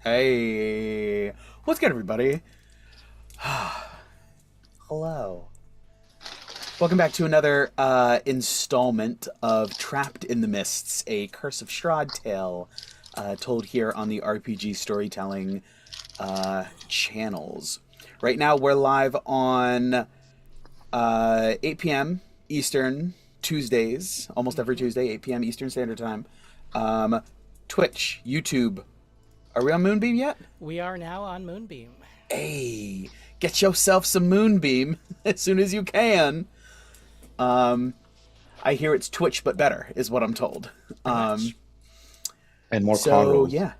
Hey, what's good, everybody? Hello. Welcome back to another installment of Trapped in the Mists, a Curse of Strahd tale told here on the RPG Storytelling channels. Right now, we're live on 8 p.m. Eastern, Tuesdays, almost every Tuesday, 8 p.m. Eastern Standard Time. Twitch, YouTube. Are we on Moonbeam yet? We are now on Moonbeam. Hey, get yourself some Moonbeam as soon as you can. I hear it's Twitch, but better, is what I'm told. And more so congos. yeah,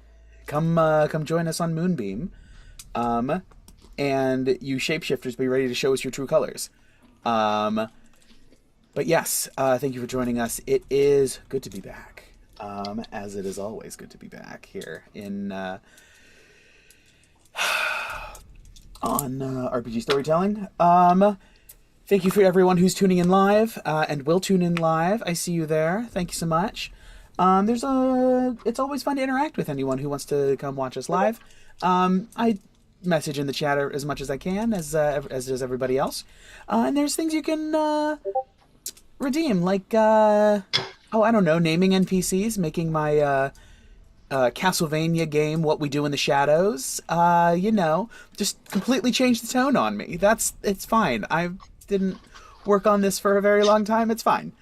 come join us on Moonbeam. And you shapeshifters, be ready to show us your true colors. But yes, thank you for joining us. It is good to be back. As it is always good to be back here in on on RPG Storytelling. Thank you for everyone who's tuning in live and will tune in live. I see you there. Thank you so much. It's always fun to interact with anyone who wants to come watch us live. I message in the chat as much as I can, as does everybody else. And there's things you can redeem, like I don't know, naming NPCs, making my Castlevania game What We Do in the Shadows. Just completely changed the tone on me. It's fine. I didn't work on this for a very long time. It's fine.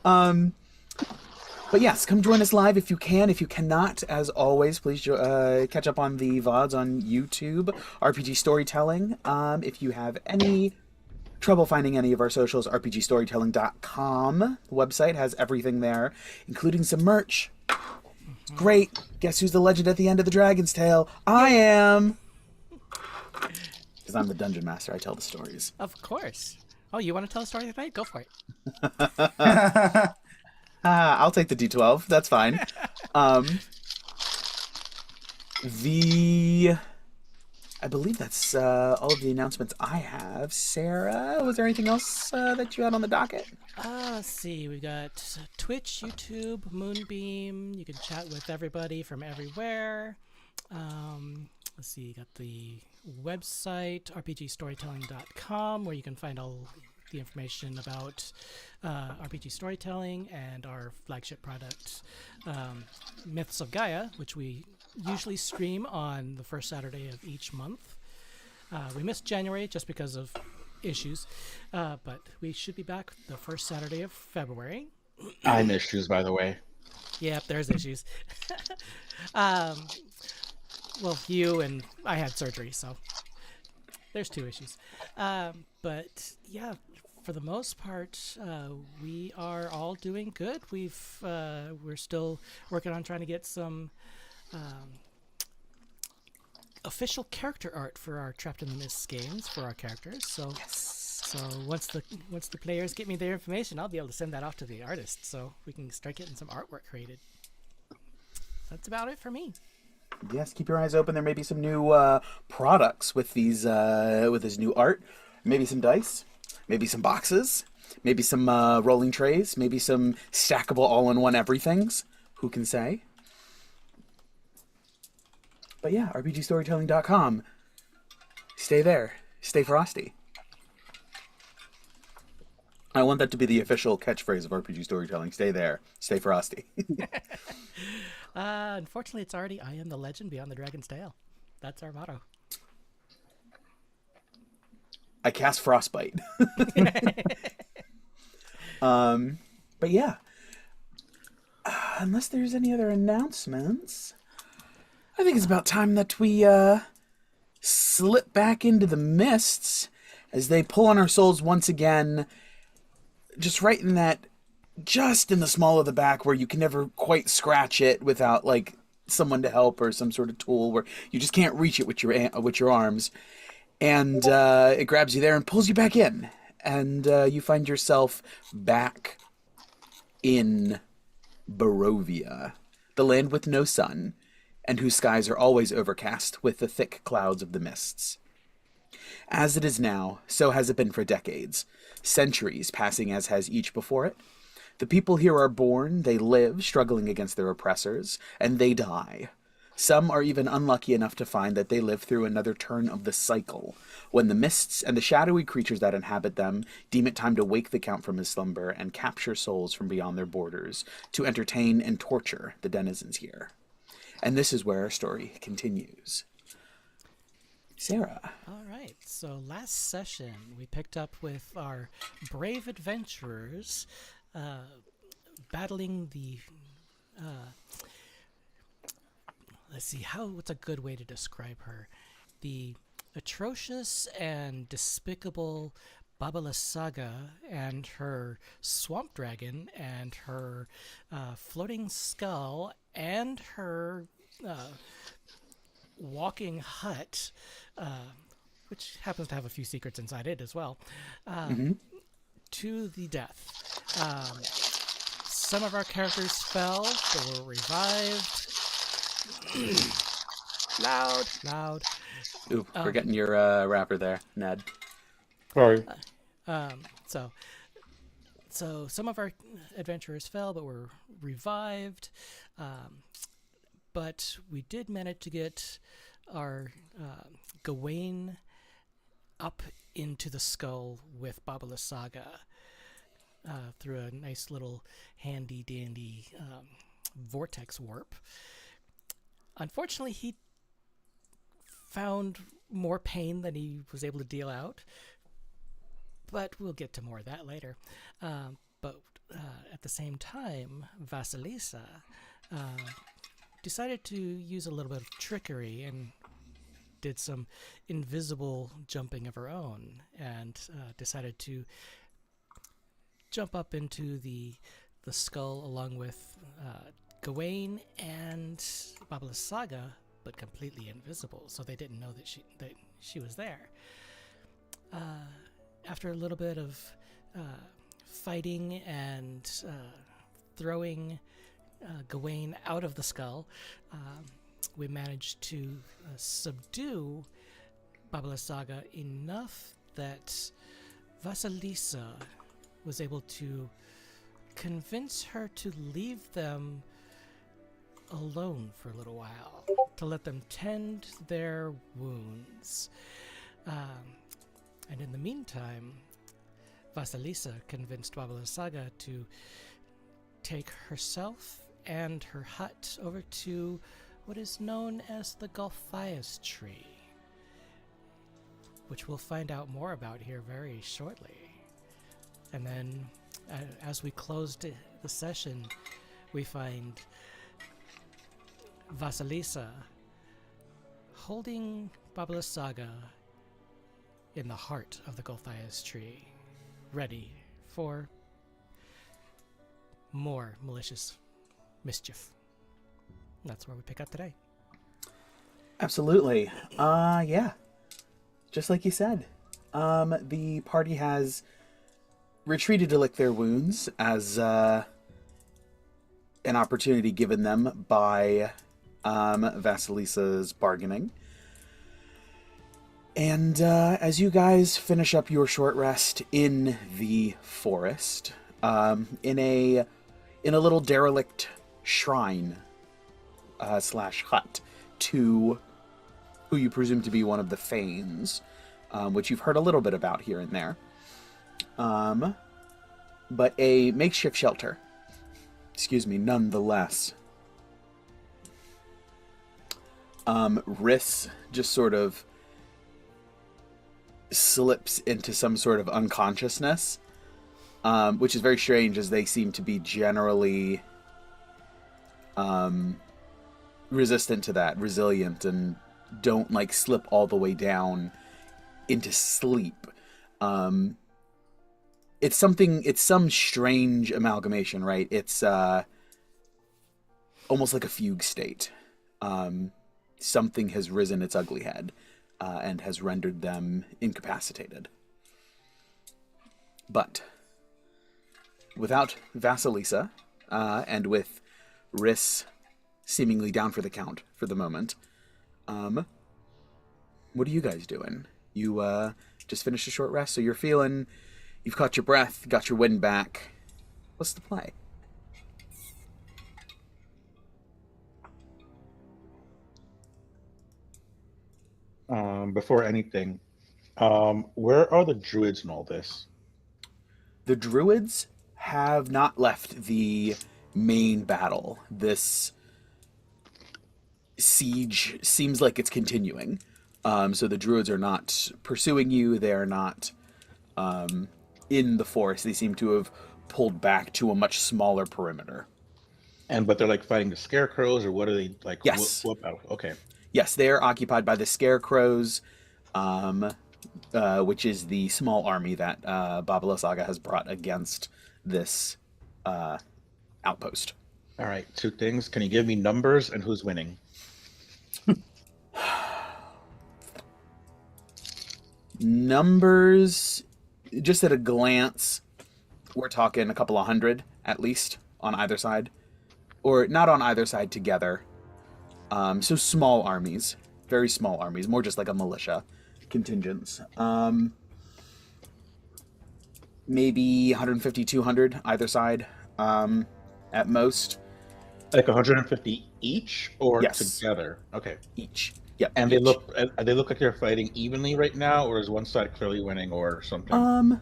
But yes, come join us live if you can. If you cannot, as always, please catch up on the VODs on YouTube, RPG Storytelling. If you have any trouble finding any of our socials, rpgstorytelling.com. The website has everything there, including some merch. It's great. Guess who's the legend at the end of the Dragon's Tale? I am! Because I'm the dungeon master. I tell the stories. Of course. Oh, you want to tell a story tonight? Go for it. I'll take the D12. That's fine. I believe that's all of the announcements I have. Sarah, was there anything else that you had on the docket? Let's see. We got Twitch, YouTube, Moonbeam. You can chat with everybody from everywhere. Let's see. You got the website, rpgstorytelling.com, where you can find all the information about RPG storytelling and our flagship product, Myths of Gaia, which we usually stream on the first Saturday of each month. We missed January just because of issues, but we should be back the first Saturday of February. I'm issues, by the way. Yep, there's issues. Well, you and I had surgery, so there's two issues. But yeah, for the most part, we are all doing good. We're still working on trying to get some official character art for our Trapped in the Mist games for our characters. So, so once the players get me their information, I'll be able to send that off to the artist, so we can start getting some artwork created. That's about it for me. Yes, keep your eyes open. There may be some new products with these with this new art. Maybe some dice, maybe some boxes, maybe some rolling trays, maybe some stackable all-in-one everythings. Who can say? But yeah, rpgstorytelling.com. Stay there. Stay frosty. I want that to be the official catchphrase of RPG Storytelling. Stay there. Stay frosty. Unfortunately, it's already I am the legend beyond the dragon's tail. That's our motto. I cast Frostbite. But yeah. Unless there's any other announcements, I think it's about time that we slip back into the mists as they pull on our souls once again, just right in that, just in the small of the back where you can never quite scratch it without like someone to help or some sort of tool where you just can't reach it with your arms, and it grabs you there and pulls you back in, and you find yourself back in Barovia, the land with no sun, and whose skies are always overcast with the thick clouds of the mists. As it is now, so has it been for decades, centuries passing as has each before it. The people here are born, they live, struggling against their oppressors, and they die. Some are even unlucky enough to find that they live through another turn of the cycle, when the mists and the shadowy creatures that inhabit them deem it time to wake the Count from his slumber and capture souls from beyond their borders, to entertain and torture the denizens here. And this is where our story continues. Sarah. All right. So last session, we picked up with our brave adventurers battling the... let's see, what's a good way to describe her? The atrocious and despicable Vasalisa and her swamp dragon and her floating skull and her walking hut, which happens to have a few secrets inside it as well, to the death. Some of our characters fell, they were revived. Loud. Ooh, forgetting your wrapper there, Ned. Sorry. So some of our adventurers fell, but were revived. But we did manage to get our Gawain up into the skull with Vasalisa through a nice little handy-dandy vortex warp. Unfortunately, he found more pain than he was able to deal out, but we'll get to more of that later. But at the same time, Vasalisa decided to use a little bit of trickery and did some invisible jumping of her own, and decided to jump up into the skull along with Gawain and Vasalisa, but completely invisible, so they didn't know that she was there. After a little bit of fighting and throwing Gawain out of the skull, we managed to subdue Vasalisa enough that Vasalisa was able to convince her to leave them alone for a little while, to let them tend their wounds. And in the meantime, Vasalisa convinced Vasalisa to take herself and her hut over to what is known as the Golthias tree, which we'll find out more about here very shortly. And then, as we closed the session, we find Vasalisa holding Vasalisa in the heart of the Golthias tree, ready for more malicious mischief. That's where we pick up today. Absolutely. Yeah. Just like you said. The party has retreated to lick their wounds as an opportunity given them by Vasalisa's bargaining. And as you guys finish up your short rest in the forest, in a little derelict shrine slash hut to who you presume to be one of the Fanes, which you've heard a little bit about here and there, but a makeshift shelter, nonetheless. Riss just sort of slips into some sort of unconsciousness, which is very strange, as they seem to be generally resistant to that, resilient, and don't slip all the way down into sleep. It's some strange amalgamation, right? It's almost like a fugue state. Something has risen its ugly head and has rendered them incapacitated. But without Vasalisa, and with Riss seemingly down for the count for the moment, what are you guys doing? You just finished a short rest, so you've caught your breath, got your wind back. What's the play? Before anything, where are the druids in all this? The druids have not left the main battle. This siege seems like it's continuing. So the druids are not pursuing you. They are not in the forest. They seem to have pulled back to a much smaller perimeter. But they're fighting the scarecrows, or what are they like? Yes. Whoop out. Okay. Yes, they are occupied by the scarecrows, which is the small army that Vasalisa has brought against this outpost. All right. Two things. Can you give me numbers and who's winning? Numbers, just at a glance, we're talking a couple of hundred at least on either side, or not on either side together. So small armies, very small armies, more just like a militia contingents. Maybe 150, 200 either side, at most. Like 150 each, or Yes. together? Okay. Each. Yep. And each. they look like they're fighting evenly right now, or is one side clearly winning, or something?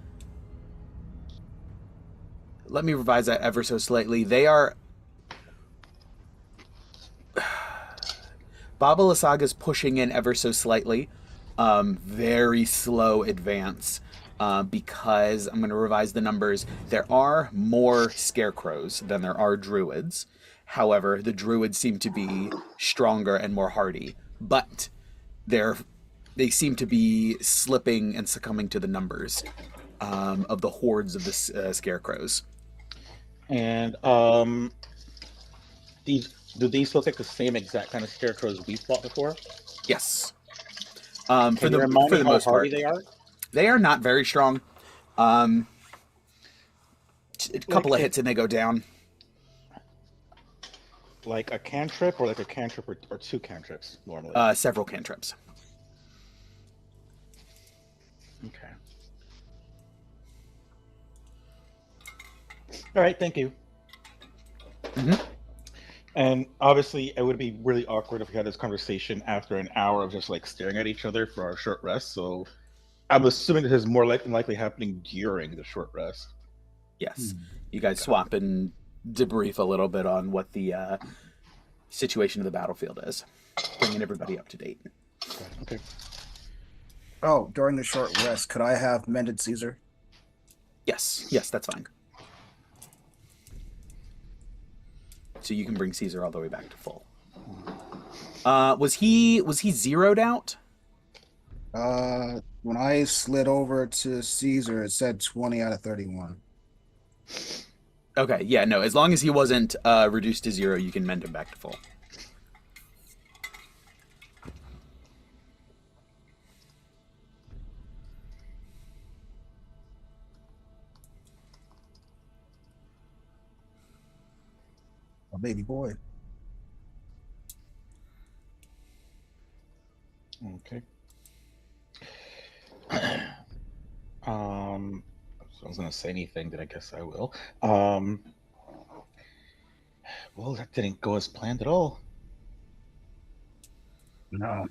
Let me revise that ever so slightly. They are. Babalasaga's pushing in ever so slightly. Very slow advance. Because I'm going to revise the numbers. There are more scarecrows than there are druids. However, the druids seem to be stronger and more hardy. But they seem to be slipping and succumbing to the numbers of the hordes of the scarecrows. And do these look like the same exact kind of scarecrows we fought before? Yes. For the most part, they are not very strong. A couple of hits and they go down. Like a cantrip, or like a cantrip or two cantrips normally? Several cantrips. Okay. All right, thank you. Mm-hmm. And obviously, it would be really awkward if we had this conversation after an hour of just like staring at each other for our short rest. So I'm assuming this is more likely happening during the short rest. Yes. You guys swap and debrief a little bit on what the situation of the battlefield is, bringing everybody up to date. Okay. Oh, during the short rest, could I have mended Cesar? Yes, that's fine. So you can bring Cesar all the way back to full. Was he zeroed out? When I slid over to Cesar, it said 20 out of 31. Okay, yeah, no. As long as he wasn't reduced to 0, you can mend him back to full. A baby boy. Okay. If I was going to say anything, then I guess I will. Well, that didn't go as planned at all. No.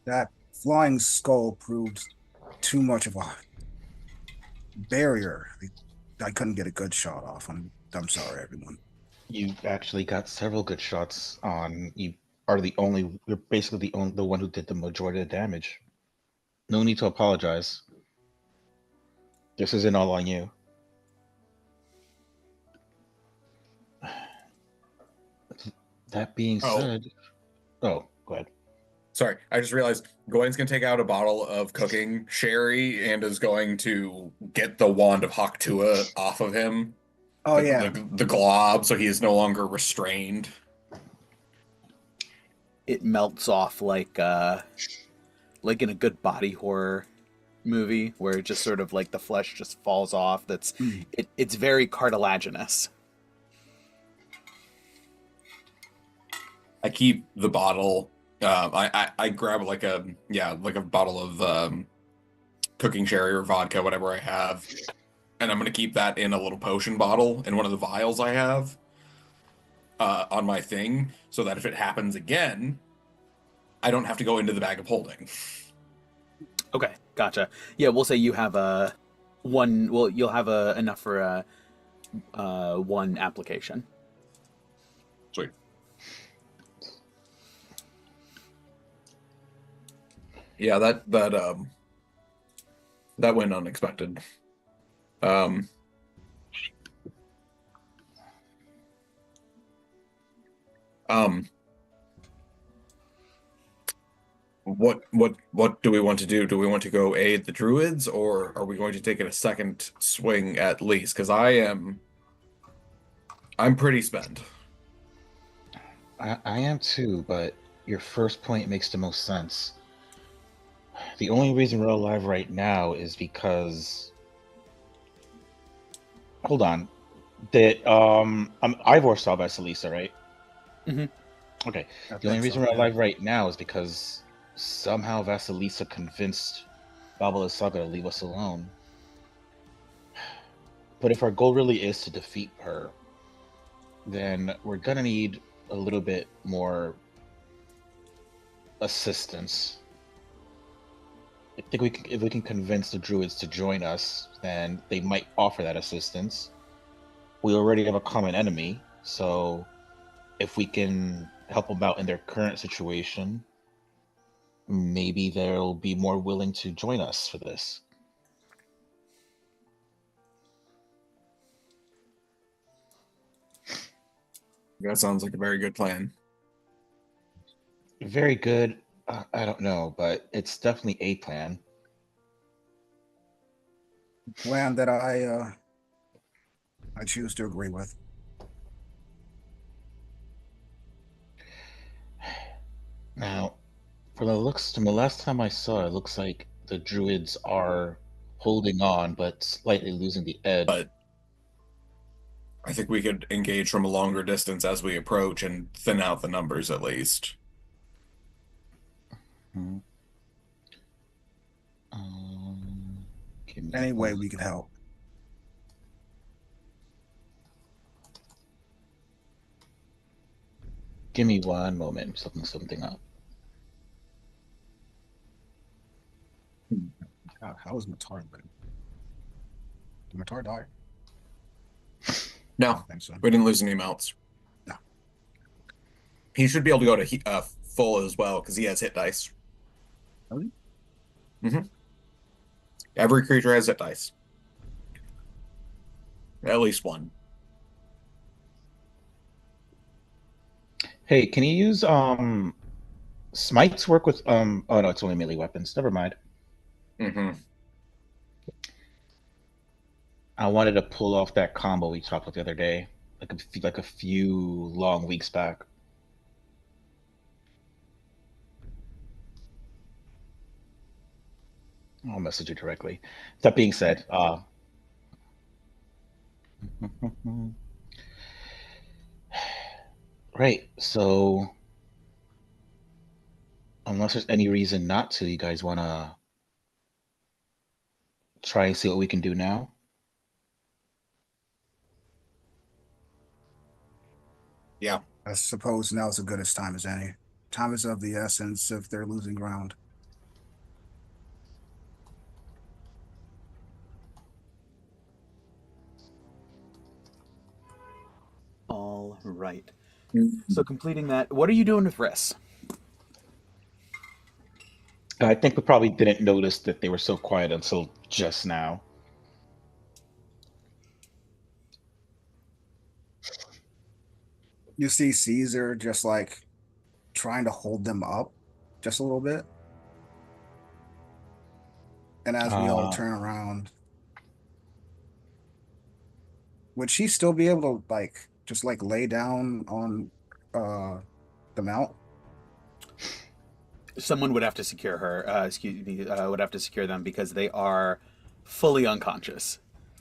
That flying skull proved too much of a barrier. I couldn't get a good shot off. I'm sorry, everyone. You actually got several good shots on. You're basically the one who did the majority of the damage. No need to apologize. This isn't all on you. That being said, go ahead. Sorry, I just realized Gawain's going to take out a bottle of cooking sherry and is going to get the wand of Haktua off of him. Oh, yeah. The glob, so he is no longer restrained. It melts off like in a good body horror movie where it just sort of like the flesh just falls off. It's very cartilaginous. I keep the bottle. I grab like a bottle of cooking sherry or vodka, whatever I have, and I'm gonna keep that in a little potion bottle in one of the vials I have on my thing, so that if it happens again, I don't have to go into the bag of holding. Okay, gotcha. Yeah, we'll say you have one. Well, you'll have enough for one application. Sweet. Yeah, that went unexpected. What do we want to do? Do we want to go aid the druids, or are we going to take it a second swing at least? Because I'm pretty spent. I am too, but your first point makes the most sense. The only reason we're alive right now is because... Hold on. Ivor saw Vasalisa, right? Mm-hmm. Okay. I The only think reason so, we're yeah. alive right now is because somehow Vasalisa convinced Vasalisa to leave us alone. But if our goal really is to defeat her, then we're gonna need a little bit more assistance. I think if we can convince the druids to join us, then they might offer that assistance. We already have a common enemy, so if we can help them out in their current situation, maybe they'll be more willing to join us for this. That sounds like a very good plan. Very good. I don't know, but it's definitely a plan. Plan that I choose to agree with. Now, from the last time I saw, it looks like the druids are holding on, but slightly losing the edge. But I think we could engage from a longer distance as we approach and thin out the numbers at least. Hmm. Give me Any way one- we can help. Give me one moment. I'm looking something up. God, how is Matar living? Did Matar die? I No, don't think so. we didn't lose any mounts. No. He should be able to go to full as well because he has hit dice. Really? Mm-hmm. Every creature has hit dice. At least one. Hey, can you use smites work with oh no, it's only melee weapons. Never mind. Mm-hmm. I wanted to pull off that combo we talked about the other day, like a few long weeks back. I'll message you directly. That being said, right. So, unless there's any reason not to, you guys want to try and see what we can do now? Yeah. I suppose now is as good as time as any. Time is of the essence if they're losing ground. All right. So completing that, what are you doing with Riss? I think we probably didn't notice that they were so quiet until just now. You see Cesar just like trying to hold them up just a little bit. And as we all turn around, would she still be able to like just like lay down on the mount? Someone would have to secure her. Excuse me. Would have to secure them because they are fully unconscious.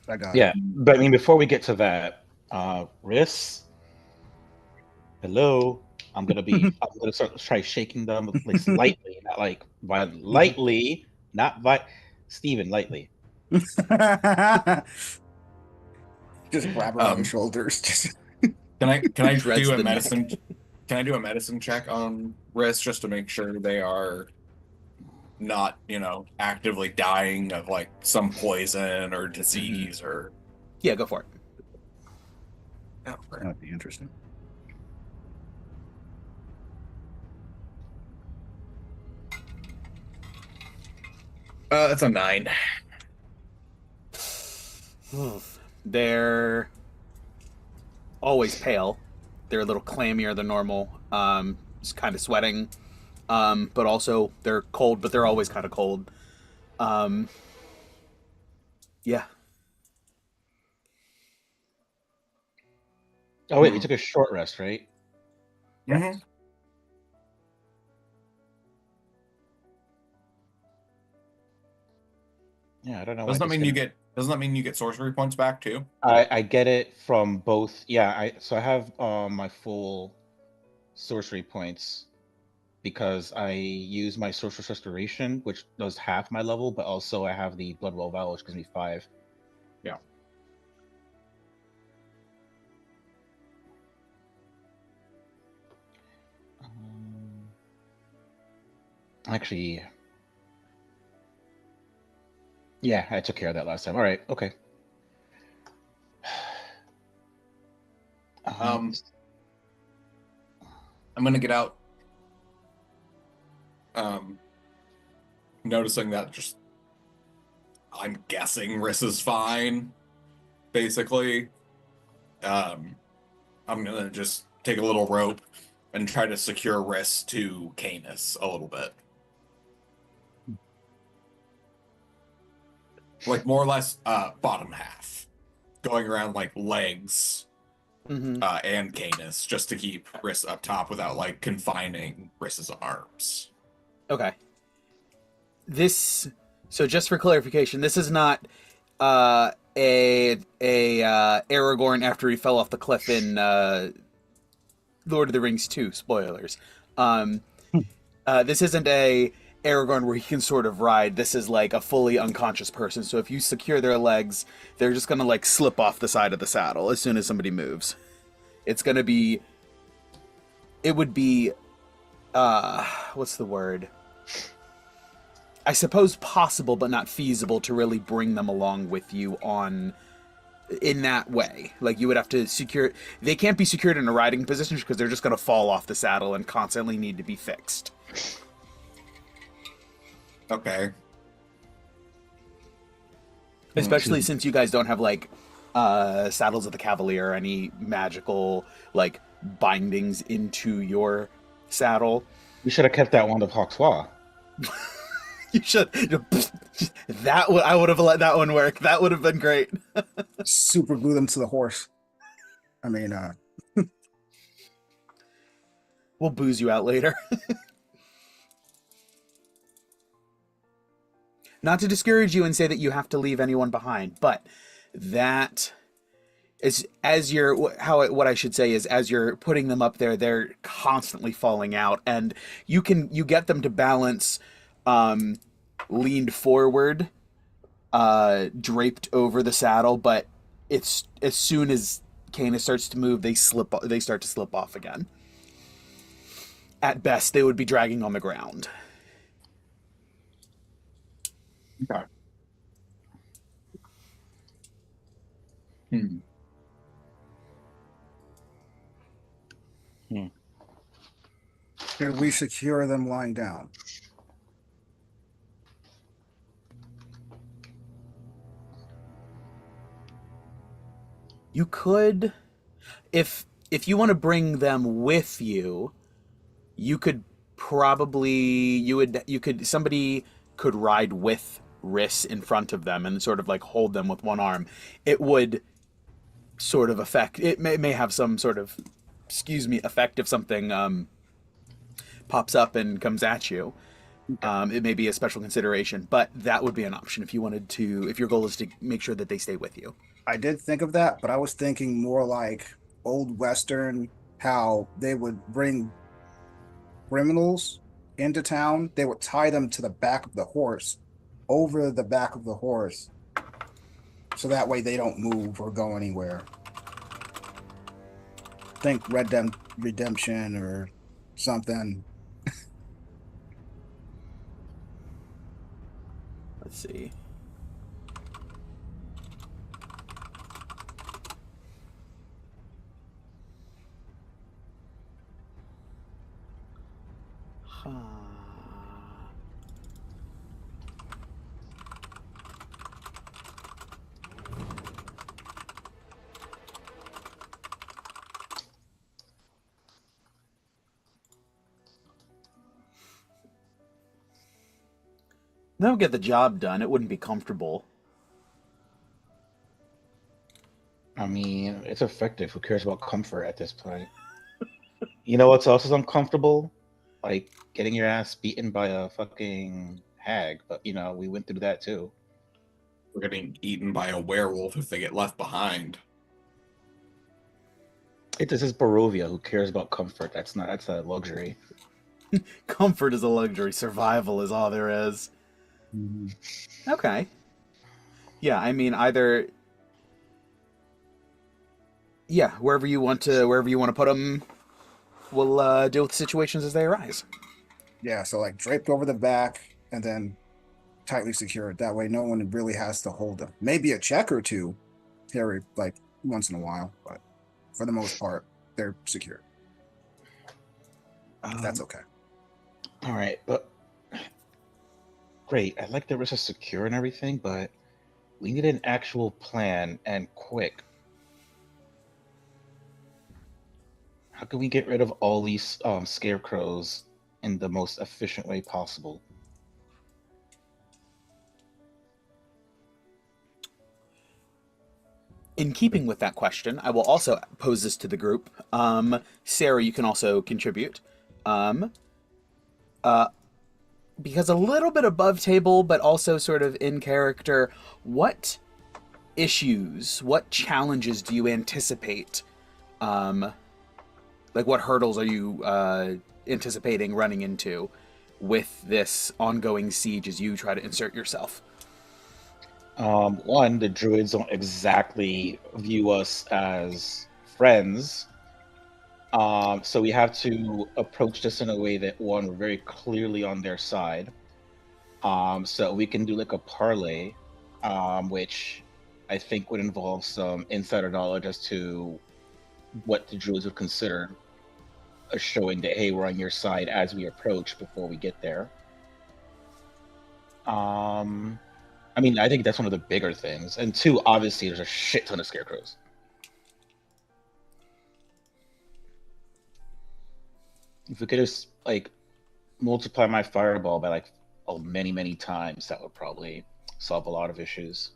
I got Yeah, it. but I mean, before we get to that, Riss, hello. I'm gonna try shaking them like lightly, not like lightly, not Steven, lightly. Just grab her by the shoulders. Just Can I Shreds do a the neck. medicine? Can I do a medicine check on wrist just to make sure they are not, actively dying of like some poison or disease or? Yeah, go for it. Oh, that'd be interesting. That's a 9. They're always pale. They're a little clammier than normal. Just kind of sweating. But also they're cold, but they're always kind of cold. Yeah. Oh wait, we took a short rest, right? Mm-hmm. Yeah, I don't know. Doesn't that mean you get sorcery points back too? I get it from both. Yeah, so I have my full sorcery points because I use my Sorcerer's Restoration, which does half my level, but also I have the Bloodwell Vow, which gives me 5. Yeah. Actually, yeah, I took care of that last time. All right, okay. I'm gonna get out. Noticing that just, I'm guessing Riss is fine. Basically, I'm gonna just take a little rope and try to secure Riss to Canis a little bit. Like more or less bottom half. Going around like legs and Canis, just to keep Riss up top without like confining Riss's arms. Okay. So just for clarification, this is not a Aragorn after he fell off the cliff in Lord of the Rings 2, spoilers. This isn't a Aragorn where he can sort of ride. This is like a fully unconscious person. So if you secure their legs, they're just gonna like slip off the side of the saddle as soon as somebody moves. It's gonna be. It would be. What's the word? I suppose possible, but not feasible to really bring them along with you in that way. Like you would have to secure. They can't be secured in a riding position because they're just gonna fall off the saddle and constantly need to be fixed. Okay. Especially since you guys don't have like saddles of the Cavalier or any magical like bindings into your saddle. We should have kept that wand of Hawkswa. You should. I would have let that one work. That would have been great. Super glue them to the horse. I mean, we'll booze you out later. Not to discourage you and say that you have to leave anyone behind, but that is what I should say is as you're putting them up there, they're constantly falling out, and you get them to balance leaned forward, draped over the saddle, but it's as soon as Canis starts to move, they start to slip off again. At best, they would be dragging on the ground. Okay. can we secure them lying down? You could, if you want to bring them with you, you could probably somebody could ride with Riss in front of them and sort of like hold them with one arm. It would sort of affect. It may have some sort of, effect if something pops up and comes at you. It may be a special consideration, but that would be an option if you wanted to. If your goal is to make sure that they stay with you. I did think of that, but I was thinking more like old Western, how they would bring criminals into town. They would tie them to the back of the horse, over the back of the horse, so that way they don't move or go anywhere. Think Redemption or something. Let's see. They'll get the job done. It wouldn't be comfortable. I mean, it's effective. Who cares about comfort at this point? You know what else is uncomfortable? Like getting your ass beaten by a fucking hag. But, we went through that too. We're getting eaten by a werewolf if they get left behind. This is Barovia. Who cares about comfort? That's a luxury. Comfort is a luxury. Survival is all there is. Mhm. Okay. Yeah, I mean either. Yeah, wherever you want to put them, we'll deal with situations as they arise. Yeah, so like draped over the back and then tightly secured. That way, no one really has to hold them. Maybe a check or two, Harry, like once in a while, but for the most part, they're secure. If that's okay. All right, but great. I like the risk of secure and everything, but we need an actual plan and quick. How can we get rid of all these scarecrows in the most efficient way possible? In keeping with that question, I will also pose this to the group. Sarah, you can also contribute. Um, because a little bit above table, but also sort of in character, what issues, what challenges do you anticipate? Like, what hurdles are you anticipating running into with this ongoing siege as you try to insert yourself? One, the druids don't exactly view us as friends. So we have to approach this in a way that, one, we're very clearly on their side. So we can do like a parlay, which I think would involve some insider knowledge as to what the druids would consider a showing that, hey, we're on your side as we approach before we get there. I mean, I think that's one of the bigger things. And two, obviously, there's a shit ton of scarecrows. If we could just like multiply my fireball by like many, many times, that would probably solve a lot of issues.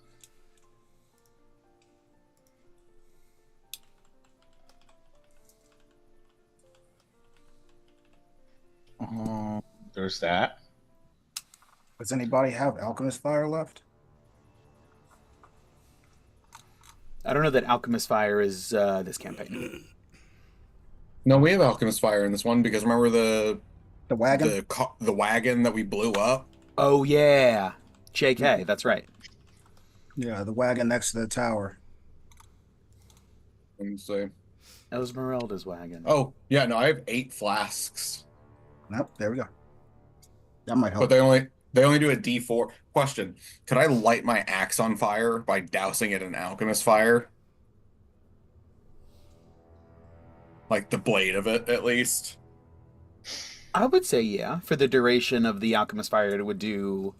There's that. Does anybody have alchemist fire left? I don't know that Alchemist Fire is this campaign. No, we have alchemist fire in this one because remember The wagon? the wagon that we blew up. Oh yeah, JK, that's right. Yeah, the wagon next to the tower. And say, Esmeralda's wagon. oh yeah, no, I have 8 flasks, Nope, there we go. That might help. but they only do a D4. Question: could I light my axe on fire by dousing it in alchemist fire? Like the blade of it, at least. I would say yeah. For the duration of the Alchemist Fire, it would do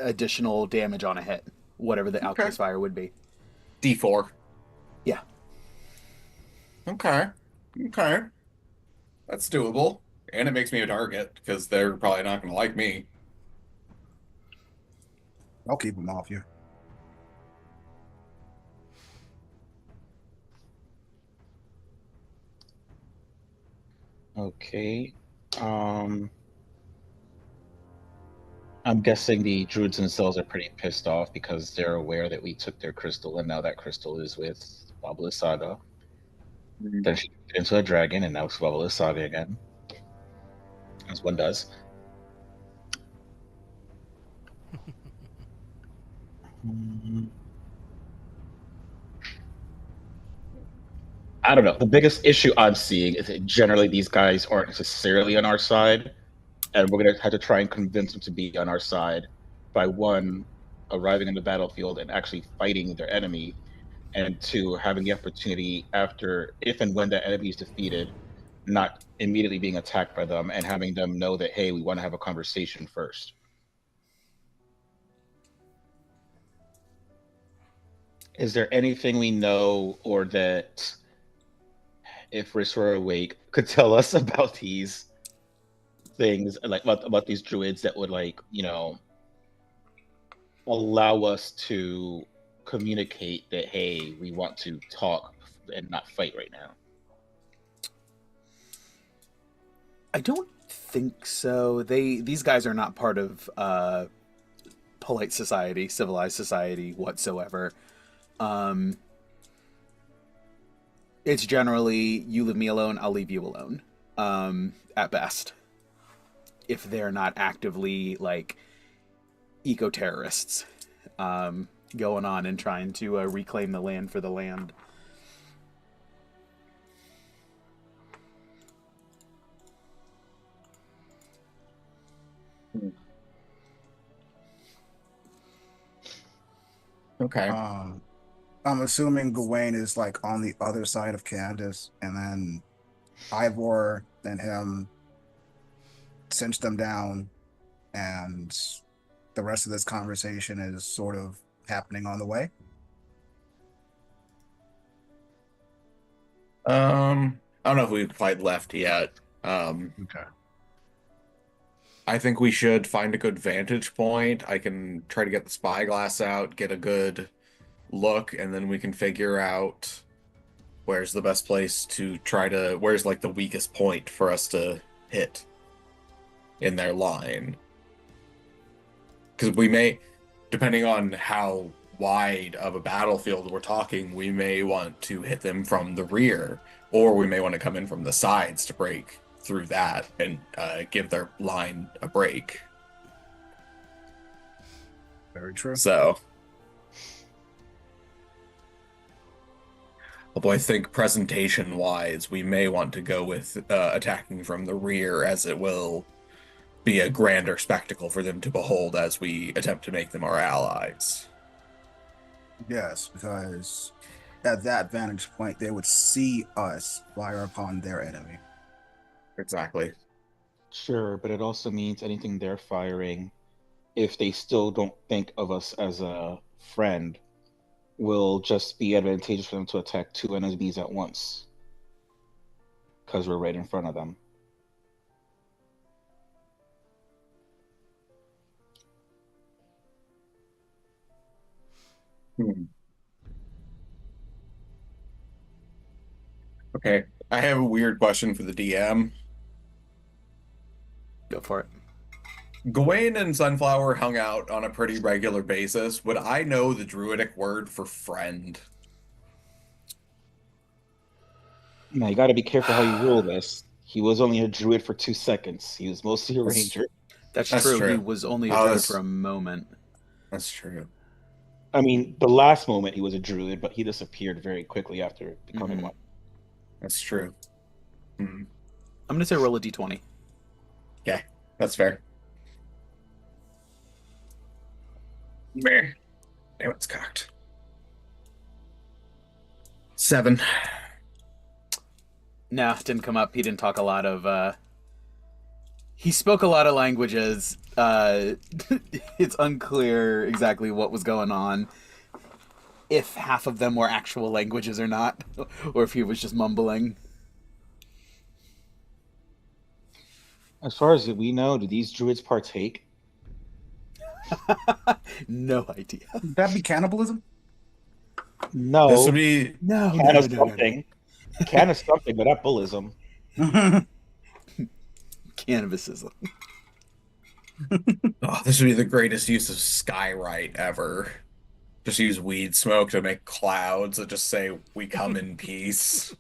additional damage on a hit, whatever the Alchemist Fire would be. D4. Yeah. Okay. Okay. That's doable. And it makes me a target because they're probably not going to like me. I'll keep them off you. Okay. I'm guessing the druids themselves are pretty pissed off because they're aware that we took their crystal and now that crystal is with Vasalisa. Then she turned into a dragon and now it's Vasalisa again. As one does. I don't know. The biggest issue I'm seeing is that generally these guys aren't necessarily on our side, and we're going to have to try and convince them to be on our side by one, arriving in the battlefield and actually fighting their enemy, and two, having the opportunity after, if and when that enemy is defeated, not immediately being attacked by them and having them know that, hey, we want to have a conversation first. Is there anything we know or that, if Riss were awake, could tell us about these things, like about these druids that would, like, you know, allow us to communicate that, hey, we want to talk and not fight right now? I don't think so. These guys are not part of polite society, civilized society whatsoever. it's generally you leave me alone, I'll leave you alone. At best, if they're not actively like eco-terrorists, going on and trying to reclaim the land for the land. Okay. I'm assuming Gawain is like on the other side of Candace, and then Ivor and him cinch them down, and the rest of this conversation is sort of happening on the way. I don't know if we've quite left yet. Okay. I think we should find a good vantage point. I can try to get the spyglass out, get a good look, and then we can figure out where's the best place to where's like the weakest point for us to hit in their line. Because we may, depending on how wide of a battlefield we're talking, we may want to hit them from the rear, or we may want to come in from the sides to break through that and give their line a break. Very true. So, although I think presentation-wise, we may want to go with attacking from the rear, as it will be a grander spectacle for them to behold as we attempt to make them our allies. Yes, because at that vantage point, they would see us fire upon their enemy. Exactly. Sure, but it also means anything they're firing, if they still don't think of us as a friend, will just be advantageous for them to attack two enemies at once. Because we're right in front of them. Okay. I have a weird question for the DM. Go for it. Gawain and Sunflower hung out on a pretty regular basis. Would I know the druidic word for friend? Now, you got to be careful how you rule this. He was only a druid for 2 seconds. He was mostly a ranger. That's That's true. true. He was only a Oh, druid that's- for a moment. That's true. I mean, the last moment he was a druid, but he disappeared very quickly after becoming Mhm. one. That's true. I'm gonna say roll a d20. Yeah, that's fair. Meh. Damn, it's cocked. 7. Nah, didn't come up. He didn't talk a lot of. He spoke a lot of languages. It's unclear exactly what was going on. If half of them were actual languages or not, or if he was just mumbling. As far as we know, do these druids partake? No idea. Would that be cannibalism? No. This would be No, Can of something. Can of something, but not bullism. Cannabisism. this would be the greatest use of skywrite ever. Just use weed smoke to make clouds that just say "We come in peace."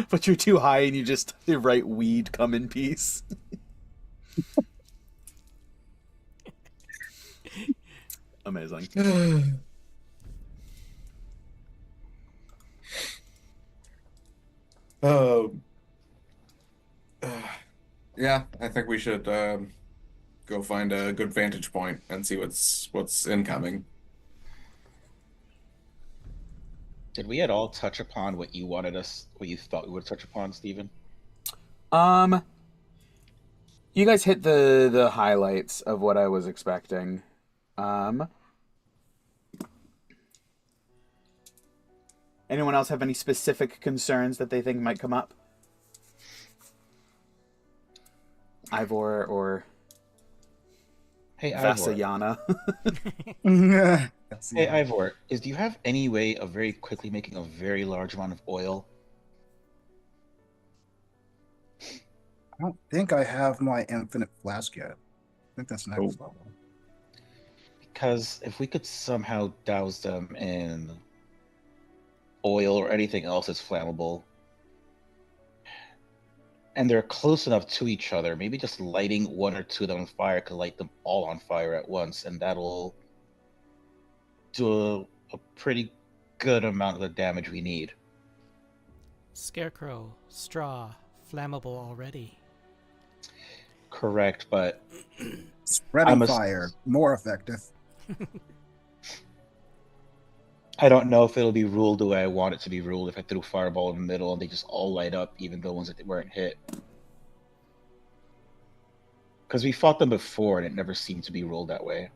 But you're too high and you write weed come in peace. Amazing. Yeah, I think we should go find a good vantage point and see what's incoming. Did we at all touch upon what you thought we would touch upon, Stephen? You guys hit the highlights of what I was expecting. Anyone else have any specific concerns that they think might come up? Ivor or Hey, Ivor. Vasalisa? Hey, Ivor, do you have any way of very quickly making a very large amount of oil? I don't think I have my infinite flask yet. I think that's next level. Because if we could somehow douse them in oil or anything else that's flammable, and they're close enough to each other, maybe just lighting one or two of them on fire could light them all on fire at once, and that'll do a pretty good amount of the damage we need. Scarecrow, straw, flammable already. Correct, but Spreading fire, more effective. I don't know if it'll be ruled the way I want it to be ruled if I threw fireball in the middle and they just all light up, even the ones that weren't hit. Because we fought them before and it never seemed to be ruled that way.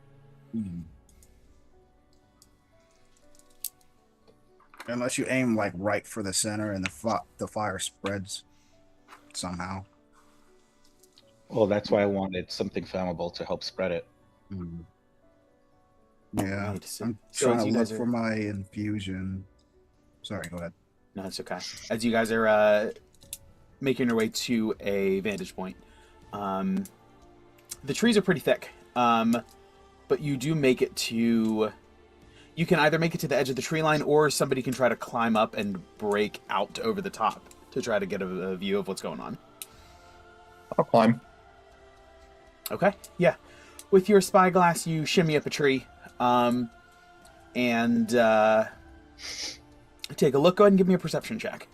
Unless you aim like right for the center and the fire spreads somehow. Well, that's why I wanted something flammable to help spread it. Yeah, Right, so- I'm so trying as to you look guys are- for my infusion. Sorry, go ahead. No, it's okay. As you guys are making your way to a vantage point, the trees are pretty thick, but you do make it to... You can either make it to the edge of the tree line, or somebody can try to climb up and break out over the top to try to get a view of what's going on. I'll climb. Okay, yeah. With your spyglass, you shimmy up a tree, and take a look. Go ahead and give me a perception check.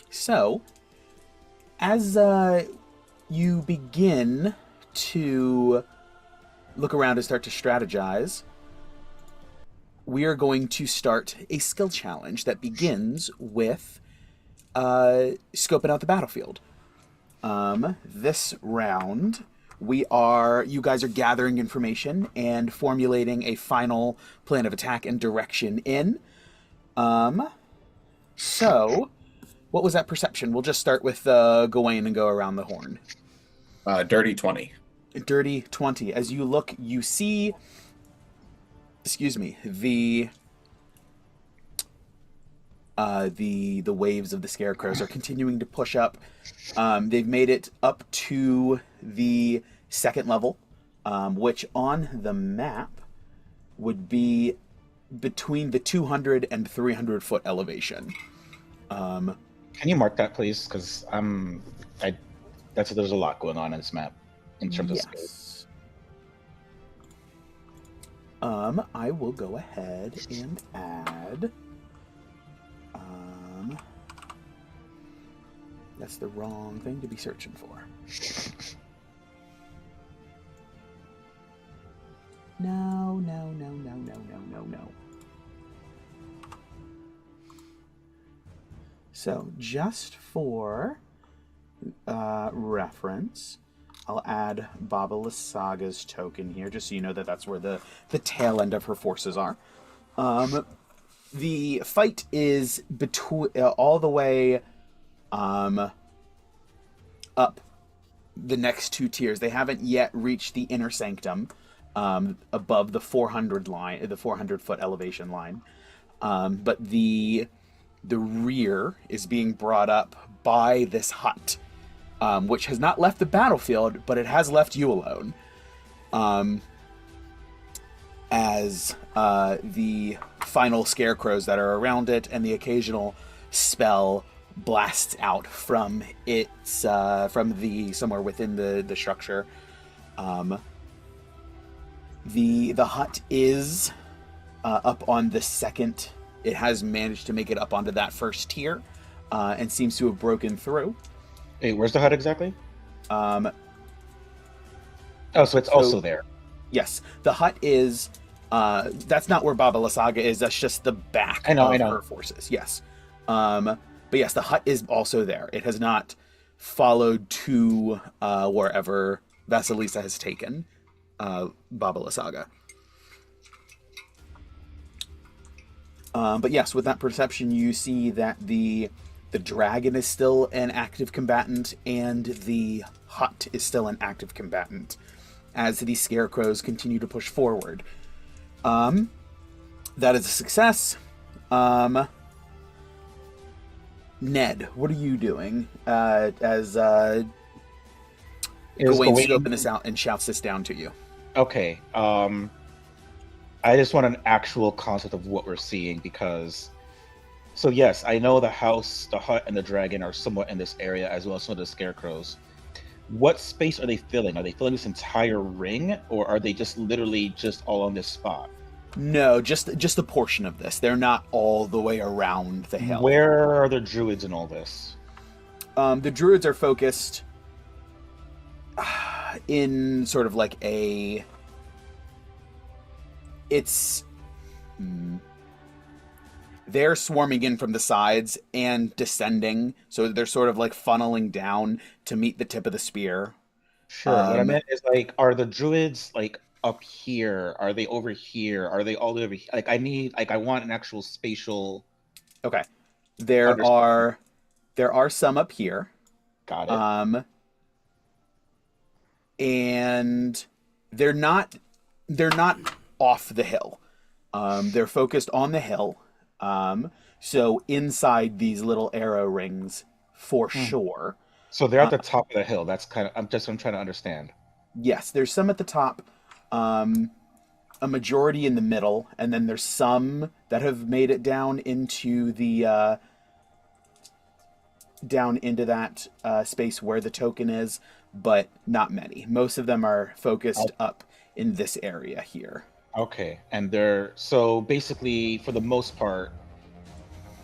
So, as you begin to look around and start to strategize, we are going to start a skill challenge that begins with scoping out the battlefield. This round, you guys are gathering information and formulating a final plan of attack and direction in. So, what was that perception? We'll just start with Gawain and go around the horn. Dirty 20. Dirty 20. As you look, you see... Excuse me. The waves of the scarecrows are continuing to push up. They've made it up to the second level, which on the map would be between the 200 and 300 foot elevation. Can you mark that, please? Because there's a lot going on in this map in terms of scale. I will go ahead and add. That's the wrong thing to be searching for. No. So, just for reference, I'll add Vasalisa token here, just so you know that that's where the tail end of her forces are. The fight is between all the way up the next two tiers. They haven't yet reached the inner sanctum above the 400 line, the 400 foot elevation line. But the rear is being brought up by this hut, which has not left the battlefield, but it has left you alone. As the final scarecrows that are around it and the occasional spell blasts out from its from the somewhere within the structure. The hut is up on the second. It has managed to make it up onto that first tier, and seems to have broken through. Hey, where's the hut exactly? So it's also there. Yes, the hut is. That's not where Vasalisa is. That's just the back of her forces. Yes, but yes, the hut is also there. It has not followed to wherever Vasalisa has taken Vasalisa. But yes, with that perception, you see that the dragon is still an active combatant, and the hut is still an active combatant as these scarecrows continue to push forward. That is a success. Ned, what are you doing as Is Gawain Gawain scoping this out and shouts this down to you? okay? I just want an actual concept of what we're seeing because, so yes, I know the house, the hut, and the dragon are somewhat in this area as well as some of the scarecrows. What space are they filling? Are they filling this entire ring, or are they just literally just all on this spot? No, just a portion of this. They're not all the way around the hill. Where are the druids in all this? The druids are focused in sort of like a. It's. They're swarming in from the sides and descending, so they're sort of like funneling down to meet the tip of the spear. Sure. What I meant is like, are the druids like up here? Are they over here? Are they all over here? Like, I want an actual spatial. Okay, there Understand. are some up here. Got it. And they're not off the hill. They're focused on the hill. So inside these little arrow rings for sure. So they're at the top of the hill. That's kind of I'm trying to understand. Yes, there's some at the top, a majority in the middle, and then there's some that have made it down into the down into that space where the token is, but not many. Most of them are focused up in this area here. Okay, and they're so basically for the most part,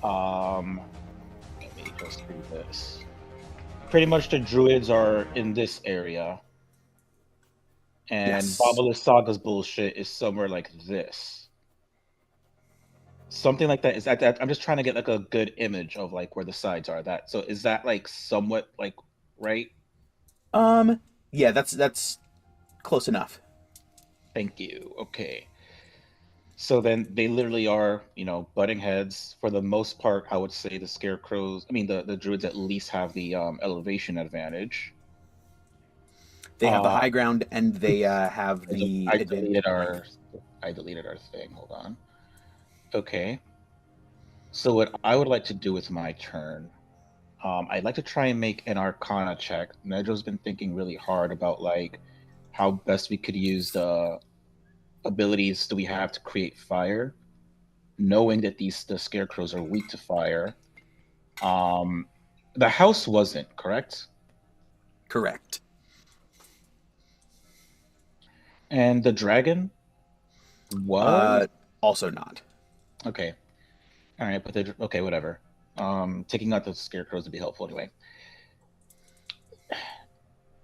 let me just do this. Pretty much the druids are in this area, and Yes. Valisaga's bullshit is somewhere like this. Something like that. Is that I'm just trying to get like a good image of like where the sides are. That so is that like somewhat like right? Yeah, that's close enough. Thank you. Okay. So then they literally are, butting heads. For the most part, I would say the scarecrows, I mean, the druids at least have the elevation advantage. They have the high ground and they have the I advantage. deleted our thing. Hold on. Okay. So what I would like to do with my turn, I'd like to try and make an Arcana check. Nedro's been thinking really hard about like how best we could use the abilities that we have to create fire, knowing that the scarecrows are weak to fire. The house wasn't, correct? Correct. And the dragon was also not. okay. All right, but okay, whatever. Taking out the scarecrows would be helpful anyway.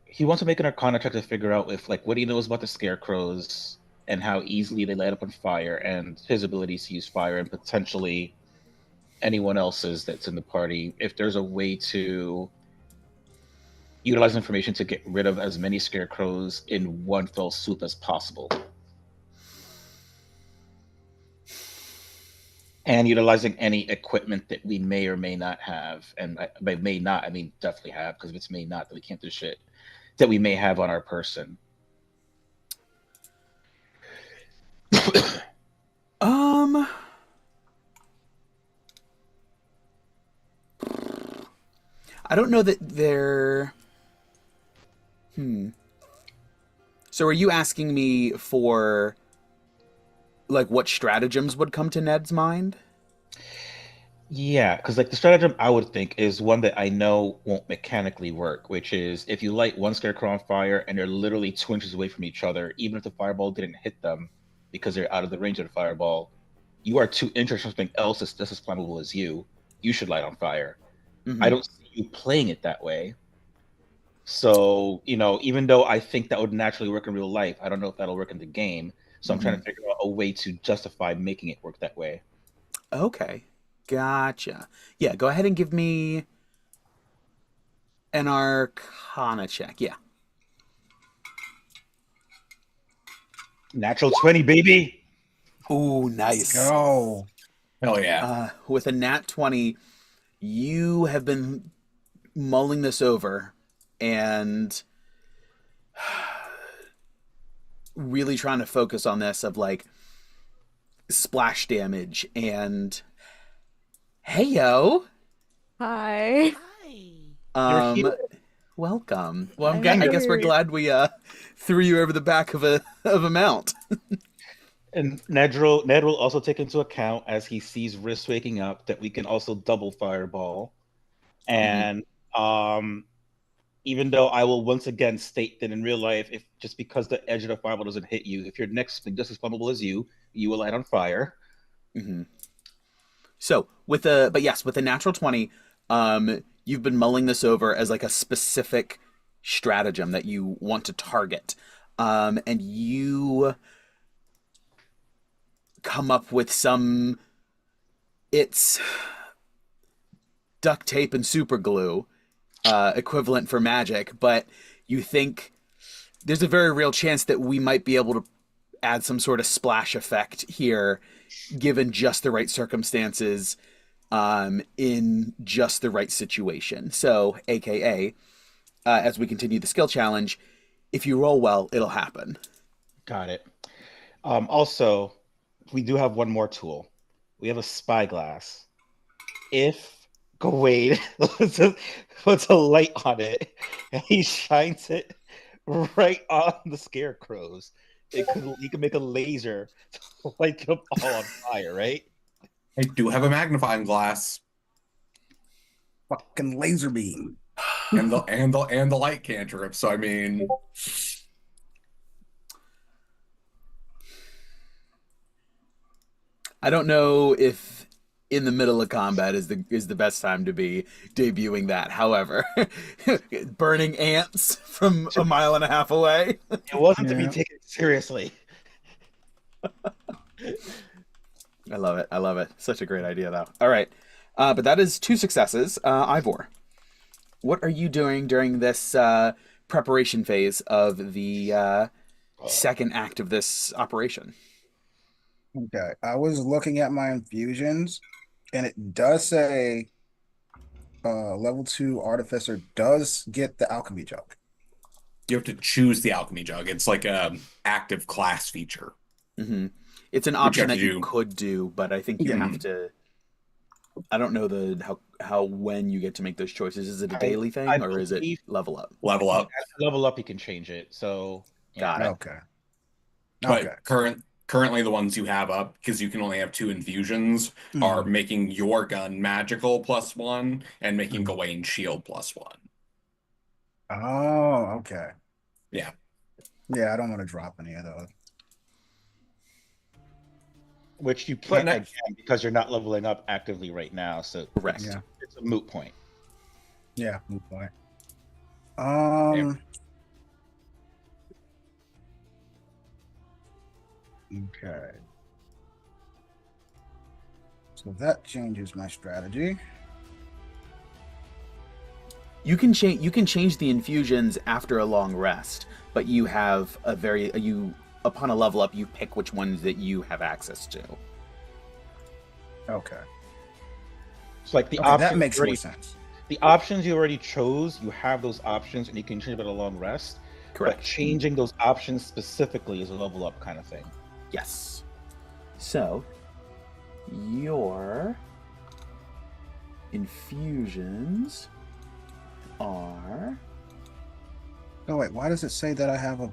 He wants to make an Arcana check to figure out if, like, what he knows about the scarecrows and how easily they light up on fire, and his abilities to use fire, and potentially anyone else's that's in the party. If there's a way to utilize information to get rid of as many scarecrows in one fell swoop as possible. And utilizing any equipment that we may or may not have, and by may not, I mean definitely have, because if it's may not, then we can't do shit, that we may have on our person. I don't know that they're... So are you asking me for, like, what stratagems would come to Ned's mind? Yeah, because like the stratagem I would think is one that I know won't mechanically work, which is if you light one scarecrow on fire and they're literally 2 inches away from each other, even if the fireball didn't hit them because they're out of the range of the fireball, you are 2 inches from something else that's just as flammable as you. You should light on fire. I don't see you playing it that way. So, even though I think that would naturally work in real life, I don't know if that'll work in the game. So I'm trying to figure out a way to justify making it work that way. Okay. Gotcha. Yeah, go ahead and give me an Arcana check. Yeah. Natural 20, baby. Ooh, nice. Go. Hell yeah. With a nat 20, you have been mulling this over and really trying to focus on this of like splash damage and hey yo, Hi. Hi. You're here. Welcome. Well, I'm I guess we're here. glad we threw you over the back of a mount. And Ned will also take into account as he sees Riss waking up that we can also double fireball. And even though I will once again state that in real life, if just because the edge of the fireball doesn't hit you, if you're next to just as flammable as you will light on fire. Mm-hmm. So with a natural 20, you've been mulling this over as like a specific stratagem that you want to target, and you come up with it's duct tape and super glue equivalent for magic, but you think there's a very real chance that we might be able to add some sort of splash effect here, given just the right circumstances, in just the right situation. So, AKA, as we continue the skill challenge, if you roll well, it'll happen. Got it. Also, we do have one more tool. We have a spyglass. If Gawain puts a light on it and he shines it right on the scarecrows, he could make a laser to light them all on fire, right? I do have a magnifying glass Fucking laser beam. and the light cantrip. So I mean, I don't know if in the middle of combat is the best time to be debuting that. However, burning ants from a mile and a half away. It wasn't to be Yeah. taken seriously. I love it. I love it. Such a great idea, though. All right. But that is 2 successes. Ivor, what are you doing during this preparation phase of the second act of this operation? Okay. I was looking at my infusions, and it does say level 2 artificer does get the alchemy jug. you have to choose the alchemy jug. It's like a active class feature. Mm-hmm. It's an Which you option have that to you do. could do, but I think you Yeah. have to. I don't know how when you get to make those choices. Is it a daily thing I or is it believe level up? Level up. as you level up, you can change it. So Got it. Okay. But Okay. currently the ones you have up, because you can only have 2 infusions, are Mhm. making your gun magical +1 and making Mhm. Gawain shield +1. Oh, okay. Yeah. Yeah, I don't want to drop any of those. which you But can't next, again because you're not leveling up actively right now. So Correct. Yeah. it's a moot point. Yeah, good point. Okay. So that changes my strategy. You can change the infusions after a long rest, but you have upon a level up you pick which ones that you have access to. Okay. It's like the Okay, options that makes you already, more sense. the options you already chose. You have those options, and you can change them at a long rest. But Correct. changing those options specifically is a level up kind of thing. Yes. So your infusions are Oh wait, why does it say that I have a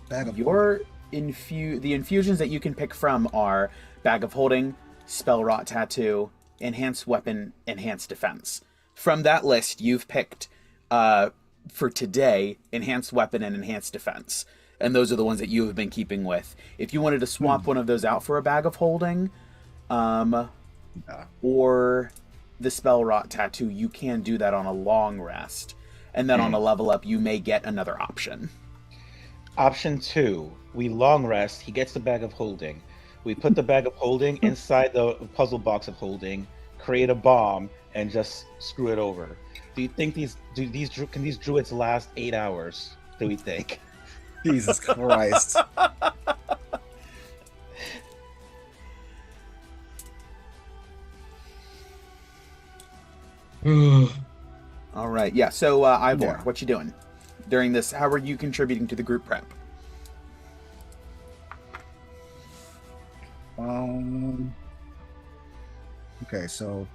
bag of the infusions that you can pick from are Bag of Holding, Spell Rot Tattoo, Enhanced Weapon, Enhanced Defense. From that list, you've picked for today Enhanced Weapon and Enhanced Defense, and those are the ones that you have been keeping with. If you wanted to swap one of those out for a Bag of Holding, or the Spell Rot Tattoo, you can do that on a long rest, and then on a level up, you may get another option. Option 2, we long rest. He gets the bag of holding. We put the bag of holding inside the puzzle box of holding, create a bomb, and just screw it over. Do you think can these druids last 8 hours? Do we think? Jesus Christ. All right, yeah. So Ivor, Yeah. what you doing during this? How are you contributing to the group prep? Okay, so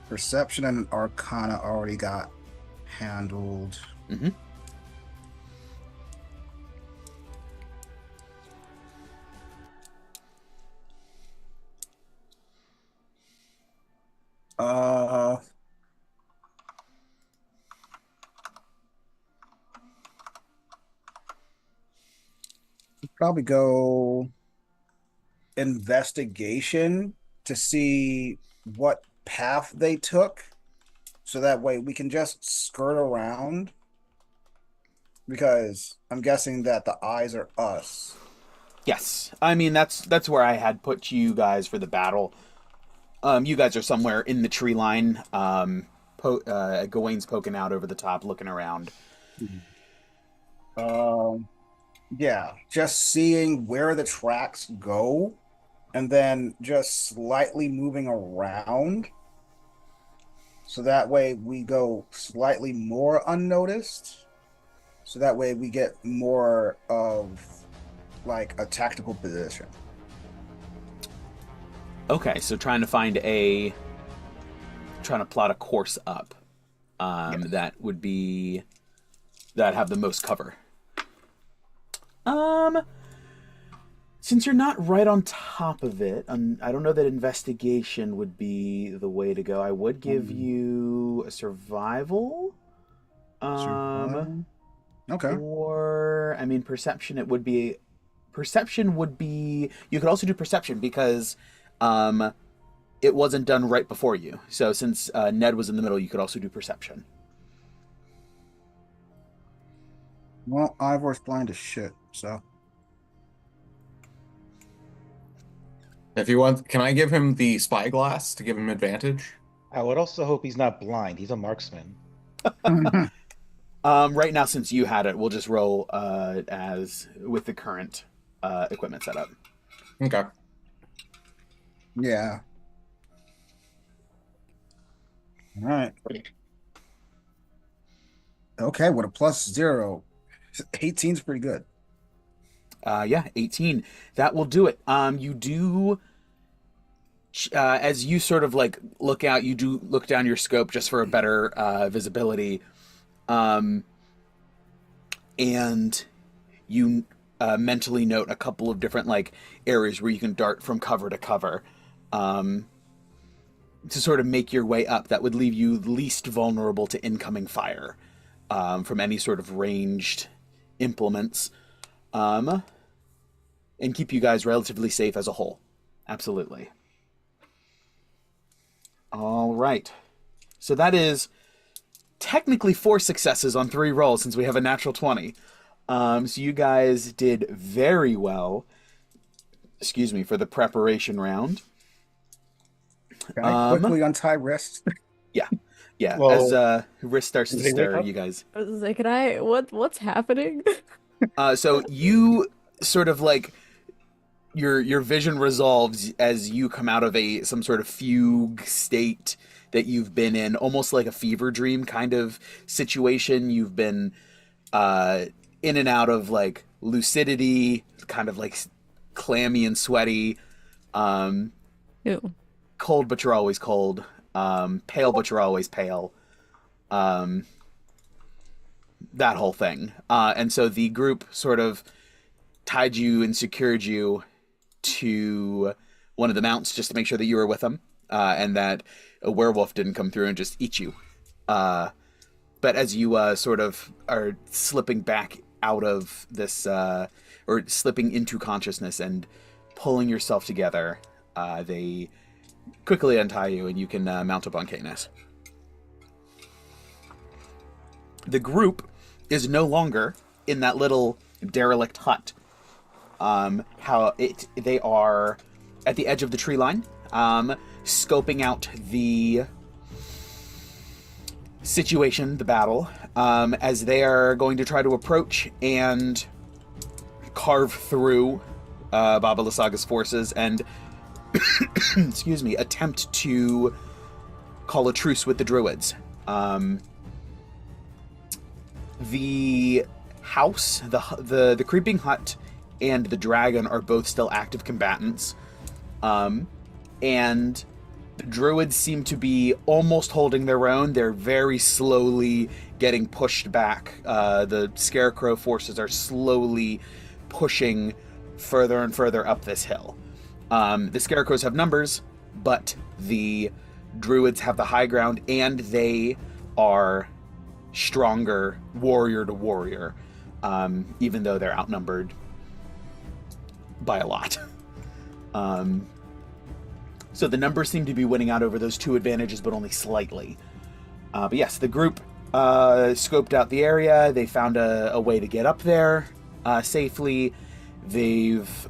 Perception and Arcana already got handled. Mm-hmm. Probably go investigation to see what path they took, so that way we can just skirt around. Because I'm guessing that the eyes are us. Yes, I mean that's where I had put you guys for the battle. You guys are somewhere in the tree line. Gawain's poking out over the top, looking around. Yeah, just seeing where the tracks go, and then just slightly moving around, so that way we go slightly more unnoticed. So that way we get more of like a tactical position. Okay, so trying to plot a course up Yes. that have the most cover. Since you're not right on top of it, I don't know that investigation would be the way to go. I would give you a survival. Survival? Okay. Or, I mean, perception would be... You could also do perception because it wasn't done right before you. So since Ned was in the middle, you could also do perception. Well, Ivor's blind as shit, so... If you want, can I give him the spyglass to give him advantage? I would also hope he's not blind. He's a marksman. Right now, since you had it, we'll just roll as with the current equipment setup. Okay. Yeah. All right. Okay, with a +0. 18's pretty good. Yeah, 18. That will do it. You do, as you sort of like look out, you do look down your scope just for a better visibility. And you mentally note a couple of different like areas where you can dart from cover to cover to sort of make your way up. That would leave you least vulnerable to incoming fire from any sort of ranged implements. And keep you guys relatively safe as a whole. Absolutely. All right. So that is technically 4 successes on 3 rolls since we have a natural 20. So you guys did very well. Excuse me, for the preparation round. Can I quickly untie wrists? Yeah. Well, as wrist starts to did they wake stir, up? you guys. I was like, what's happening? So you sort of like your vision resolves as you come out of some sort of fugue state that you've been in, almost like a fever dream kind of situation. You've been in and out of like lucidity, kind of like clammy and sweaty, Ew. cold but you're always cold, pale but you're always pale, that whole thing. And so the group sort of tied you and secured you to one of the mounts just to make sure that you were with them, and that a werewolf didn't come through and just eat you. But as you sort of are slipping back out of this, or slipping into consciousness and pulling yourself together, they quickly untie you and you can mount up on Canis. The group is no longer in that little derelict hut. They are at the edge of the tree line, scoping out the situation, the battle, as they are going to try to approach and carve through Baba Lysaga's forces and excuse me, attempt to call a truce with the druids. The house, the creeping hut, and the dragon are both still active combatants, and The druids seem to be almost holding their own. They're very slowly getting pushed back. The scarecrow forces are slowly pushing further and further up this hill. The scarecrows have numbers, but the druids have the high ground, and they are stronger warrior to warrior, even though they're outnumbered by a lot. So the numbers seem to be winning out over those two advantages, but only slightly. But yes, the group scoped out the area. They found a way to get up there safely. They've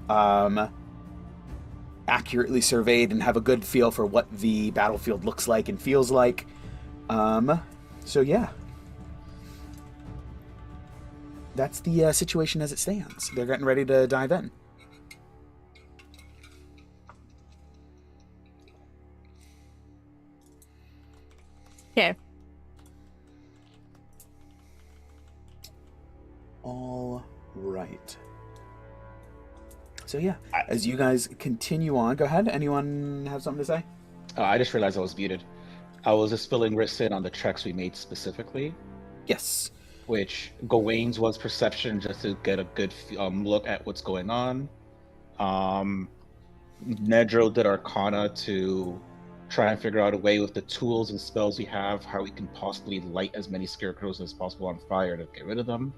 accurately surveyed and have a good feel for what the battlefield looks like and feels like. So yeah. That's the situation as it stands. They're getting ready to dive in. Okay. All right. So yeah, as you guys continue on, go ahead. Anyone have something to say? I just realized I was muted. I was just filling writs in on the checks we made specifically. Yes. Which Gawain's was perception, just to get a good look at what's going on. Nedro did Arcana to try and figure out a way with the tools and spells we have, how we can possibly light as many scarecrows as possible on fire to get rid of them.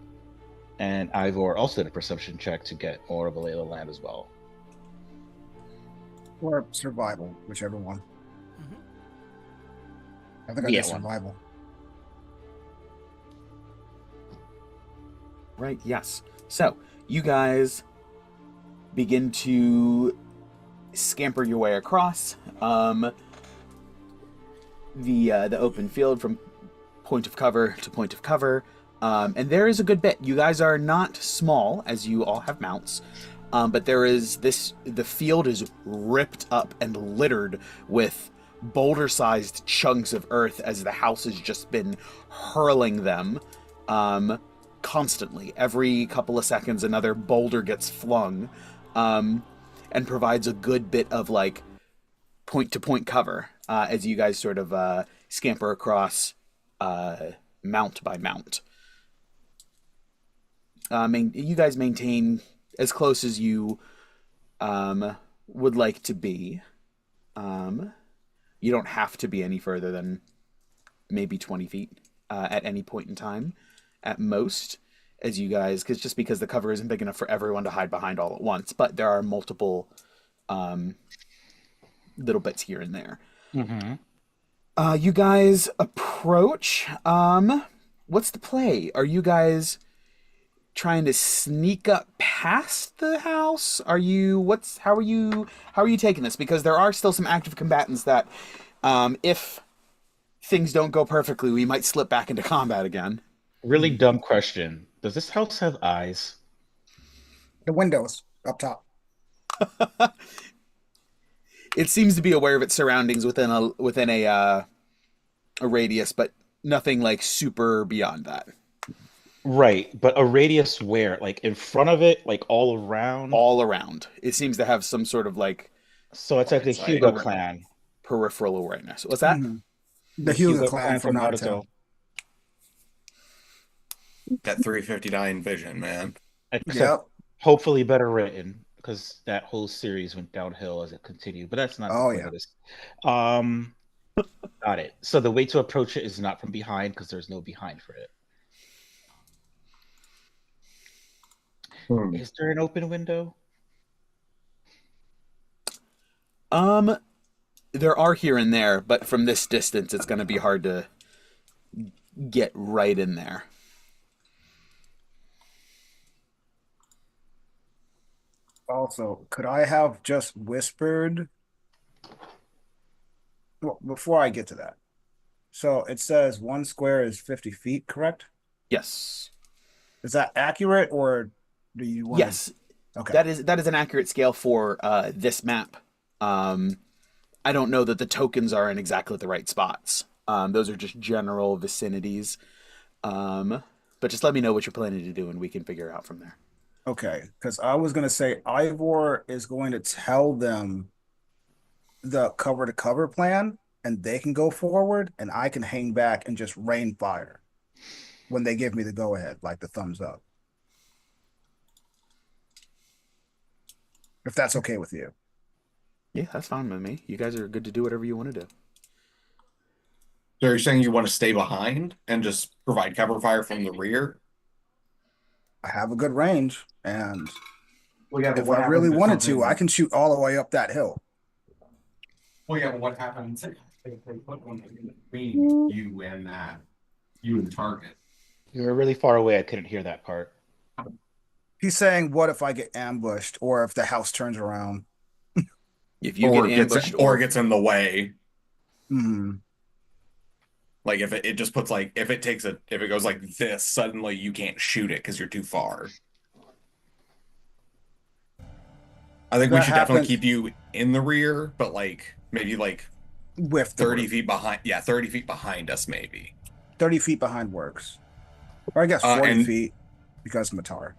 And Ivor also did a perception check to get more of a lay of the land as well. Or survival, whichever one. Mm-hmm. I think I did survival. Right, yes. So, you guys begin to scamper your way across the open field from point of cover to point of cover. And there is a good bit. You guys are not small, as you all have mounts, but there is the field is ripped up and littered with boulder-sized chunks of earth as the house has just been hurling them constantly. Every couple of seconds, another boulder gets flung and provides a good bit of like point-to-point cover as you guys sort of scamper across mount by mount. You guys maintain as close as you would like to be. You don't have to be any further than maybe 20 feet at any point in time, at most, as you guys, because the cover isn't big enough for everyone to hide behind all at once, but there are multiple little bits here and there. Mm-hmm. You guys approach. What's the play? Are you guys trying to sneak up past the house? How are you taking this? Because there are still some active combatants that, if things don't go perfectly, we might slip back into combat again. Really dumb question. Does this house have eyes? The windows up top. It seems to be aware of its surroundings within a radius, but nothing like super beyond that. Right, but a radius where? Like in front of it, like all around? All around. It seems to have some sort of like... So it's like the Hugo clan. Peripheral awareness. What's that? Mm-hmm. The Hugo clan from Naruto. That 359 vision, man. Except hopefully better written, because that whole series went downhill as it continued. But that's not the point of this. Got it. So the way to approach it is not from behind, because there's no behind for it. Is there an open window? There are here and there, but from this distance, it's going to be hard to get right in there. Also, could I have just whispered? Well, before I get to that. So it says 1 square is 50 feet, correct? Yes. Is that accurate, or do you want Yes. Okay. That is an accurate scale for this map. I don't know that the tokens are in exactly the right spots. Those are just general vicinities. But just let me know what you're planning to do, and we can figure it out from there. Okay, because I was going to say Ivor is going to tell them the cover to cover plan, and they can go forward, and I can hang back and just rain fire when they give me the go ahead, like the thumbs up. If that's okay with you. Yeah, that's fine with me. You guys are good to do whatever you want to do. So you're saying you want to stay behind and just provide cover fire from the rear? I have a good range, and Well, yeah, but if what I really happens if wanted to, something- I can shoot all the way up that hill. Well, yeah, but what happens if they put one in between you and the target? You were really far away. I couldn't hear that part. He's saying, what if I get ambushed, or if the house turns around? If you Or get gets ambushed or gets in the way. Hmm. Like if it just puts like if it goes like this, suddenly you can't shoot it because you're too far. I think we That should definitely happens- keep you in the rear, but like maybe like With the 30 group. feet behind. Yeah, 30 feet behind us, maybe. 30 feet behind works. Or I guess 40 and- feet because Matar.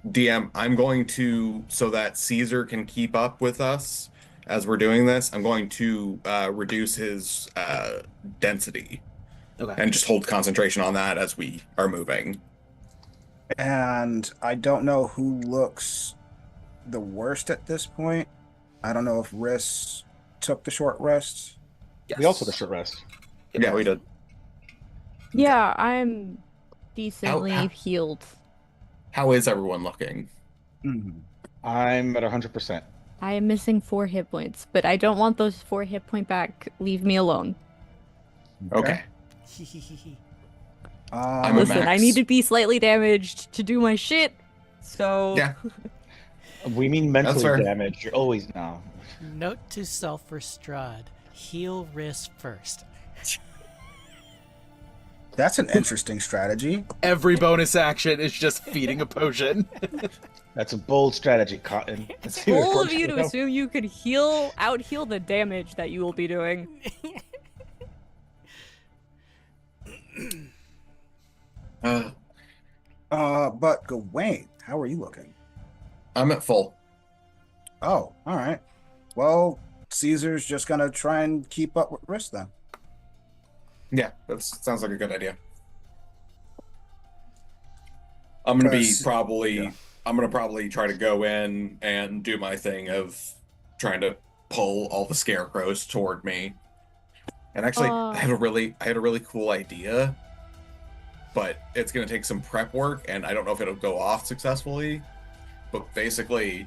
DM, I'm going to, so that Cesar can keep up with us as we're doing this, I'm going to reduce his density Okay. and just hold concentration on that as we are moving. And I don't know who looks the worst at this point. I don't know if Riss took the short rest. Yes. We also took a short rest. Yeah, we did. Yeah, I'm decently How- healed. How is everyone looking? Mhm. I'm at 100%. I am missing 4 hit points, but I don't want those 4 hit point back. Leave me alone. Okay. I'm a Listen, I max. need to be slightly damaged to do my shit. So Yeah. We mean mentally fair. damaged. You're always no. Note to self for Strahd: heal wrist first. That's an interesting strategy. Every bonus action is just feeding a potion. That's a bold strategy, Cotton. it's Let's see what bold of Coach you to can assume you could out heal the damage that you will be doing. But Gawain, how are you looking? I'm at full. Oh, all right. Well, Caesar's just gonna try and keep up with Riss then. Yeah, that sounds like a good idea. I'm gonna be Because- probably yeah. I'm gonna probably try to go in and do my thing of trying to pull all the scarecrows toward me. And actually, I had a really cool idea, but it's gonna take some prep work, and I don't know if it'll go off successfully. But basically,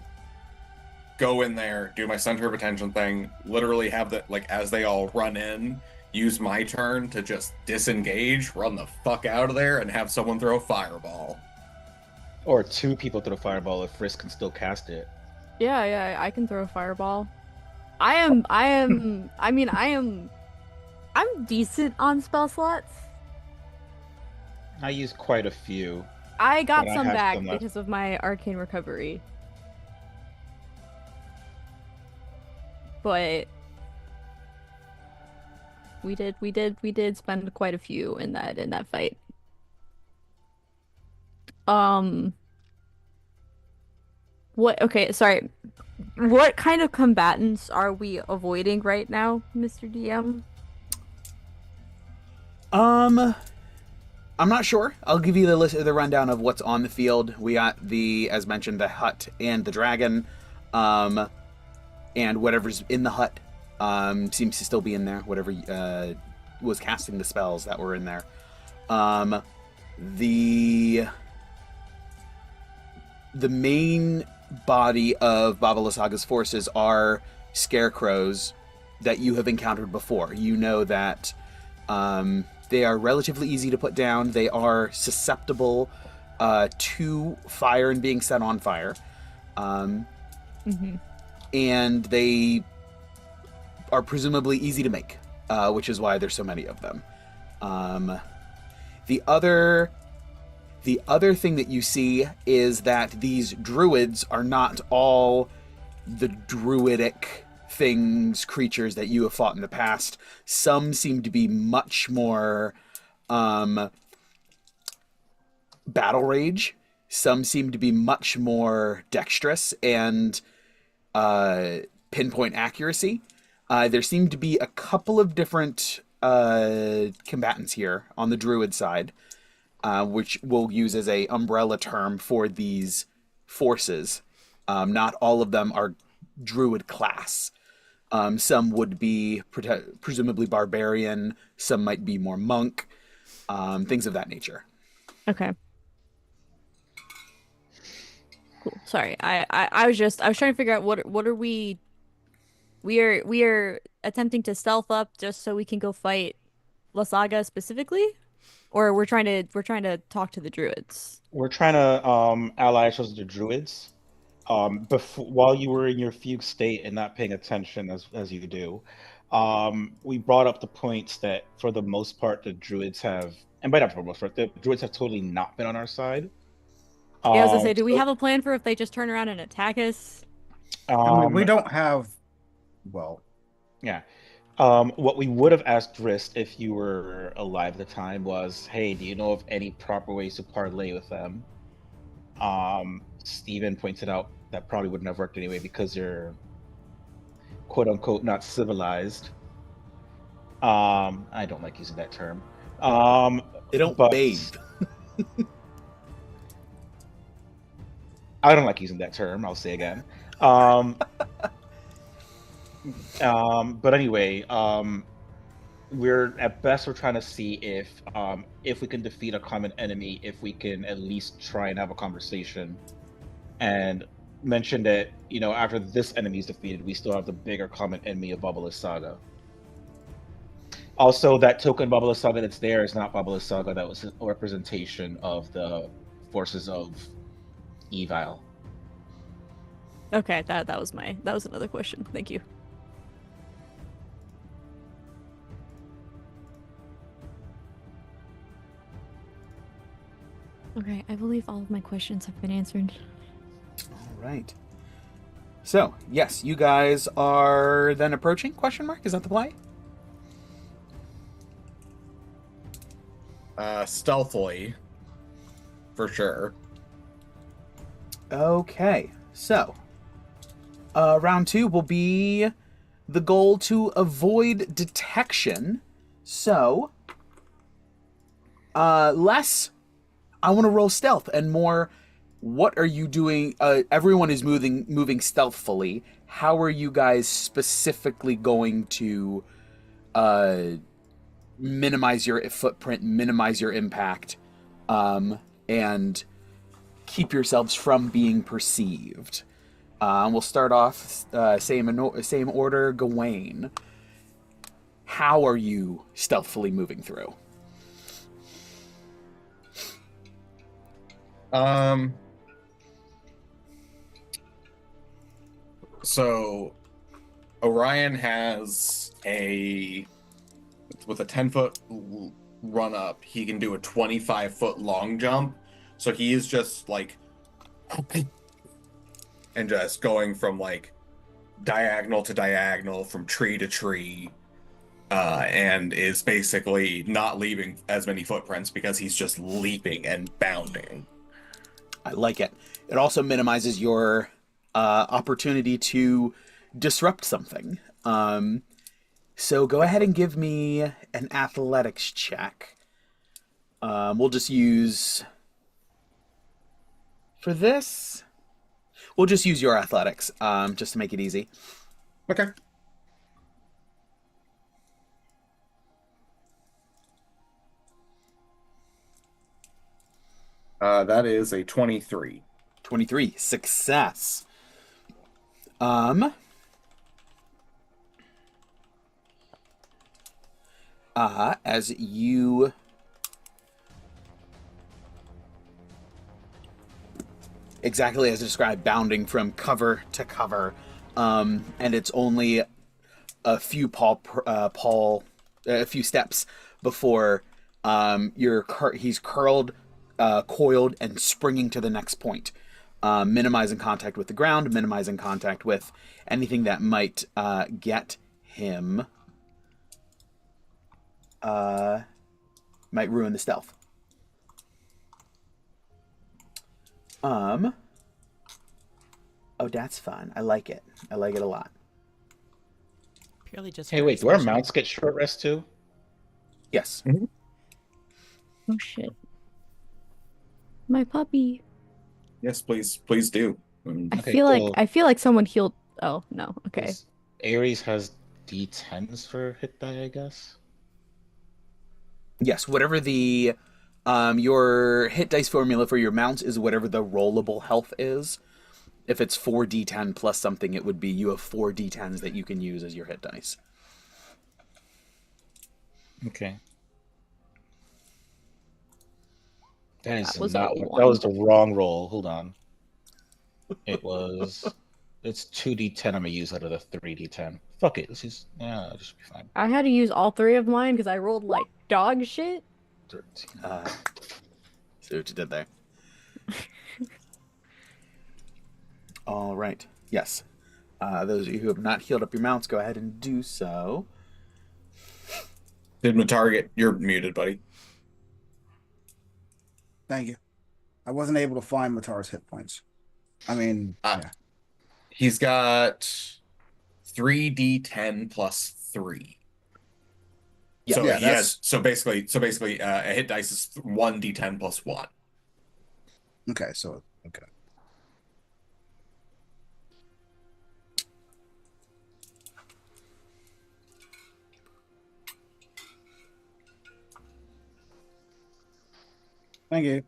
go in there, do my center of attention thing, literally have the like as they all run in, use my turn to just disengage, run the fuck out of there, and have someone throw a fireball. Or 2 people throw a fireball if Risk can still cast it. Yeah, I can throw a fireball. I'm decent on spell slots. I use quite a few. I got But I some have back some left. because of my arcane recovery. But we did spend quite a few in that fight. Sorry. What kind of combatants are we avoiding right now, Mr. DM? I'm not sure. I'll give you the rundown of what's on the field. We got as mentioned, the hut and the dragon, and whatever's in the hut seems to still be in there. Whatever was casting the spells that were in there. The main body of Vasalaga's forces are scarecrows that you have encountered before. You know that they are relatively easy to put down. They are susceptible to fire and being set on fire. And they are presumably easy to make, which is why there's so many of them. The other thing that you see is that these druids are not all the druidic creatures that you have fought in the past. Some seem to be much more battle rage. Some seem to be much more dexterous and pinpoint accuracy. There seem to be a couple of different combatants here on the druid side, which we'll use as a umbrella term for these forces. Not all of them are druid class. Some would be presumably barbarian. Some might be more monk. Things of that nature. Okay. Cool. Sorry. I was trying to figure out what are we are attempting to stealth up just so we can go fight La Saga specifically? Or we're trying to talk to the druids. We're trying to ally ourselves with the druids. Before, while you were in your fugue state and not paying attention as you do, we brought up the points that for the most part the druids have, and by not for the most part, the druids have totally not been on our side. Yeah, I was gonna say, do we So, have a plan for if they just turn around and attack us? I mean, we don't have. Well, yeah. What we would have asked Drist if you were alive at the time was, hey, do you know of any proper ways to parlay with them? Steven pointed out that probably wouldn't have worked anyway because you're quote unquote not civilized. I don't like using that term. They don't but bathe. I don't like using that term, I'll say again. But anyway, we're at best we're trying to see if we can defeat a common enemy, if we can at least try and have a conversation, and mention that after this enemy is defeated, we still have the bigger common enemy of Babalas Saga. Also, that token Babalas Saga that's there is not Babalas Saga. That was a representation of the forces of Evil. Okay, that was another question. Thank you. Okay, I believe all of my questions have been answered. All right. So, yes, you guys are then approaching? Question mark? Is that the play? Stealthily, for sure. Okay. So, round 2 will be the goal to avoid detection. So, less, I want to roll stealth, and more, what are you doing? Everyone is moving stealthfully. How are you guys specifically going to minimize your footprint, minimize your impact, and keep yourselves from being perceived? We'll start off same order. Gawain, how are you stealthily moving through? So Orion has with a 10-foot run up, he can do a 25-foot long jump. So he is just like, and just going from like diagonal to diagonal, from tree to tree, and is basically not leaving as many footprints because he's just leaping and bounding. I like it. It also minimizes your opportunity to disrupt something. So go ahead and give me an athletics check. We'll just use... For this, we'll just use your athletics, just to make it easy. Okay. That is a 23. 23, success. As you exactly as described, bounding from cover to cover, and it's only a few a few steps before he's curled, coiled, and springing to the next point, minimizing contact with the ground, minimizing contact with anything that might get him, might ruin the stealth. Oh, that's fun. I like it. I like it a lot. Purely just Hey, for wait, do our expansion. mounts get short rest too? Yes. Oh shit. My puppy. Yes, please do. I Okay, feel like so someone healed. Oh no. Okay. Ares has D10s for hit die, I guess. Yes, whatever the your hit dice formula for your mounts is whatever the rollable health is. If it's 4d10 plus something, it would be you have 4d10s that you can use as your hit dice. Okay. That is That was not. a That 1. was the wrong roll. Hold on. It was. It's 2d10. I'm gonna use out of the 3d10. Fuck it. This is. Yeah, this should be fine. I had to use all 3 of mine because I rolled like dog shit. 13. See what you did there. All right. Yes. Those of you who have not healed up your mounts, go ahead and do so. Did Matar you're muted, buddy. Thank you. I wasn't able to find Matar's hit points. I mean, yeah. He's got 3d10 plus 3. Yeah, So yeah, he has so basically a hit dice is 1d10 plus 1. Okay, so okay. Thank you.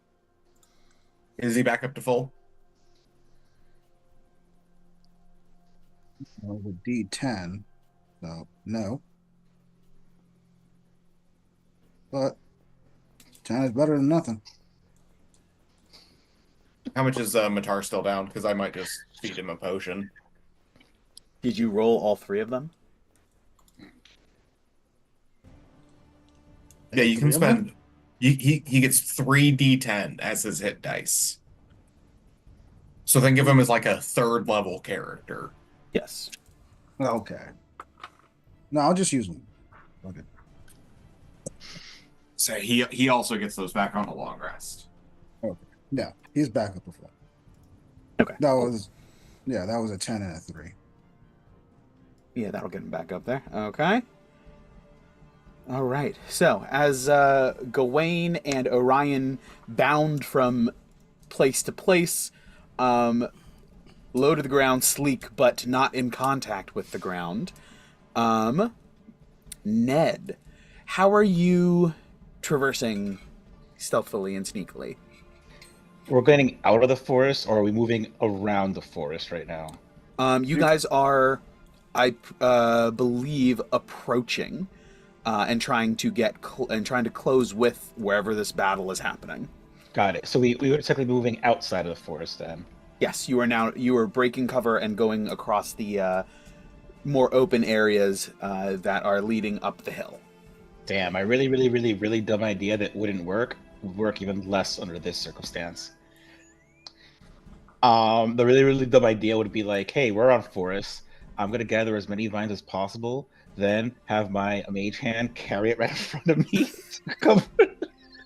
Is he back up to full? With D10, so no. But 10 is better than nothing. How much is Matar still down? Because I might just feed him a potion. Did you roll all 3 of them? Yeah, you can 3 of them? spend. He gets 3d10 as his hit dice. So think of him as like a 3rd level character. Yes. Okay. No, I'll just use them. Okay. So he also gets those back on a long rest. Okay. Yeah, he's back up before. Okay. That was a 10 and a 3. Yeah, that'll get him back up there. Okay. All right. So, as Gawain and Orion bound from place to place, low to the ground, sleek, but not in contact with the ground. Ned, how are you traversing stealthily and sneakily? We're getting out of the forest, or are we moving around the forest right now? You guys are, I believe, approaching and trying to trying to close with wherever this battle is happening. Got it. So we were technically moving outside of the forest then. Yes, you are breaking cover and going across the more open areas that are leading up the hill. Damn, a really dumb idea that wouldn't work would work even less under this circumstance. The really dumb idea would be like, hey, we're on forest. I'm gonna gather as many vines as possible, then have my mage hand carry it right in front of me to cover.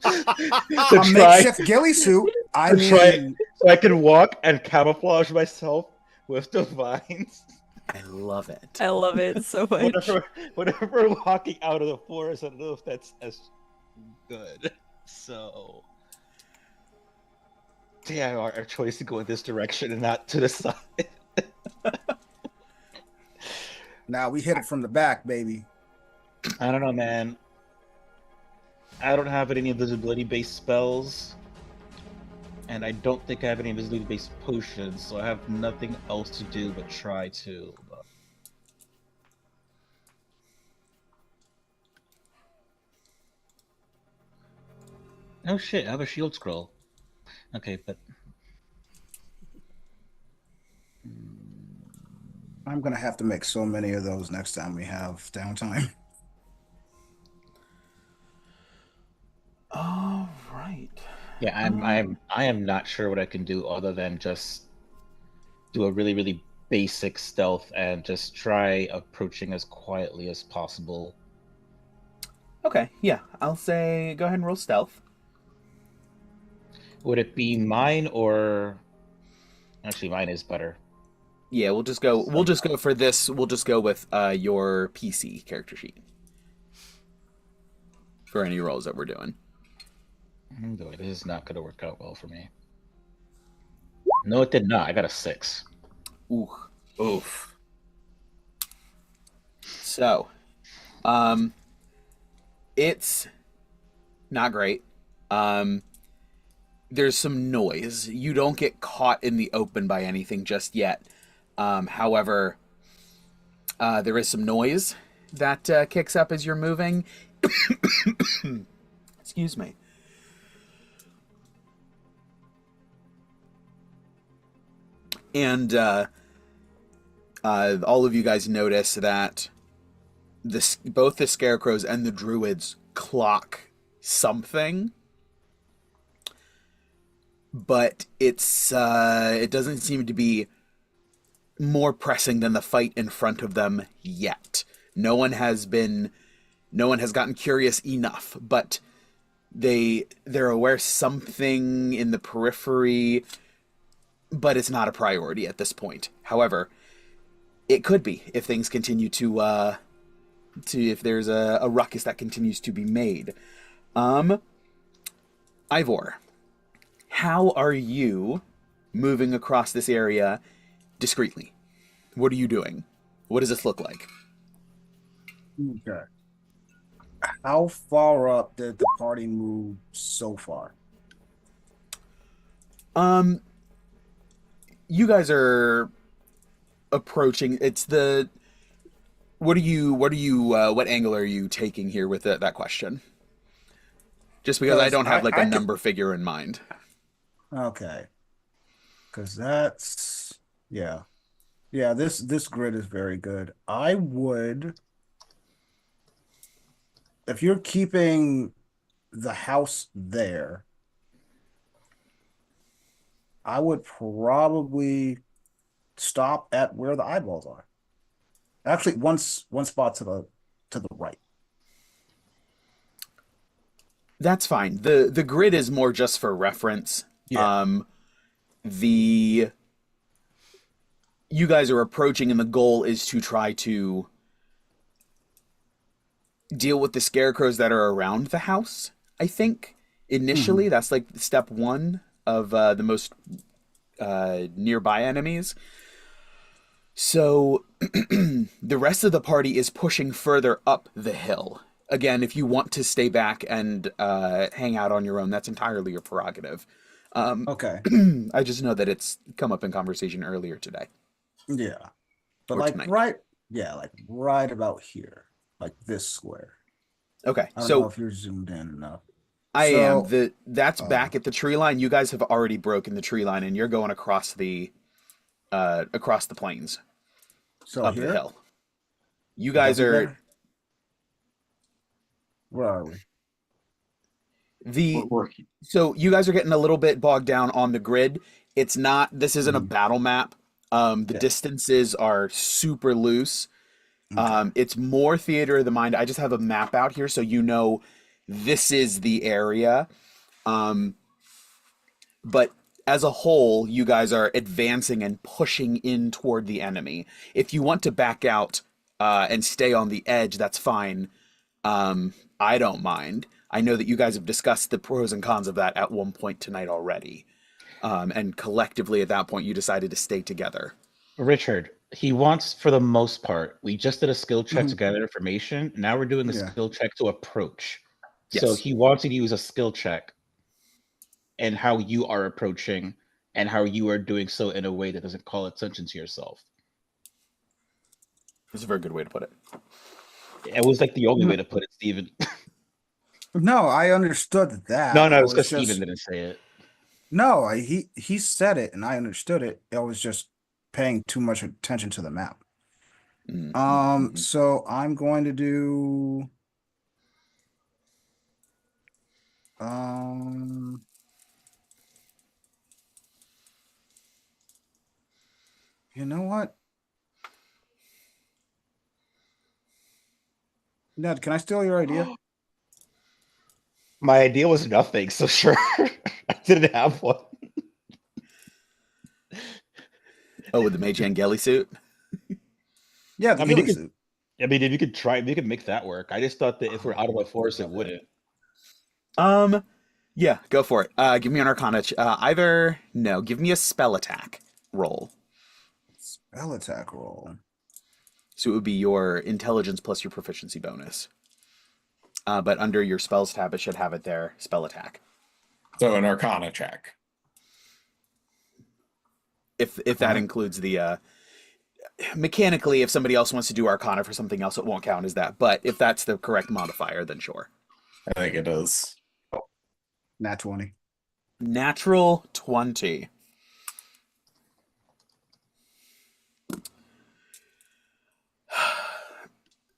A makeshift ghillie suit. I mean, so I can walk and camouflage myself with the vines. I love it. I love it so much. Whenever walking out of the forest, I don't know if that's as good. So, damn, our choice to go in this direction and not to the side. now we hit it from the back, baby. I don't know, man. I don't have any invisibility-based spells, and I don't think I have any invisibility-based potions, so I have nothing else to do but try to. Oh shit, I have a shield scroll. Okay, but... I'm gonna have to make so many of those next time we have downtime. All right. Yeah, I am not sure what I can do other than just do a really basic stealth and just try approaching as quietly as possible. Okay, yeah. I'll say go ahead and roll stealth. Would it be mine or... Actually, mine is better. Yeah, we'll just go. We'll just Somehow. go for this. We'll just go with your PC character sheet for any rolls that we're doing. Boy, this is not going to work out well for me. No, it did not. I got a 6. Ooh. Oof. So, it's not great. There's some noise. You don't get caught in the open by anything just yet. However, there is some noise that kicks up as you're moving. Excuse me. And all of you guys notice that both the scarecrows and the druids clock something, but it doesn't seem to be more pressing than the fight in front of them yet. No one has gotten curious enough, but they're aware something in the periphery, but it's not a priority at this point. However, it could be if things continue to if there's a ruckus that continues to be made. Ivor, how are you moving across this area discreetly? What are you doing? What does this look like? Okay. How far up did the party move so far? You guys are approaching. It's the. What angle are you taking here with that question? Just because I don't have like a number figure in mind. Okay. Because that's yeah. Yeah, this grid is very good. I would, if you're keeping the house there, I would probably stop at where the eyeballs are. Actually, one spot to the right. That's fine. The grid is more just for reference. Yeah. You guys are approaching, and the goal is to try to deal with the scarecrows that are around the house. I think initially that's like step one of the most nearby enemies. So the rest of the party is pushing further up the hill. Again, if you want to stay back and hang out on your own, that's entirely your prerogative. Okay. I just know that it's come up in conversation earlier today. Yeah. But Or like tonight. right about here. Like this square. Okay, I don't so know if you're zoomed in enough. I am. So, That's back at the tree line. You guys have already broken the tree line, and you're going across the plains so up here? the hill. You Would that guys be are better? Where are we? the We're so you guys are getting a little bit bogged down on the grid. It's not. This isn't a Mhm. battle map. The Yeah. distances are super loose. Okay. It's more theater of the mind. I just have a map out here so you know this is the area. But as a whole, you guys are advancing and pushing in toward the enemy. If you want to back out and stay on the edge, that's fine. I don't mind. I know that you guys have discussed the pros and cons of that at one point tonight already. And collectively at that point, you decided to stay together. Richard, he wants, for the most part, we just did a skill check to Mhm. gather information. Now we're doing a Yeah. skill check to approach. So Yes. he wants you to use a skill check and how you are approaching and how you are doing so in a way that doesn't call attention to yourself. That's a very good way to put it. It was like the only way to put it, Steven. No, I understood that. No, I it's was because Steven just didn't say it. no. He said it, and I understood it. I was just paying too much attention to the map. So I'm going to do you know what? Ned, can I steal your idea? My idea was nothing, so sure. I didn't have one. Oh, with the Mage Hand Ghillie suit? Yeah, the I mean, ghillie you suit. I mean, if you could try, you could make that work. I just thought that if we're out of a forest, it wouldn't. Yeah, go for it. Give me an Arcana. Give me a spell attack roll. Spell attack roll. So it would be your intelligence plus your proficiency bonus. But under your spells tab, it should have it there. Spell attack. So an Arcana check. If that includes the mechanically, if somebody else wants to do Arcana for something else, it won't count as that. But if that's the correct modifier, then sure. I think it is. Nat 20. Natural 20.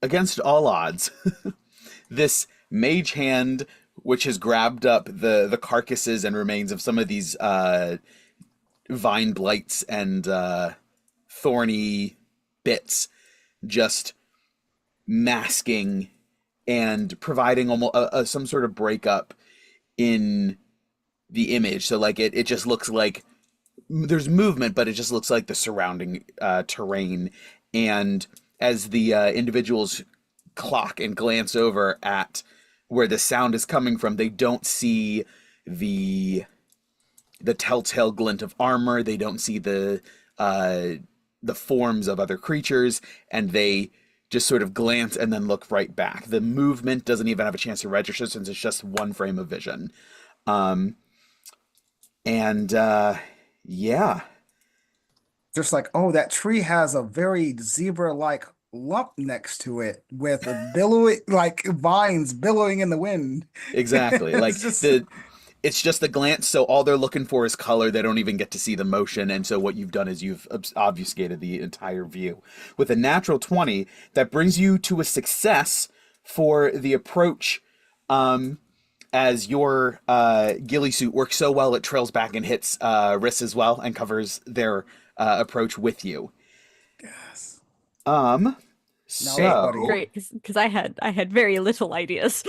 Against all odds, this mage hand, which has grabbed up the carcasses and remains of some of these vine blights and thorny bits, just masking and providing almost some sort of breakup in the image. So like it just looks like there's movement, but it just looks like the surrounding terrain. And as the individuals clock and glance over at where the sound is coming from, they don't see the telltale glint of armor. They don't see the forms of other creatures, and they just sort of glance and then look right back. The movement doesn't even have a chance to register since it's just one frame of vision. Yeah. Just like, oh, that tree has a very zebra-like lump next to it with a billowing, like vines billowing in the wind. Exactly. Like It's just- it's just the glance, so all they're looking for is color. They don't even get to see the motion, and so what you've done is you've obfuscated the entire view. With a natural 20, that brings you to a success for the approach, as your ghillie suit works so well it trails back and hits Riss as well and covers their approach with you. Yes. So... Great, because I had very little ideas.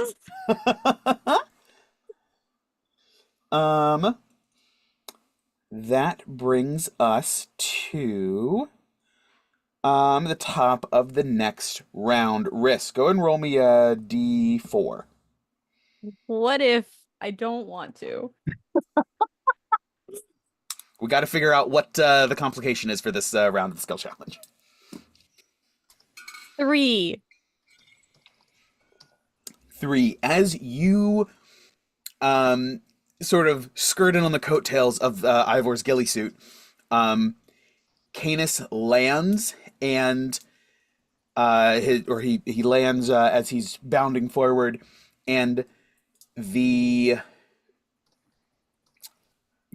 That brings us to the top of the next round. Riss, go and roll me a d4. What if I don't want to? We got to figure out what the complication is for this round of the skill challenge. 3. 3. As you sort of skirt in on the coattails of Ivor's ghillie suit, Canis lands, and he lands as he's bounding forward, and the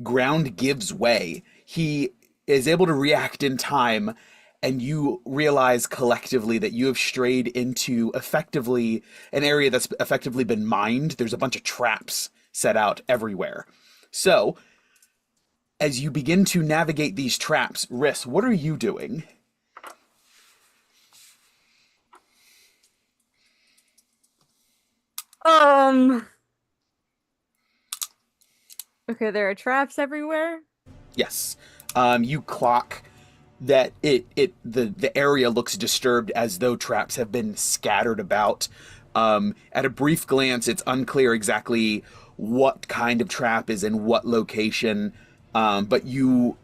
ground gives way. He is able to react in time, and you realize collectively that you have strayed into effectively an area that's effectively been mined. There's a bunch of traps set out everywhere. So, as you begin to navigate these traps, Riss, what are you doing? Okay, there are traps everywhere. Yes. You clock that the area looks disturbed, as though traps have been scattered about. At a brief glance, it's unclear exactly what kind of trap is in what location, but you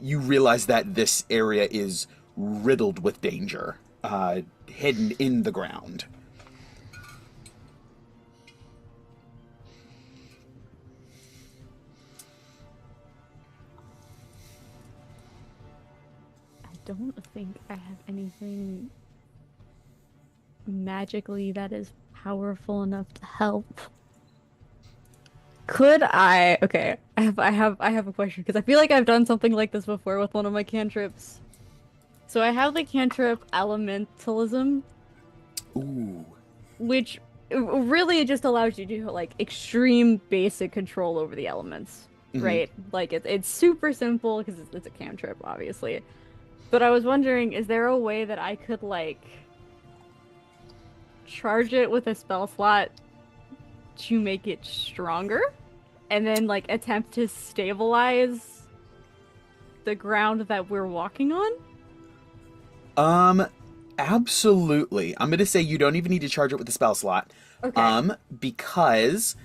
realize that this area is riddled with danger, hidden in the ground. I don't think I have anything magically that is powerful enough to help. Could I? Okay, I have a question, because I feel like I've done something like this before with one of my cantrips. So I have the cantrip Elementalism, Ooh. which really just allows you to like extreme basic control over the elements, right? Like it's super simple because it's a cantrip, obviously. But I was wondering, is there a way that I could like charge it with a spell slot to make it stronger, and then like attempt to stabilize the ground that we're walking on? Absolutely. I'm going to say you don't even need to charge it with the spell slot. Okay. Because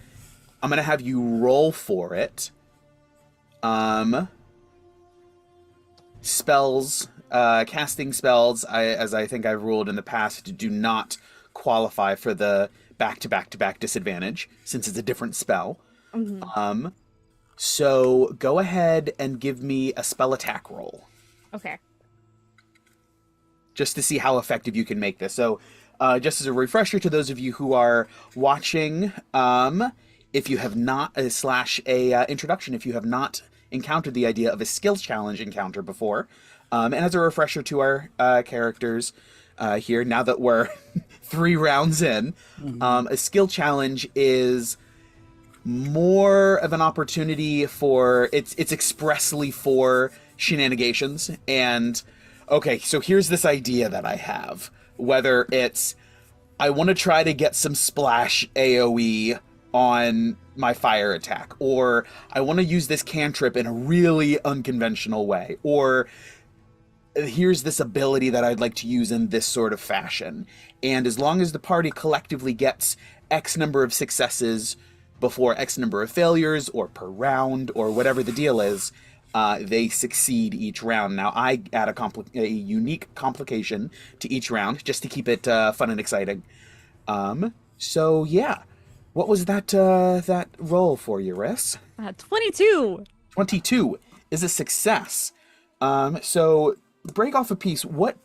I'm going to have you roll for it. Spells, casting spells, as I think I've ruled in the past, do not qualify for the back-to-back-to-back disadvantage, since it's a different spell. Mm-hmm. So go ahead and give me a spell attack roll. Okay. Just to see how effective you can make this. So, just as a refresher to those of you who are watching, if you have not, introduction, if you have not encountered the idea of a skill challenge encounter before, and as a refresher to our characters here, now that we're 3 rounds in, a skill challenge is more of an opportunity for, it's expressly for shenanigans. And okay, so here's this idea that I have, whether it's I want to try to get some splash AoE on my fire attack, or I want to use this cantrip in a really unconventional way, or here's this ability that I'd like to use in this sort of fashion. And as long as the party collectively gets X number of successes before X number of failures, or per round, or whatever the deal is, they succeed each round. Now, I add a unique complication to each round, just to keep it fun and exciting. So, yeah. What was that roll for you, Riss? 22! 22 is a success. So, break off a piece. What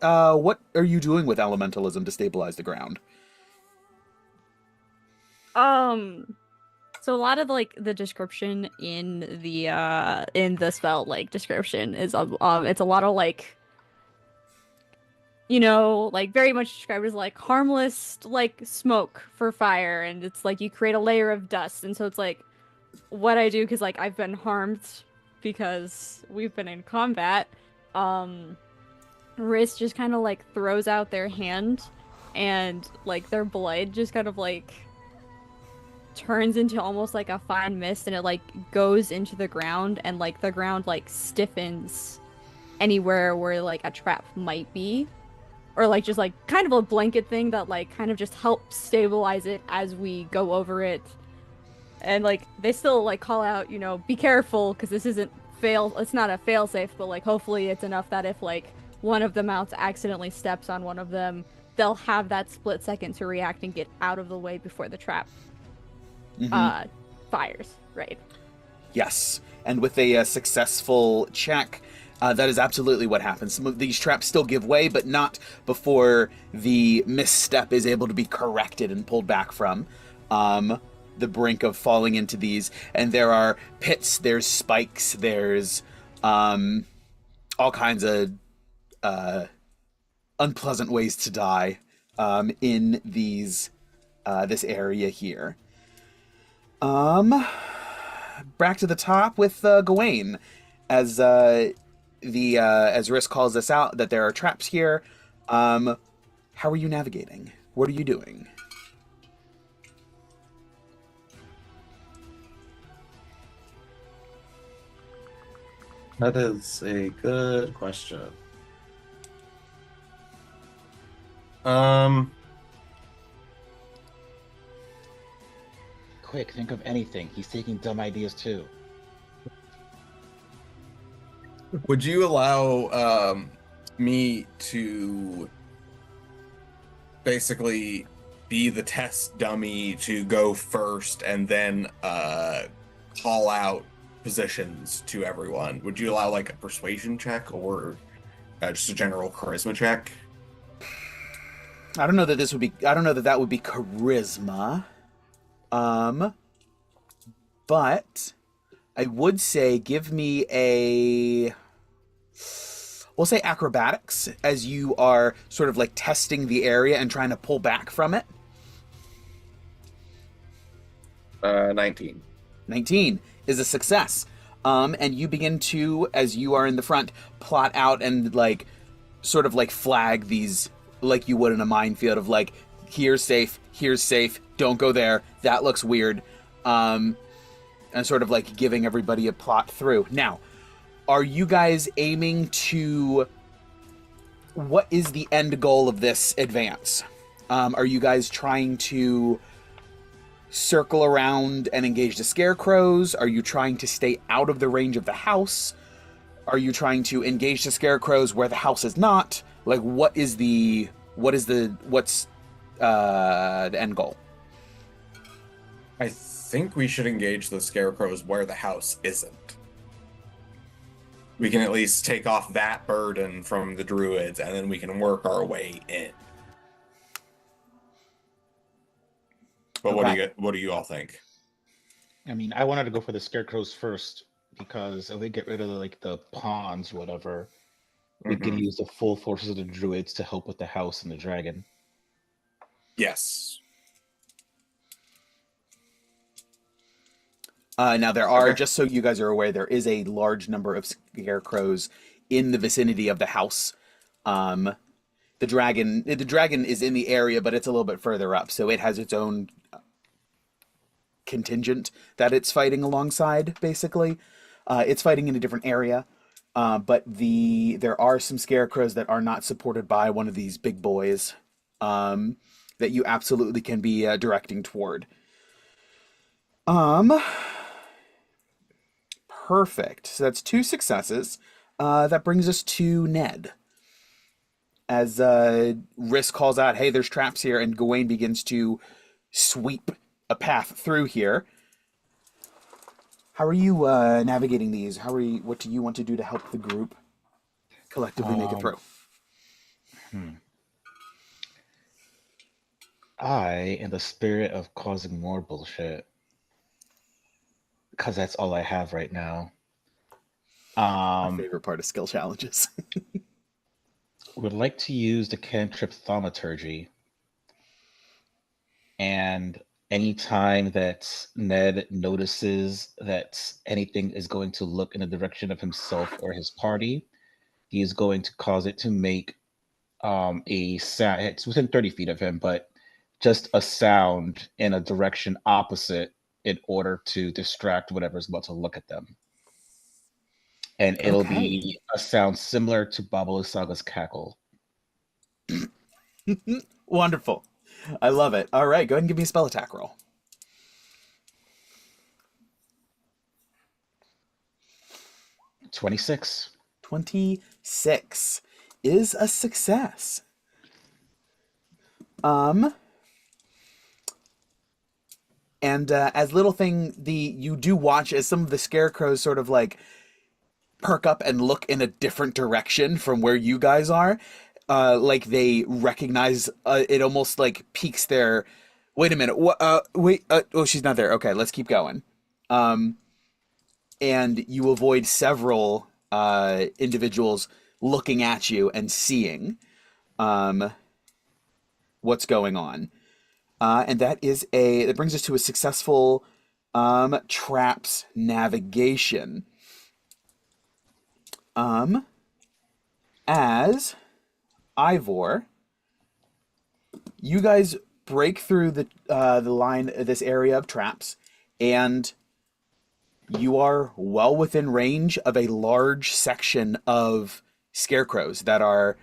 are you doing with elementalism to stabilize the ground? So a lot of like the description in the spell like description is it's a lot of like, you know, like very much described as like harmless like smoke for fire, and it's like you create a layer of dust, and so it's like what I do, because like I've been harmed because we've been in combat. Riz just kind of like throws out their hand, and like their blood just kind of like turns into almost like a fine mist, and it like goes into the ground, and like the ground like stiffens anywhere where like a trap might be, or like just like kind of a blanket thing that like kind of just helps stabilize it as we go over it. And like they still like call out, you know, be careful, because this isn't it's not a fail safe, but like hopefully it's enough that if like one of the mounts accidentally steps on one of them, they'll have that split second to react and get out of the way before the trap fires, right? Yes, and with a successful check, that is absolutely what happens. Some of these traps still give way, but not before the misstep is able to be corrected and pulled back from the brink of falling into these. And there are pits, there's spikes, there's all kinds of unpleasant ways to die in these this area here. Back to the top with Gawain, as Riss calls us out that there are traps here. How are you navigating? What are you doing? That is a good question. Quick, think of anything. He's taking dumb ideas too. Would you allow me to basically be the test dummy to go first and then call out positions to everyone? Would you allow like a persuasion check or just a general charisma check? I don't know that that would be charisma. But I would say give me we'll say acrobatics, as you are sort of like testing the area and trying to pull back from it. 19. 19 is a success. And you begin to, as you are in the front, plot out and like sort of like flag these like you would in a minefield of like, here's safe, don't go there, that looks weird. And sort of like giving everybody a plot through. Now, are you guys aiming to... What is the end goal of this advance? Are you guys trying to circle around and engage the scarecrows? Are you trying to stay out of the range of the house? Are you trying to engage the scarecrows where the house is not? Like, what's the end goal? I think we should engage the scarecrows where the house isn't. We can at least take off that burden from the druids, and then we can work our way in. But Okay. what do you all think? I mean, I wanted to go for the scarecrows first because if we get rid of the pawns, whatever, we can use the full forces of the druids to help with the house and the dragon. Yes. Now there are, Okay. just so you guys are aware, there is a large number of scarecrows in the vicinity of the house. The dragon is in the area, but it's a little bit further up, so it has its own contingent that it's fighting alongside, basically. It's fighting in a different area, but there are some scarecrows that are not supported by one of these big boys that you absolutely can be directing toward. Perfect. So that's 2 successes. That brings us to Ned. As Riss calls out, hey, there's traps here, and Gawain begins to sweep a path through here. How are you navigating these? What do you want to do to help the group collectively make it through? I, in the spirit of causing more bullshit, because that's all I have right now, My favorite part of skill challenges. would like to use the cantrip Thaumaturgy. And anytime that Ned notices that anything is going to look in the direction of himself or his party, he is going to cause it to make a sound. It's within 30 feet of him, but just a sound in a direction opposite in order to distract whatever's about to look at them. And it'll Okay. be a sound similar to Babalisaga's cackle. Wonderful. I love it. All right, go ahead and give me a spell attack roll. $26. 26 is a success. And as Littlething, you do watch as some of the scarecrows sort of like perk up and look in a different direction from where you guys are. Like they recognize it, almost like piques their. Wait a minute. Wait. Oh, she's not there. Okay, let's keep going. And you avoid several individuals looking at you and seeing what's going on. And that brings us to a successful traps navigation. As Ivor, you guys break through the line, this area of traps, and you are well within range of a large section of scarecrows that are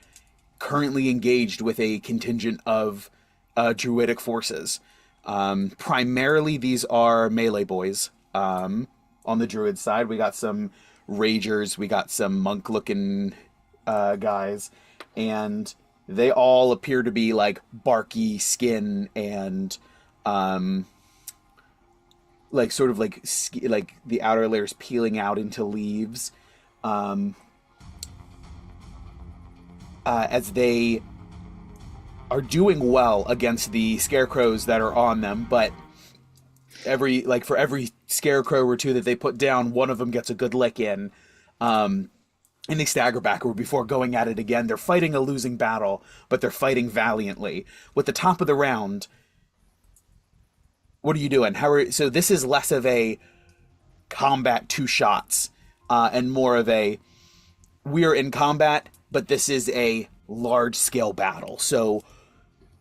currently engaged with a contingent of druidic forces. Primarily, these are melee boys. On the druid side, we got some ragers, we got some monk-looking guys, and they all appear to be like barky skin and like sort of like the outer layers peeling out into leaves. As they are doing well against the scarecrows that are on them, but for every scarecrow or two that they put down, one of them gets a good lick in, and they stagger backward before going at it again. They're fighting a losing battle, but they're fighting valiantly. With the top of the round, what are you doing? So this is less of a combat 2 shots, and more of a we're in combat, but this is a large-scale battle. So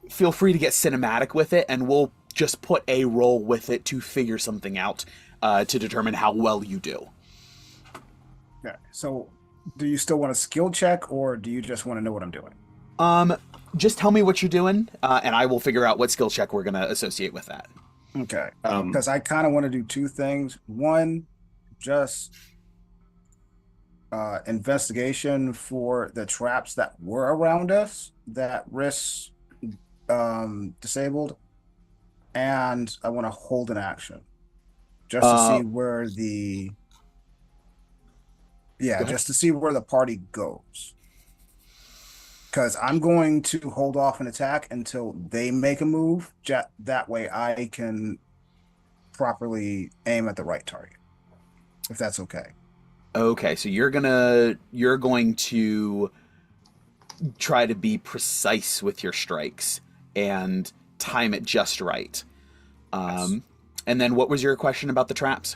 feel free to get cinematic with it, and we'll just put a roll with it to figure something out to determine how well you do. Okay. So, do you still want a skill check, or do you just want to know what I'm doing? Just tell me what you're doing, and I will figure out what skill check we're gonna associate with that. Okay. Because I kind of want to do two things. One, just investigation for the traps that were around us that risk disabled, and I want to hold an action just to see where the just to see where the party goes. Because I'm going to hold off an attack until they make a move. That way I can properly aim at the right target, if that's okay. Okay, so you're going to try to be precise with your strikes and time it just right. Yes. And then what was your question about the traps?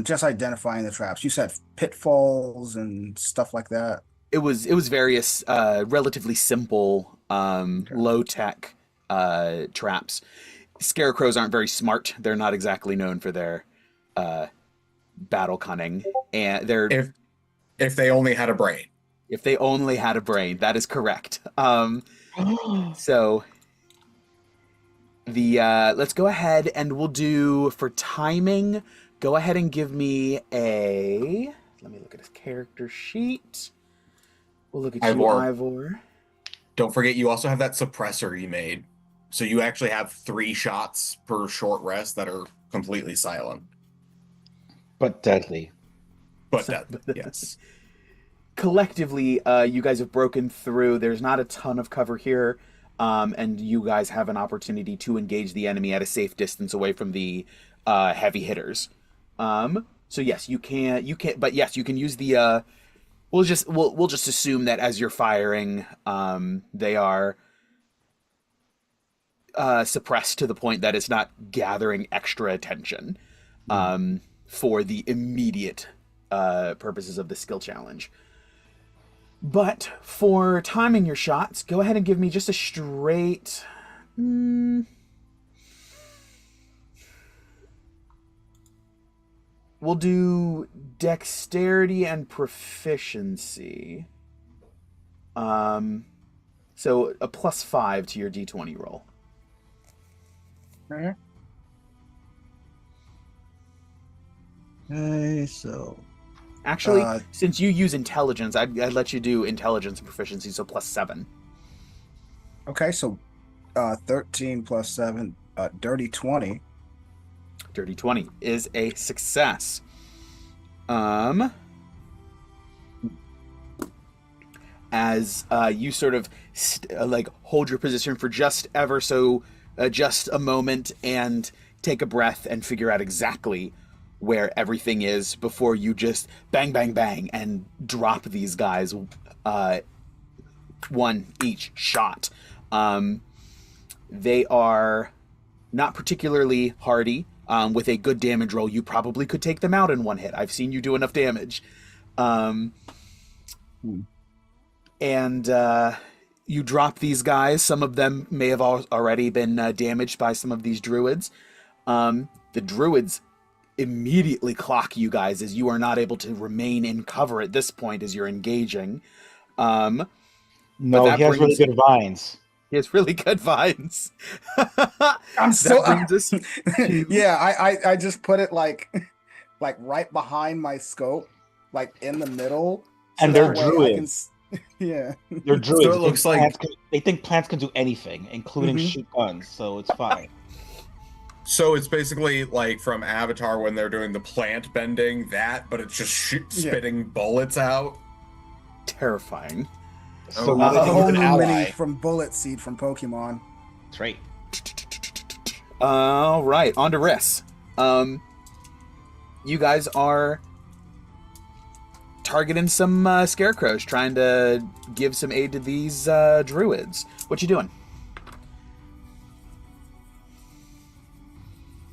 Just identifying the traps. You said pitfalls and stuff like that. It was various relatively simple low tech traps. Scarecrows aren't very smart. They're not exactly known for their battle cunning, and they're if they only had a brain. If they only had a brain, that is correct. So the let's go ahead and we'll do for timing. Go ahead and give me a. Let me look at his character sheet. We'll look at you, Ivor. Don't forget, you also have that suppressor you made. So you actually have 3 shots per short rest that are completely silent. But deadly. But deadly, yes. Collectively, you guys have broken through. There's not a ton of cover here, and you guys have an opportunity to engage the enemy at a safe distance away from the heavy hitters. So yes, you can. But yes, you can use the. We'll just assume that as you're firing, they are suppressed to the point that it's not gathering extra attention for the immediate purposes of the skill challenge. But for timing your shots, go ahead and give me just a straight. We'll do dexterity and proficiency. So a +5 to your d20 roll. Okay, so actually, since you use intelligence, I'd let you do intelligence and proficiency, so +7. Okay, so 13 plus 7, dirty 20. Dirty 20 is a success. As you sort of hold your position for just a moment and take a breath and figure out exactly where everything is before you just bang, bang, bang and drop these guys one each shot. They are not particularly hardy. With a good damage roll, you probably could take them out in one hit. I've seen you do enough damage. And you drop these guys. Some of them may have already been damaged by some of these druids. The druids immediately clock you guys as you are not able to remain in cover at this point as you're engaging. No, he has really good vines. He has really good vines. I'm so brings us to... Yeah, I just put it like right behind my scope, like in the middle. So and they're druids. Yeah, they're druids. So it looks like they think plants can do anything, including shoot guns. So it's fine. So it's basically like from Avatar when they're doing the plant bending, but it's just spitting bullets out. Terrifying. So a whole new mini from Bullet Seed from Pokemon. That's right. All right, on to Riss. You guys are targeting some scarecrows, trying to give some aid to these druids. What you doing?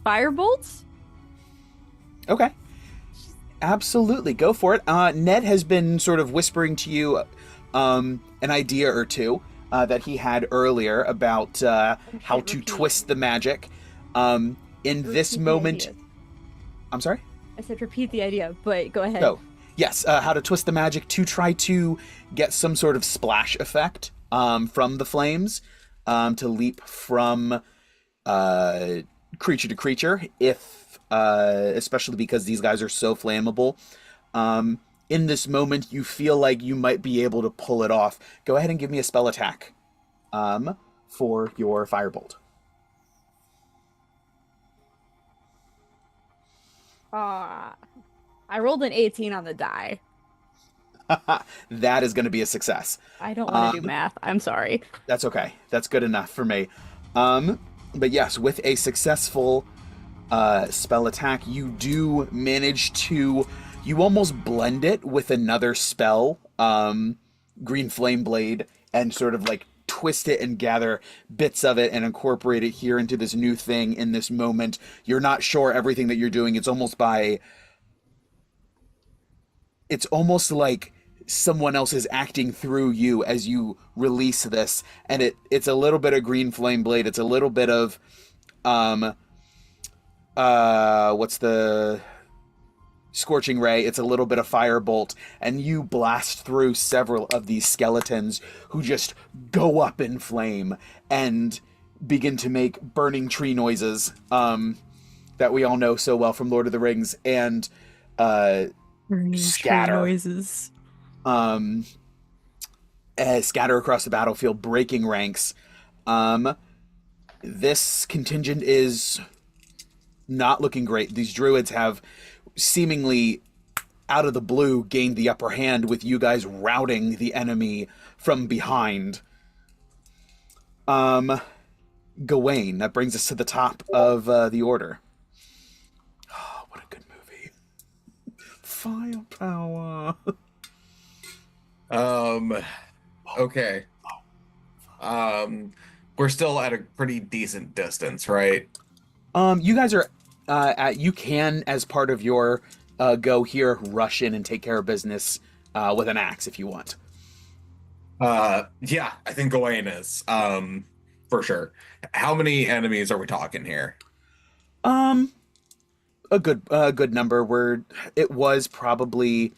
Firebolts? Okay. Absolutely, go for it. Ned has been sort of whispering to you an idea or two that he had earlier about how to twist the magic. In this moment... I'm sorry? I said repeat the idea, but go ahead. So, yes, how to twist the magic to try to get some sort of splash effect from the flames, to leap from creature to creature, if especially because these guys are so flammable. In this moment, you feel like you might be able to pull it off. Go ahead and give me a spell attack for your firebolt. I rolled an 18 on the die. That is going to be a success. I don't want to do math. I'm sorry. That's okay. That's good enough for me. But yes, with a successful spell attack, you do manage to... You almost blend it with another spell, Green Flame Blade, and sort of like twist it and gather bits of it and incorporate it here into this new thing in this moment. You're not sure everything that you're doing. It's almost like someone else is acting through you as you release this, and it's a little bit of Green Flame Blade. It's a little bit of what's the Scorching Ray. It's a little bit of Firebolt, and you blast through several of these skeletons who just go up in flame and begin to make burning tree noises that we all know so well from Lord of the Rings, and scatter noises. Scatter across the battlefield, breaking ranks. This contingent is not looking great. These druids have seemingly out of the blue gained the upper hand, with you guys routing the enemy from behind. Gawain, that brings us to the top of the order. Oh, what a good movie. Firepower. Okay. We're still at a pretty decent distance, right? You guys are you can, as part of your go here, rush in and take care of business with an axe if you want. Yeah, I think Gawain is for sure. How many enemies are we talking here? A good number. It was probably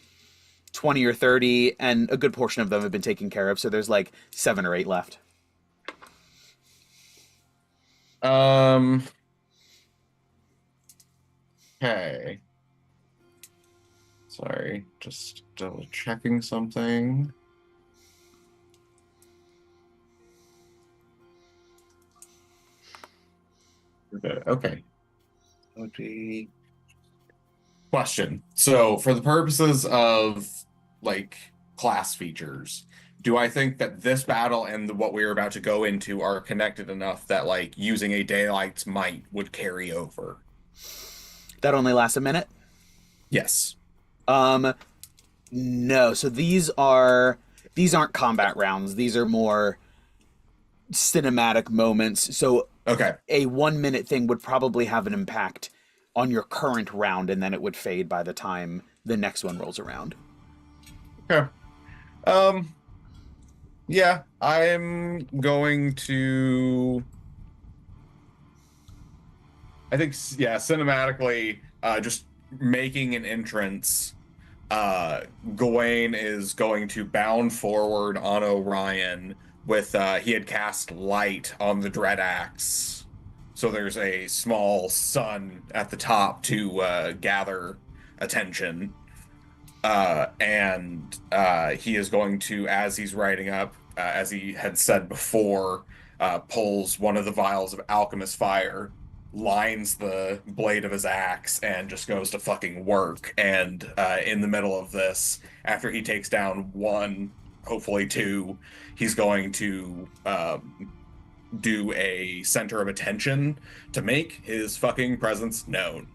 20 or 30, and a good portion of them have been taken care of, so there's like 7 or 8 left. Okay. Sorry, just double checking something. Okay. Would be Question. So, for the purposes of like class features, do I think that this battle and what we're about to go into are connected enough that like using a daylight's might would carry over? That only lasts a minute? Yes. No. So these aren't combat rounds. These are more cinematic moments. So Okay. a 1 minute thing would probably have an impact on your current round, and then it would fade by the time the next one rolls around. Okay. Yeah, I'm going to... I think, yeah, cinematically, just making an entrance, Gawain is going to bound forward on Orion with, he had cast light on the Dread Axe. So there's a small sun at the top to gather attention. And he is going to, as he's riding up, as he had said before, pulls one of the vials of alchemist fire, lines the blade of his axe, and just goes to fucking work. And in the middle of this, after he takes down 1, hopefully 2, he's going to do a center of attention to make his fucking presence known.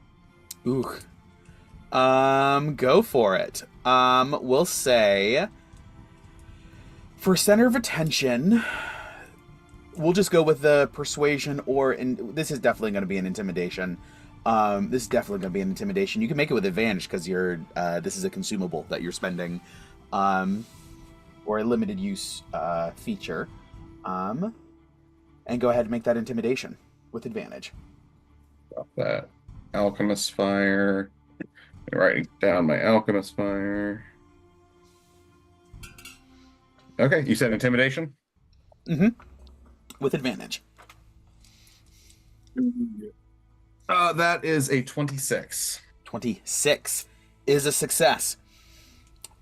Ooh. Go for it. We'll say for center of attention, we'll just go with the persuasion, this is definitely going to be an intimidation. This is definitely going to be an intimidation. You can make it with advantage because this is a consumable that you're spending, or a limited use feature. And go ahead and make that intimidation with advantage. Got that. Alchemist fire. Writing down my alchemist fire. Okay, you said intimidation? With advantage. That is a 26. 26 is a success.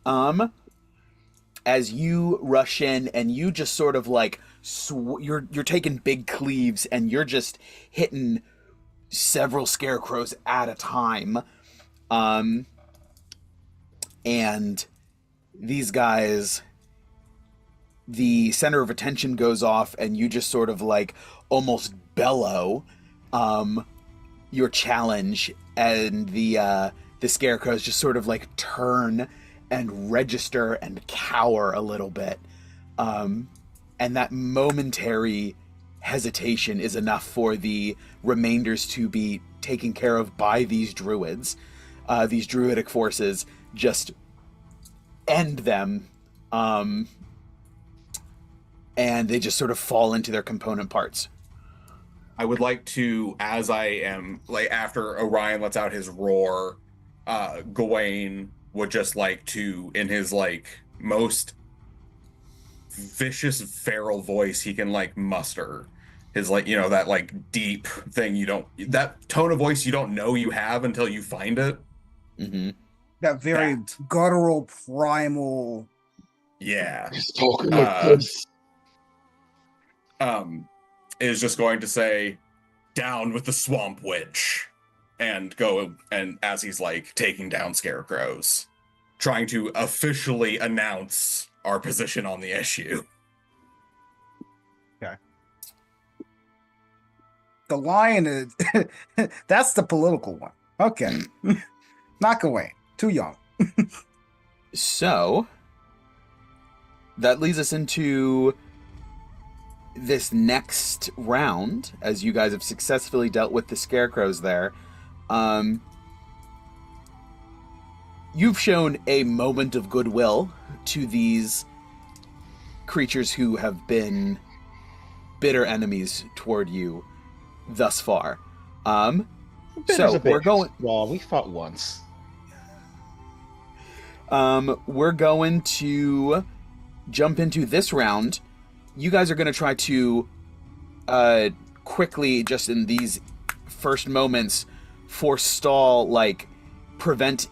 As you rush in and you just sort of like you're taking big cleaves and you're just hitting several scarecrows at a time. And these guys, the center of attention goes off and you just sort of like almost bellow your challenge, and the scarecrows just sort of like turn and register and cower a little bit. And that momentary hesitation is enough for the remainders to be taken care of by these druids. These druidic forces just end them, and they just sort of fall into their component parts. I would like to, as I am, like, after Orion lets out his roar, Gawain would just like to, in his, like, most vicious, feral voice he can, like, muster. His, like, you know, that, like, deep thing that tone of voice you don't know you have until you find it. Mm-hmm. That very guttural, primal. Yeah. He's talking like this. Is just going to say, "Down with the swamp witch," and go, and as he's like taking down scarecrows, trying to officially announce our position on the issue. Okay. The lion is that's the political one. Okay. Not Gawain. Too young. So that leads us into this next round, as you guys have successfully dealt with the scarecrows there. You've shown a moment of goodwill to these creatures who have been bitter enemies toward you thus far. So we're going. Well, we fought once. We're going to jump into this round. You guys are going to try to quickly, just in these first moments, forestall, like, prevent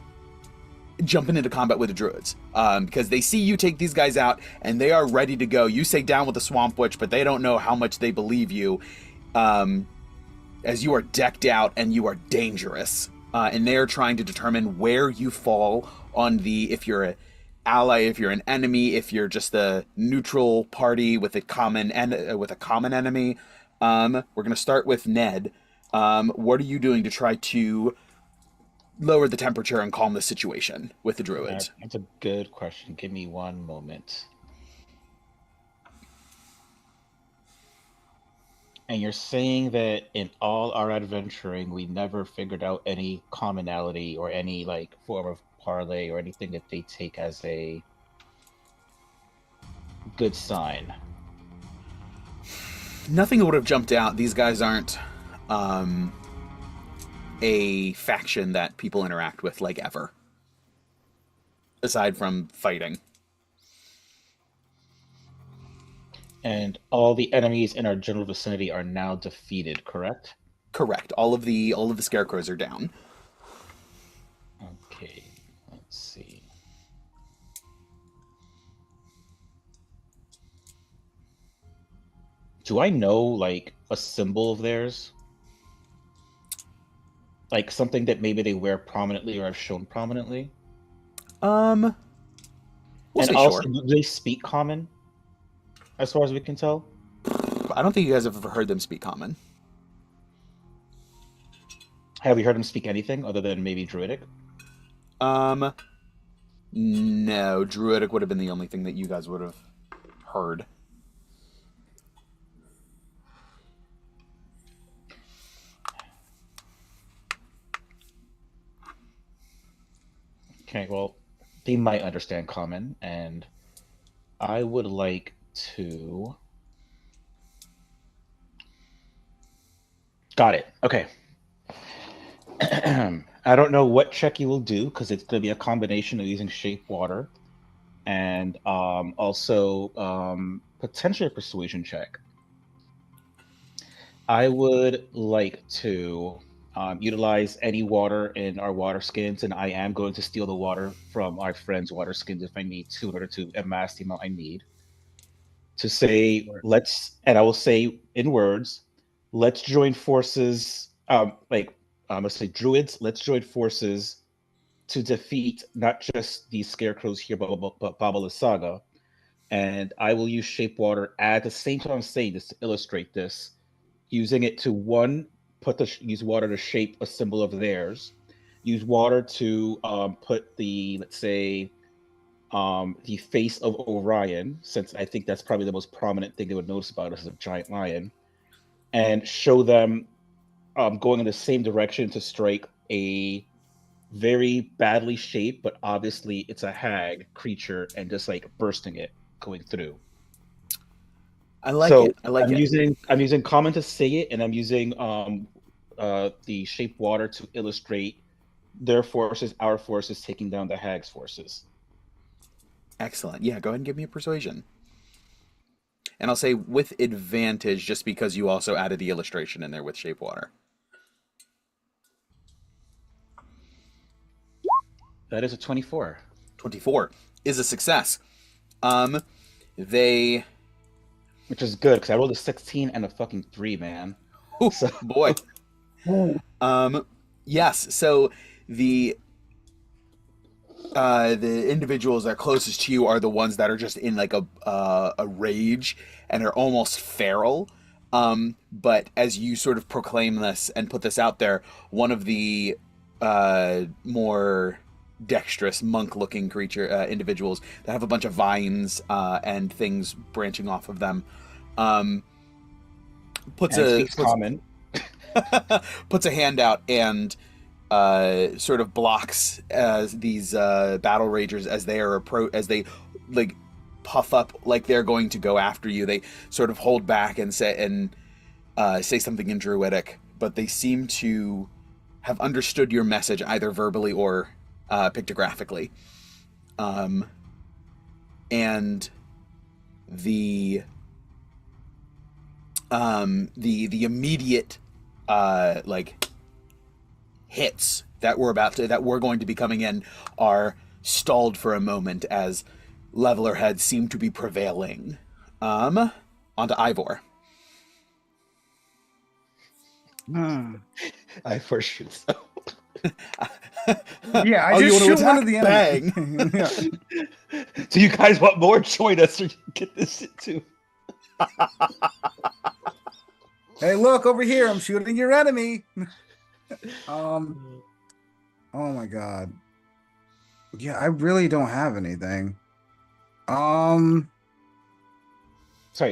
jumping into combat with the druids. Because they see you take these guys out, and they are ready to go. You say down with the swamp witch, but they don't know how much they believe you, as you are decked out and you are dangerous. And they are trying to determine where you fall on the, if you're an ally, if you're an enemy, if you're just a neutral party with a common enemy. We're going to start with Ned. What are you doing to try to lower the temperature and calm the situation with the druids? That's a good question. Give me one moment. And you're saying that in all our adventuring, we never figured out any commonality or any, like, form of parlay or anything that they take as a good sign. Nothing would have jumped out. These guys aren't a faction that people interact with, like, ever. Aside from fighting. And all the enemies in our general vicinity are now defeated, correct? Correct. All of the scarecrows are down. Okay, let's see. Do I know, like, a symbol of theirs? Like something that maybe they wear prominently or have shown prominently? We'll and say also, sure. do they speak common? As far as we can tell? I don't think you guys have ever heard them speak common. Have you heard them speak anything other than maybe Druidic? No, Druidic would have been the only thing that you guys would have heard. Okay, well, they might understand common, and I would like to... Got it. Okay. I don't know what check you will do because it's going to be a combination of using shape water and also potentially a persuasion check. I would like to utilize any water in our water skins, and I am going to steal the water from our friends' water skins if I need to in order to amass the amount I need. To say, and I will say in words, let's join forces, let's say druids, let's join forces to defeat not just these scarecrows here, but Vasalisa. And I will use shape water at the same time I'm saying this to illustrate this, using it to use water to shape a symbol of theirs, use water to put the, let's say, the face of Orion, since I think that's probably the most prominent thing they would notice about us as a giant lion, and show them going in the same direction to strike a very badly shaped, but obviously it's a hag creature, and just like bursting it, going through. I like it. I'm using common to say it, and I'm using the shape water to illustrate their forces, our forces taking down the hag's forces. Excellent. Yeah, go ahead and give me a persuasion. And I'll say with advantage just because you also added the illustration in there with shape water. That is a 24. 24 is a success. They... Which is good, because I rolled a 16 and a fucking 3, man. Oh, so, boy. Yes, so the individuals that are closest to you are the ones that are just in like a rage and are almost feral. But as you sort of proclaim this and put this out there, one of the more dexterous monk-looking individuals that have a bunch of vines and things branching off of them puts a hand out and sort of blocks these battle ragers as they are as they like puff up like they're going to go after you. They sort of hold back and say something in Druidic, but they seem to have understood your message either verbally or pictographically. And the immediate like hits that we're going to be coming in are stalled for a moment as leveler heads seem to be prevailing. Onto Ivor. Ivor shoots. Yeah, I just shoot one of the enemy. Yeah. Do you guys want more? Join us or get this shit too. Hey, look over here! I'm shooting your enemy. Oh my god. Yeah, I really don't have anything. Sorry,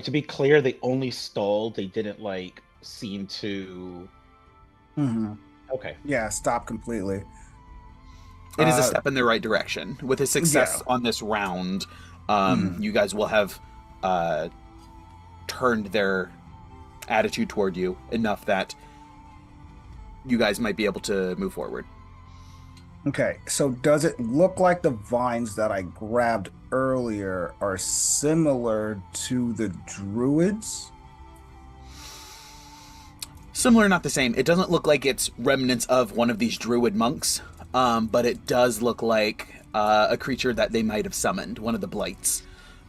to be clear, they only stalled. They didn't like seem to. Mm-hmm. Okay. Yeah, stop completely. It is a step in the right direction. With a success on this round, you guys will have turned their attitude toward you enough that you guys might be able to move forward. Okay, so does it look like the vines that I grabbed earlier are similar to the druids? Similar, not the same. It doesn't look like it's remnants of one of these druid monks, but it does look like a creature that they might have summoned, one of the blights.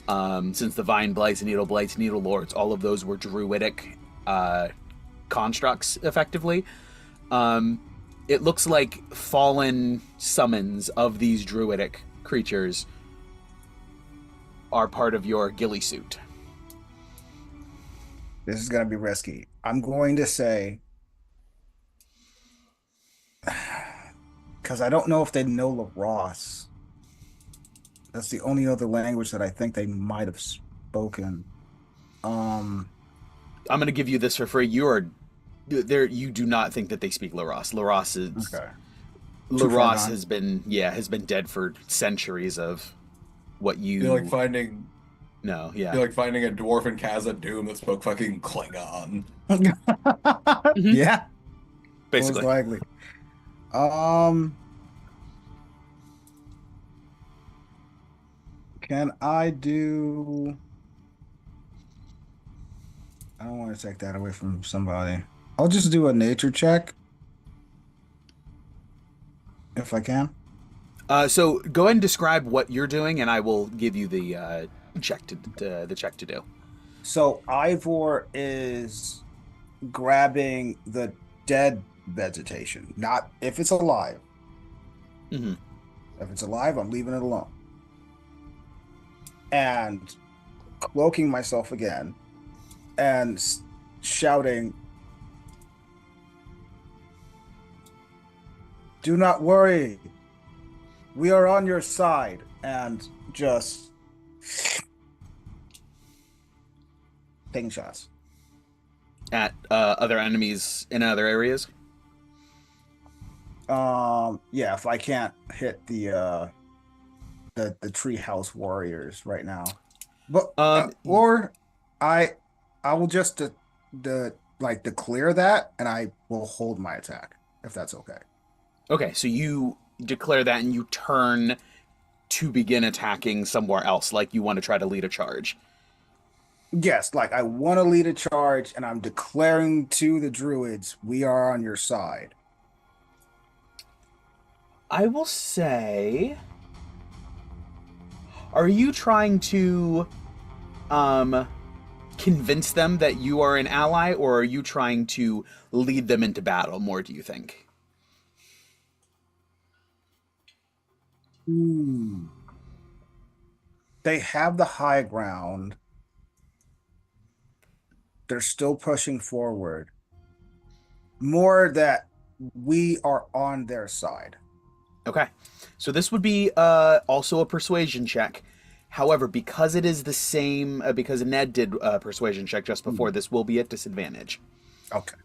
Since the vine blights, needle lords, all of those were druidic constructs, effectively. It looks like fallen summons of these druidic creatures are part of your ghillie suit. This is going to be risky. I'm going to say, because I don't know if they know LaRosse. That's the only other language that I think they might have spoken. I'm going to give you this for free. You do not think that they speak LaRosse. LaRosse is Okay. LaRosse has been dead for centuries of what you. You're like finding. No, yeah. You're like finding a dwarf in Khazad-dûm that spoke fucking Klingon. Yeah. Basically. Most likely. Um, can I do? I don't want to take that away from somebody. I'll just do a nature check if I can. So go ahead and describe what you're doing, and I will give you the check to do. So Ivor is grabbing the dead vegetation, not if it's alive. Mm-hmm. If it's alive, I'm leaving it alone. And cloaking myself again and shouting, "Do not worry. We are on your side." And just taking shots. At other enemies in other areas. Yeah, if I can't hit the treehouse warriors right now. But or I will just declare that, and I will hold my attack if that's okay. Okay, so you declare that and you turn to begin attacking somewhere else, like you want to try to lead a charge. Yes, like I want to lead a charge, and I'm declaring to the druids, "We are on your side." I will say, are you trying to convince them that you are an ally, or are you trying to lead them into battle more, do you think? They have the high ground. They're still pushing forward. More that we are on their side. Okay. So this would be also a persuasion check. However, because it is the same, because Ned did a persuasion check just before, this will be at disadvantage. Okay.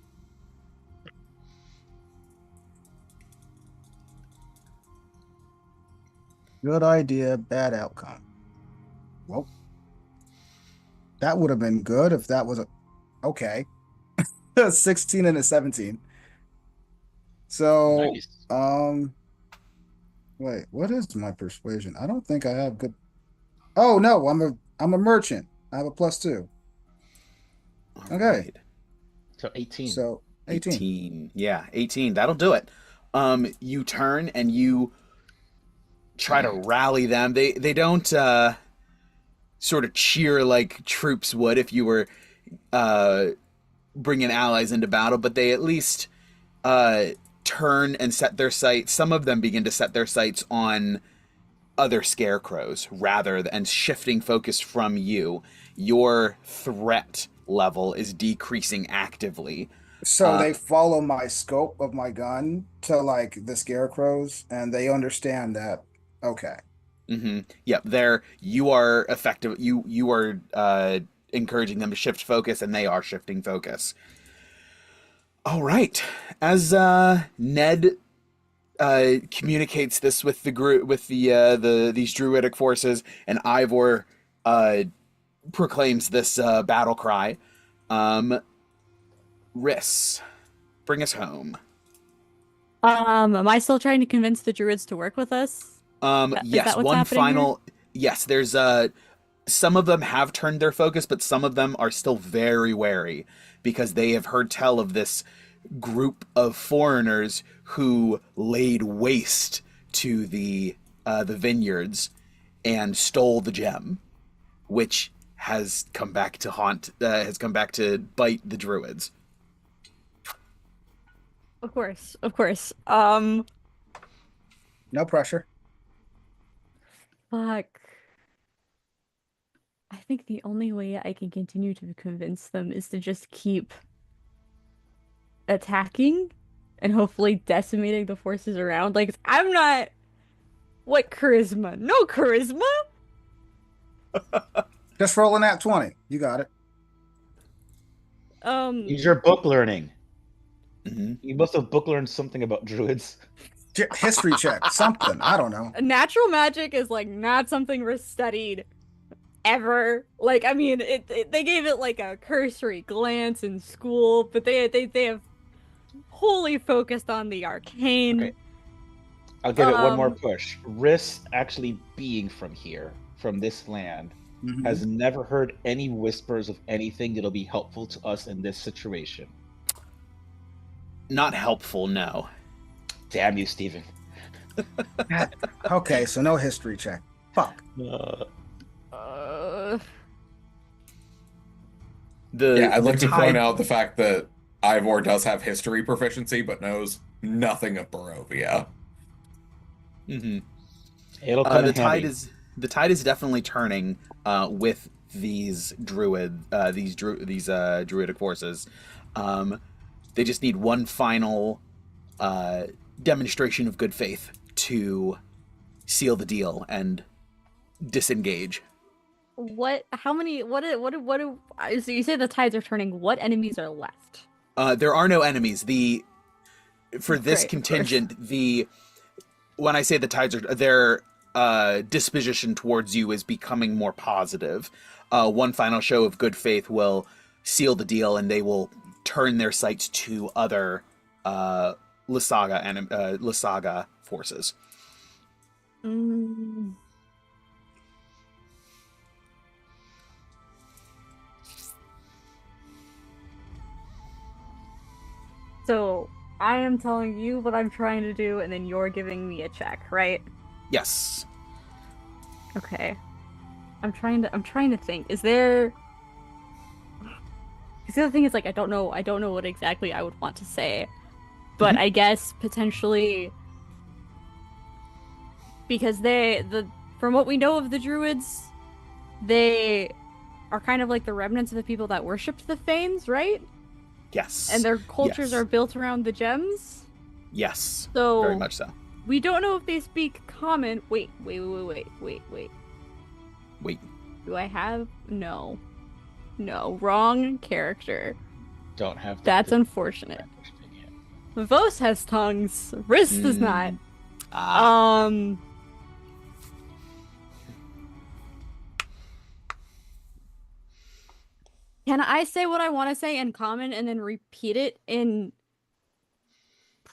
Good idea, bad outcome. Well, that would have been good if that was okay. 16 and a 17. So, Nice. wait, what is my persuasion? I don't think I have good. Oh no, I'm a merchant. I have a +2. All Okay. right. So 18. So 18. Yeah, 18. That'll do it. You turn and you try to rally them. They don't sort of cheer like troops would if you were bringing allies into battle, but they at least turn and set their sights. Some of them begin to set their sights on other scarecrows rather than shifting focus from you. Your threat level is decreasing actively. So they follow my scope of my gun to like the scarecrows, and they understand that. Okay. Mm-hmm. Yep. You are effective. You are encouraging them to shift focus, and they are shifting focus. All right. As Ned communicates this with the group, with these druidic forces, and Ivor proclaims this battle cry. Riss, bring us home. Am I still trying to convince the druids to work with us? Is Yes, that what's one happening final. Yes, there's some of them have turned their focus, but some of them are still very wary because they have heard tell of this group of foreigners who laid waste to the vineyards and stole the gem, which has come back to has come back to bite the druids. Of course, of course. No pressure. Fuck. I think the only way I can continue to convince them is to just keep attacking and hopefully decimating the forces around. Like, I'm not. What charisma? No charisma? Just rolling that 20. You got it. Use your book learning. Mm-hmm. You must have book learned something about druids. History check. Something. I don't know. Natural magic is like not something we're studied ever. Like, I mean, they gave it like a cursory glance in school, but they have wholly focused on the arcane. Okay. I'll give it one more Um, push. Riss actually being from here, from this land, has never heard any whispers of anything that'll be helpful to us in this situation. Not helpful, no. Damn you, Steven. Okay, so no history check. Fuck. I'd like to point tide- out the fact that Ivor does have history proficiency, but knows nothing of Barovia. Mhm. It'll come the in handy. tide is definitely turning with these druidic forces. They just need one final demonstration of good faith to seal the deal and disengage. How many, so you say the tides are turning, what enemies are left? There are no enemies. For this Great, of contingent, when I say the tides are, their disposition towards you is becoming more positive. One final show of good faith will seal the deal, and they will turn their sights to other Lysaga forces. So I am telling you what I'm trying to do, and then you're giving me a check, right? Yes. Okay. I'm trying to think. Is there? Because the other thing is, like, I don't know what exactly I would want to say, but I guess potentially because from what we know of the druids, they are kind of like the remnants of the people that worshipped the Fanes, right? Yes. And their cultures are built around the gems. Yes. So very much so. We don't know if they speak common. Wait. Do I have? No, wrong character. Don't have. That's unfortunate. Vos has tongues. Riss does not. Can I say what I want to say in common and then repeat it in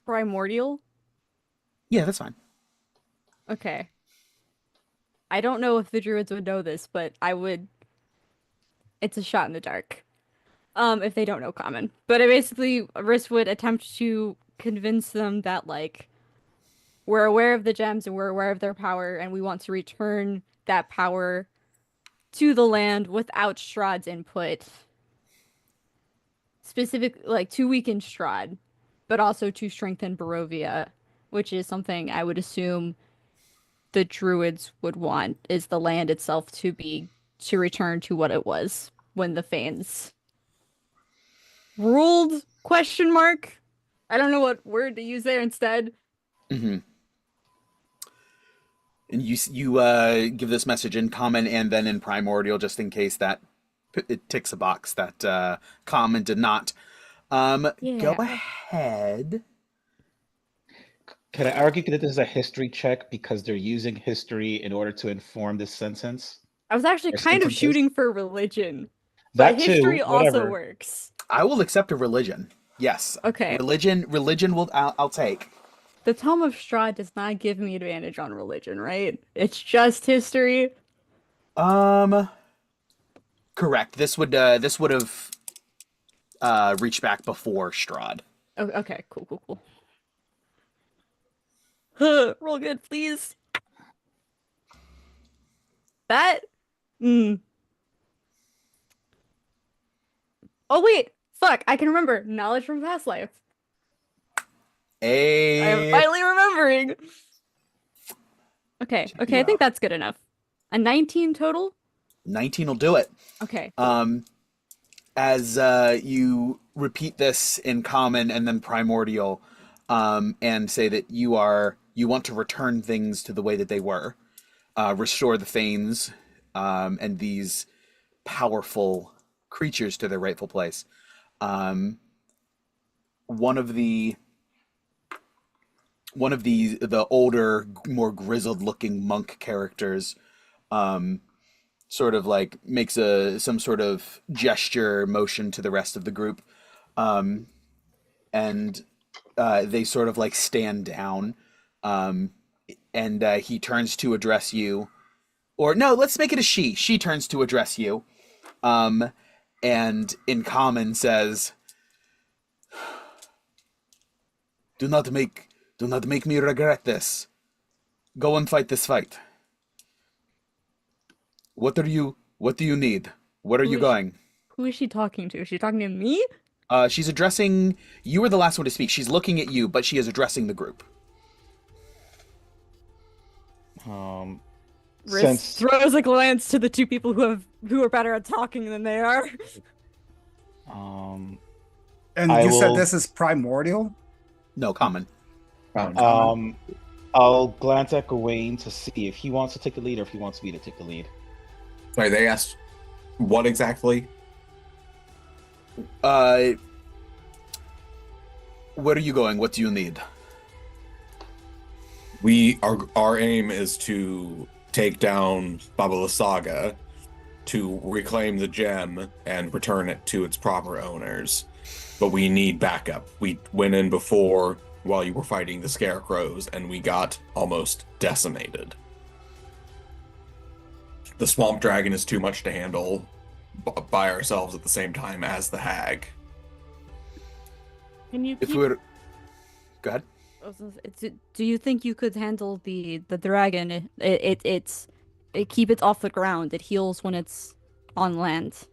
primordial? Yeah, that's fine. Okay. I don't know if the druids would know this, but I would. It's a shot in the dark. If they don't know common. But Riss would attempt to convince them that, like, we're aware of the gems and we're aware of their power, and we want to return that power to the land without Strahd's input. Like, to weaken Strahd, but also to strengthen Barovia, which is something I would assume the druids would want, is the land itself to return to what it was when the Fanes ruled? Question mark. I don't know what word to use there instead. Mm-hmm. And you give this message in common and then in primordial, just in case that it ticks a box that common did not. Go ahead. Can I argue that this is a history check because they're using history in order to inform this sentence? I was actually kind of shooting for religion. That but history too, also whatever. works. I will accept a religion. Yes. Okay. Religion will I'll take. The Tome of Strahd does not give me advantage on religion, right? It's just history. Correct. This would have reached back before Strahd. Oh, okay, cool. Roll good, please. That. Oh wait, fuck! I can remember knowledge from past life. I am finally remembering. Okay, I think that's good enough. A 19 total? 19 will do it. Okay. As you repeat this in common and then primordial, and say that you want to return things to the way that they were, restore the Fanes, and these powerful creatures to their rightful place. One of the older, more grizzled looking monk characters sort of like makes some sort of gesture motion to the rest of the group, and they sort of like stand down, and he turns to address you. Or no, let's make it a she. She turns to address you, and in common says, Do not make me regret this. Go and fight this fight. What do you need? Where are you going? Who is she talking to? Is she talking to me? She's addressing, you were the last one to speak. She's looking at you, but she is addressing the group. Riss throws a glance to the two people who are better at talking than they are. And you said this is primordial? No, common. I'll glance at Gawain to see if he wants to take the lead or if he wants me to take the lead. Sorry, they asked what exactly? Where are you going? What do you need? Our aim is to take down Vasalisa to reclaim the gem and return it to its proper owners. But we need backup. We went in before while you were fighting the scarecrows and we got almost decimated. The swamp dragon is too much to handle by ourselves at the same time as the hag. Can you? If we were, go ahead. Do you think you could handle the dragon? It keep it off the ground. It heals when it's on land.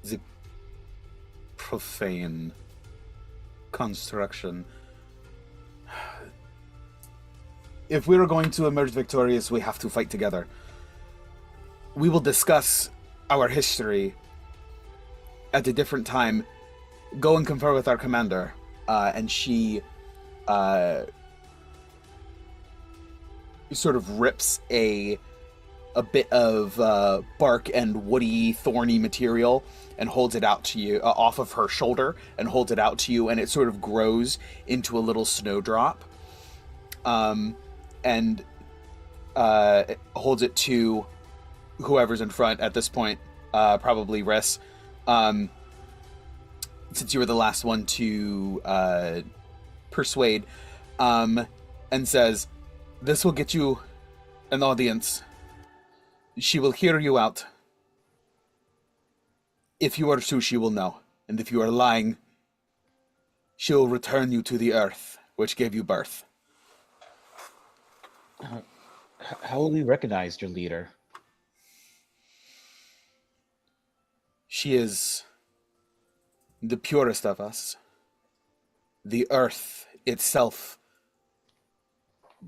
The profane construction. If we are going to emerge victorious, we have to fight together. We will discuss our history at a different time. Go and confer with our commander. And she sort of rips a bit of bark and woody, thorny material and holds it out to you, off of her shoulder, and holds it out to you, and it sort of grows into a little snowdrop. And holds it to whoever's in front at this point, probably Riss, since you were the last one to persuade, and says, "This will get you an audience. She will hear you out. If you are true, she will know, and if you are lying, she will return you to the earth, which gave you birth." How will we recognize your leader? She is the purest of us. The earth itself,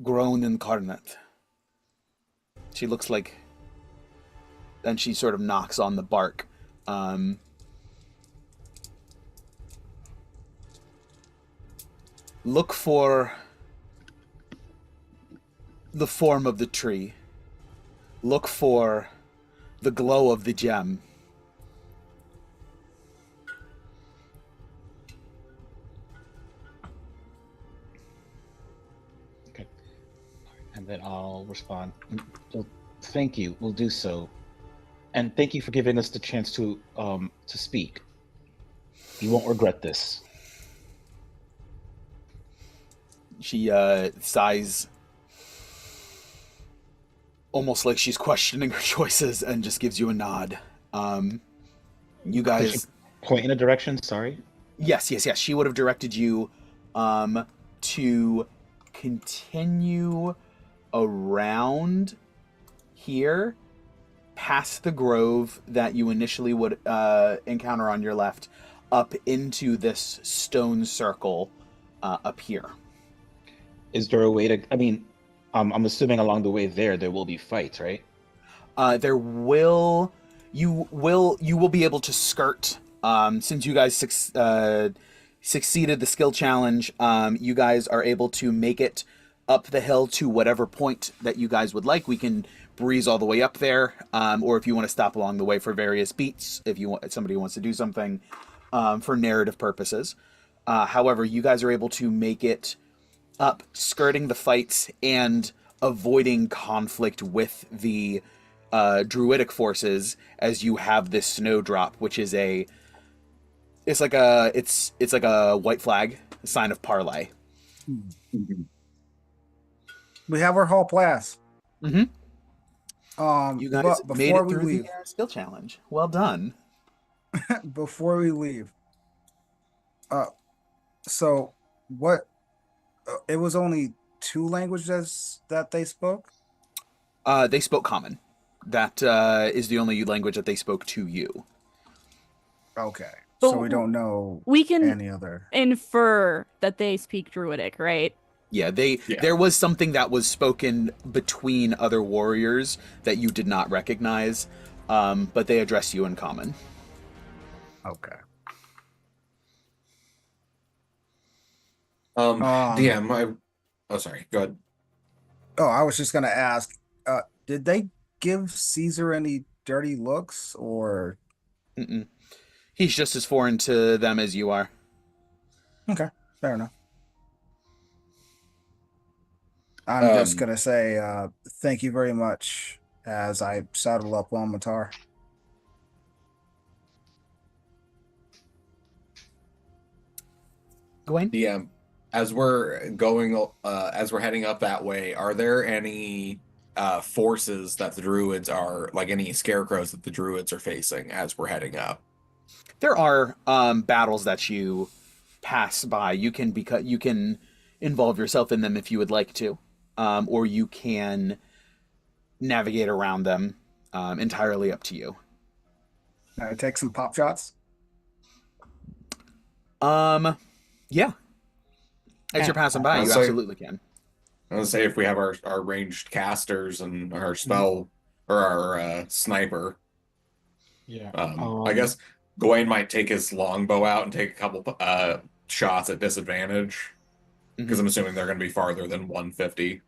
grown incarnate. She looks like... And she sort of knocks on the bark. Look for the form of the tree. Look for the glow of the gem. Okay. And then I'll respond. Well, thank you. We'll do so. And thank you for giving us the chance to speak. You won't regret this. She sighs, almost like she's questioning her choices, and just gives you a nod. You guys... Point in a direction, sorry? Yes. She would have directed you to continue around here, past the grove that you initially would encounter on your left, up into this stone circle up here. Is there a way to... I mean, I'm assuming along the way there will be fights, right? You will be able to skirt, since you guys succeeded the skill challenge. You guys are able to make it up the hill to whatever point that you guys would like. We can breeze all the way up there, or if you want to stop along the way for various beats, if somebody wants to do something for narrative purposes. However, you guys are able to make it up, skirting the fights and avoiding conflict with the druidic forces as you have this snowdrop, which is it's like a white flag, a sign of parlay. We have our hall pass. Mm-hmm. You guys But made before it we through leave, the skill challenge. Well done. before we leave, so what? It was only 2 languages that they spoke. They spoke common. That is the only language that they spoke to you. Okay, But so we don't know we can any other. infer that they speak Druidic, right? Yeah, Yeah. there was something that was spoken between other warriors that you did not recognize, but they address you in common. Okay. DM, oh, sorry. Go ahead. Oh, I was just gonna ask. Did they give Caesar any dirty looks, or? Mm-mm. He's just as foreign to them as you are. Okay, fair enough. I'm just gonna say thank you very much as I saddle up on Matar. Gawain? DM, as we're going, as we're heading up that way, are there any forces that the druids are, like any scarecrows that the druids are facing as we're heading up? There are battles that you pass by. You can involve yourself in them if you would like to, or you can navigate around them. Entirely up to you. Take some pop shots. Yeah. As you're passing by, you So- absolutely can. I was gonna say if we have our ranged casters and our spell or our sniper, Yeah. I guess Gawain might take his longbow out and take a couple shots at disadvantage because I'm assuming they're going to be farther than 150.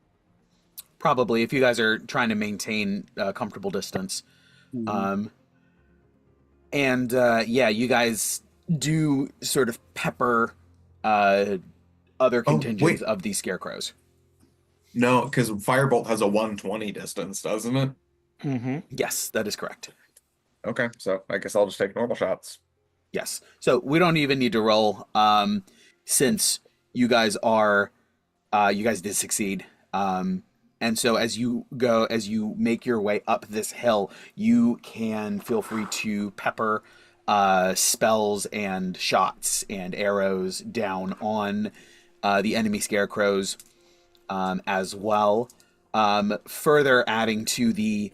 Probably, if you guys are trying to maintain a comfortable distance. Yeah, you guys do sort of pepper other contingents of these scarecrows. No, because Firebolt has a 120 distance, doesn't it? Mm-hmm. Yes, that is correct. Okay, so I guess I'll just take normal shots. Yes. So we don't even need to roll, since you guys did succeed. And so as you make your way up this hill, you can feel free to pepper spells and shots and arrows down on the enemy scarecrows as well. Further adding to the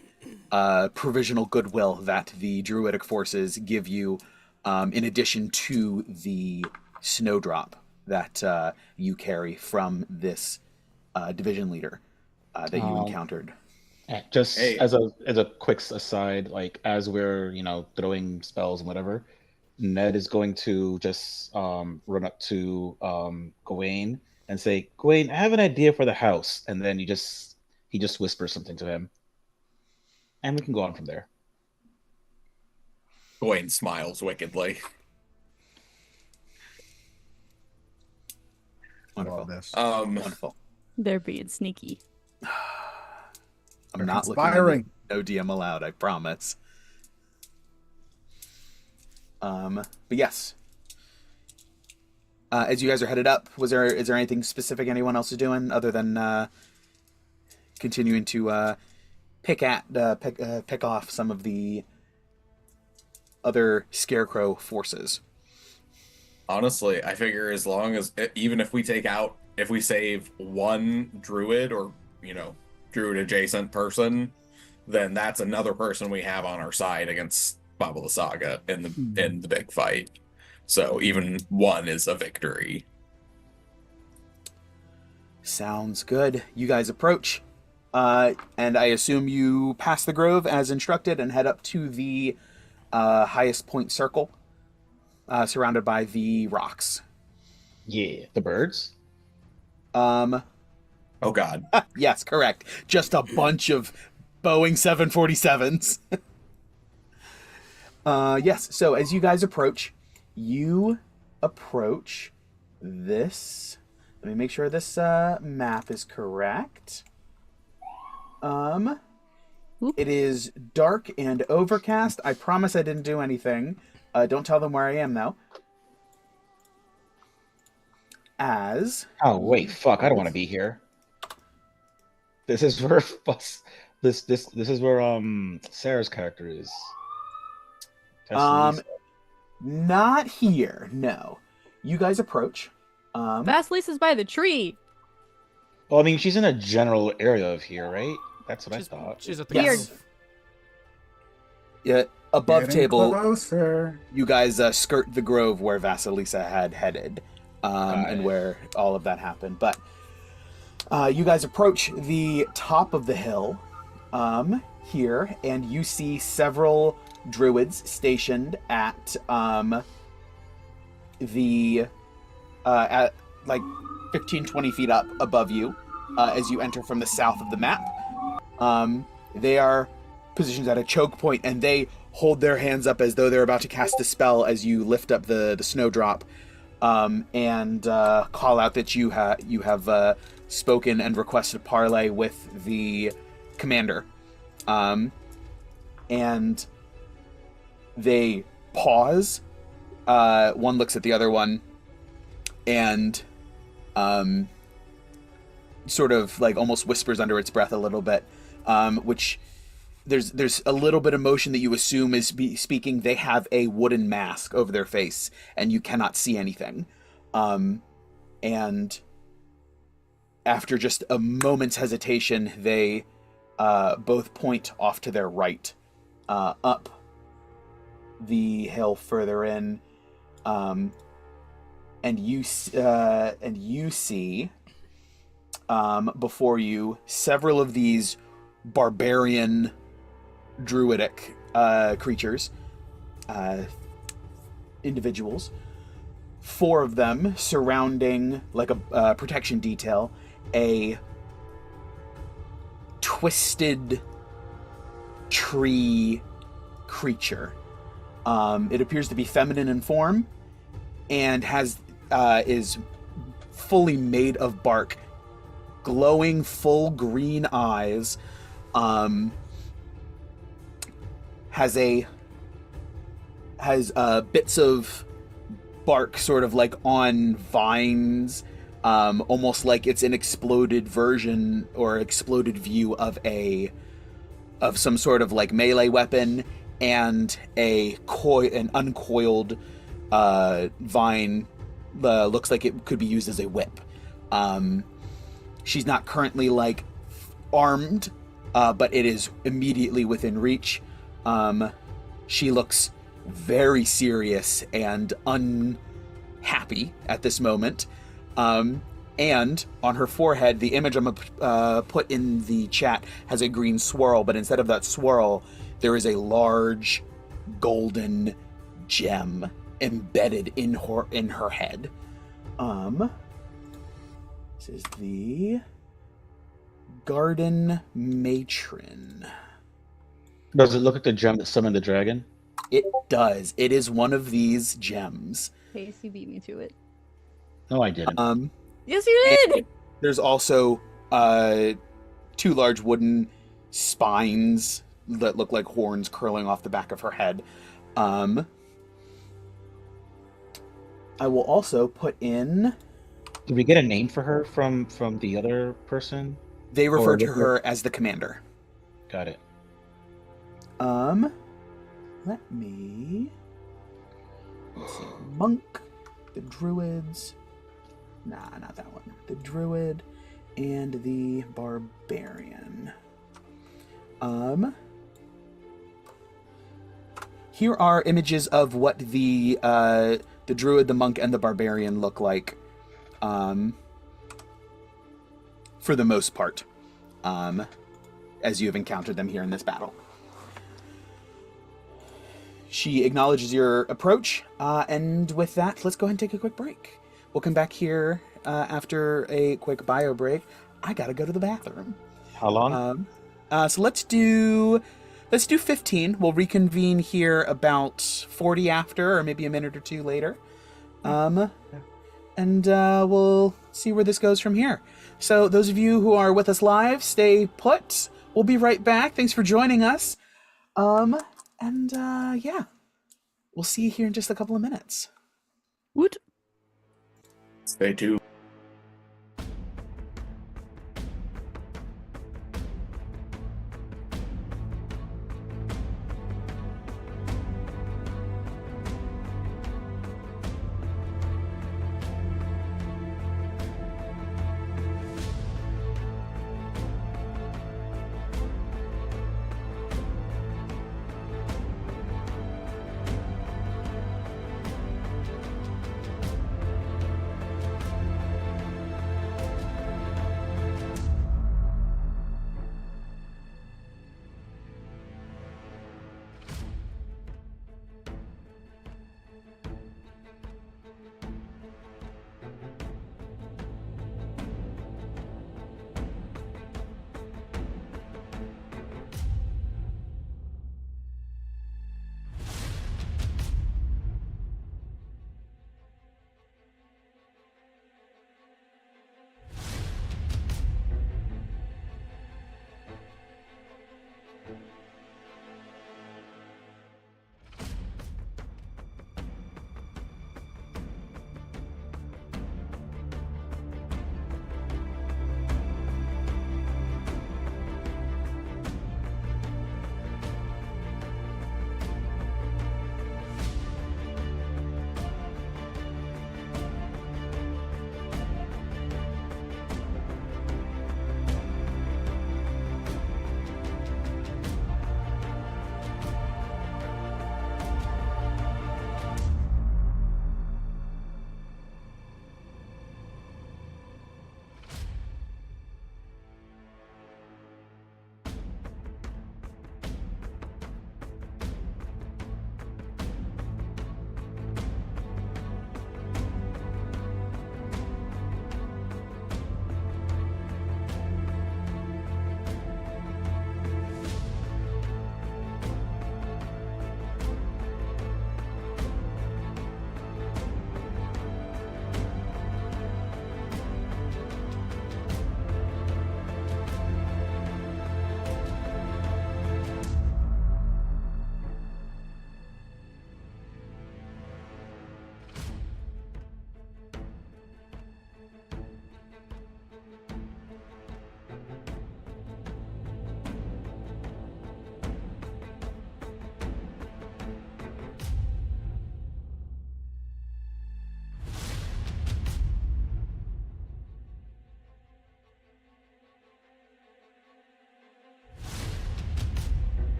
provisional goodwill that the druidic forces give you, in addition to the snowdrop that you carry from this division leader that you encountered. Just Hey. as a quick aside, like as we're throwing spells and whatever, Ned is going to just run up to Gawain and say, "Gawain, I have an idea for the house," and then he just whispers something to him, and we can go on from there. Gawain smiles wickedly. Wonderful. This. Wonderful. They're being sneaky. I'm not conspiring. looking at no DM allowed, I promise. But yes. As you guys are headed up, is there anything specific anyone else is doing other than continuing to pick off some of the other scarecrow forces? Honestly, I figure as long as, even if we save one druid or, druid adjacent person, then that's another person we have on our side against Baba the Saga in the big fight. So even one is a victory. Sounds good. You guys approach, and I assume you pass the grove as instructed and head up to the highest point circle, surrounded by the rocks. Yeah, the birds. Oh God. Yes, correct. Just a bunch of Boeing 747s. Yes, so as you guys approach, this. Let me make sure this map is correct. It is dark and overcast. I promise I didn't do anything. Don't tell them where I am, though. Oh wait, fuck! I don't want to be here. This is where this is where Sarah's character is. Vasalisa. Not here. No. You guys approach. Vasilisa's by the tree. Well, I mean, she's in a general area of here, right? That's what I thought. She's at the Yes. grove. Yeah, above Getting table. closer. You guys skirt the grove where Vasalisa had headed, and where all of that happened. But you guys approach the top of the hill here, and you see several druids stationed at at like 15, 20 feet up above you as you enter from the south of the map. They are positioned at a choke point, and they hold their hands up as though they're about to cast a spell as you lift up the snowdrop and call out that you have spoken and requested parley with the commander. And they pause. One looks at the other one and sort of like almost whispers under its breath a little bit, which there's a little bit of motion that you assume is speaking. They have a wooden mask over their face, and you cannot see anything. And after just a moment's hesitation, they both point off to their right, up the hill further in, and you see before you several of these barbarian druidic creatures, individuals, 4 of them surrounding, like a protection detail, a twisted tree creature. It appears to be feminine in form and is fully made of bark, glowing full green eyes, has bits of bark sort of like on vines, almost like it's an exploded version or exploded view of some sort of like melee weapon, and an uncoiled vine looks like it could be used as a whip. She's not currently like armed, but it is immediately within reach. She looks very serious and unhappy at this moment. And on her forehead, the image I'm gonna put in the chat has a green swirl, but instead of that swirl, there is a large golden gem embedded in her head. This is the Garden Matron. Does it look like the gem that summoned the dragon? It does. It is one of these gems. Hey, you beat me to it. No, I didn't. Yes, you did! There's also 2 large wooden spines that look like horns curling off the back of her head. I will also put in... Did we get a name for her from the other person? They refer to her as the commander. Got it. Let me... Let's see. Monk, the druids... Nah, not that one. The druid and the barbarian. Here are images of what the druid, the monk, and the barbarian look like. For the most part, as you have encountered them here in this battle. She acknowledges your approach, and with that, let's go ahead and take a quick break. We'll come back here after a quick bio break. I gotta go to the bathroom. How long? So let's do 15. We'll reconvene here about 40 after, or maybe a minute or 2 later. And we'll see where this goes from here. So those of you who are with us live, stay put. We'll we'll be right back. Thanks for joining us. Yeah, we'll see you here in just a couple of minutes. Woot. Stay tuned.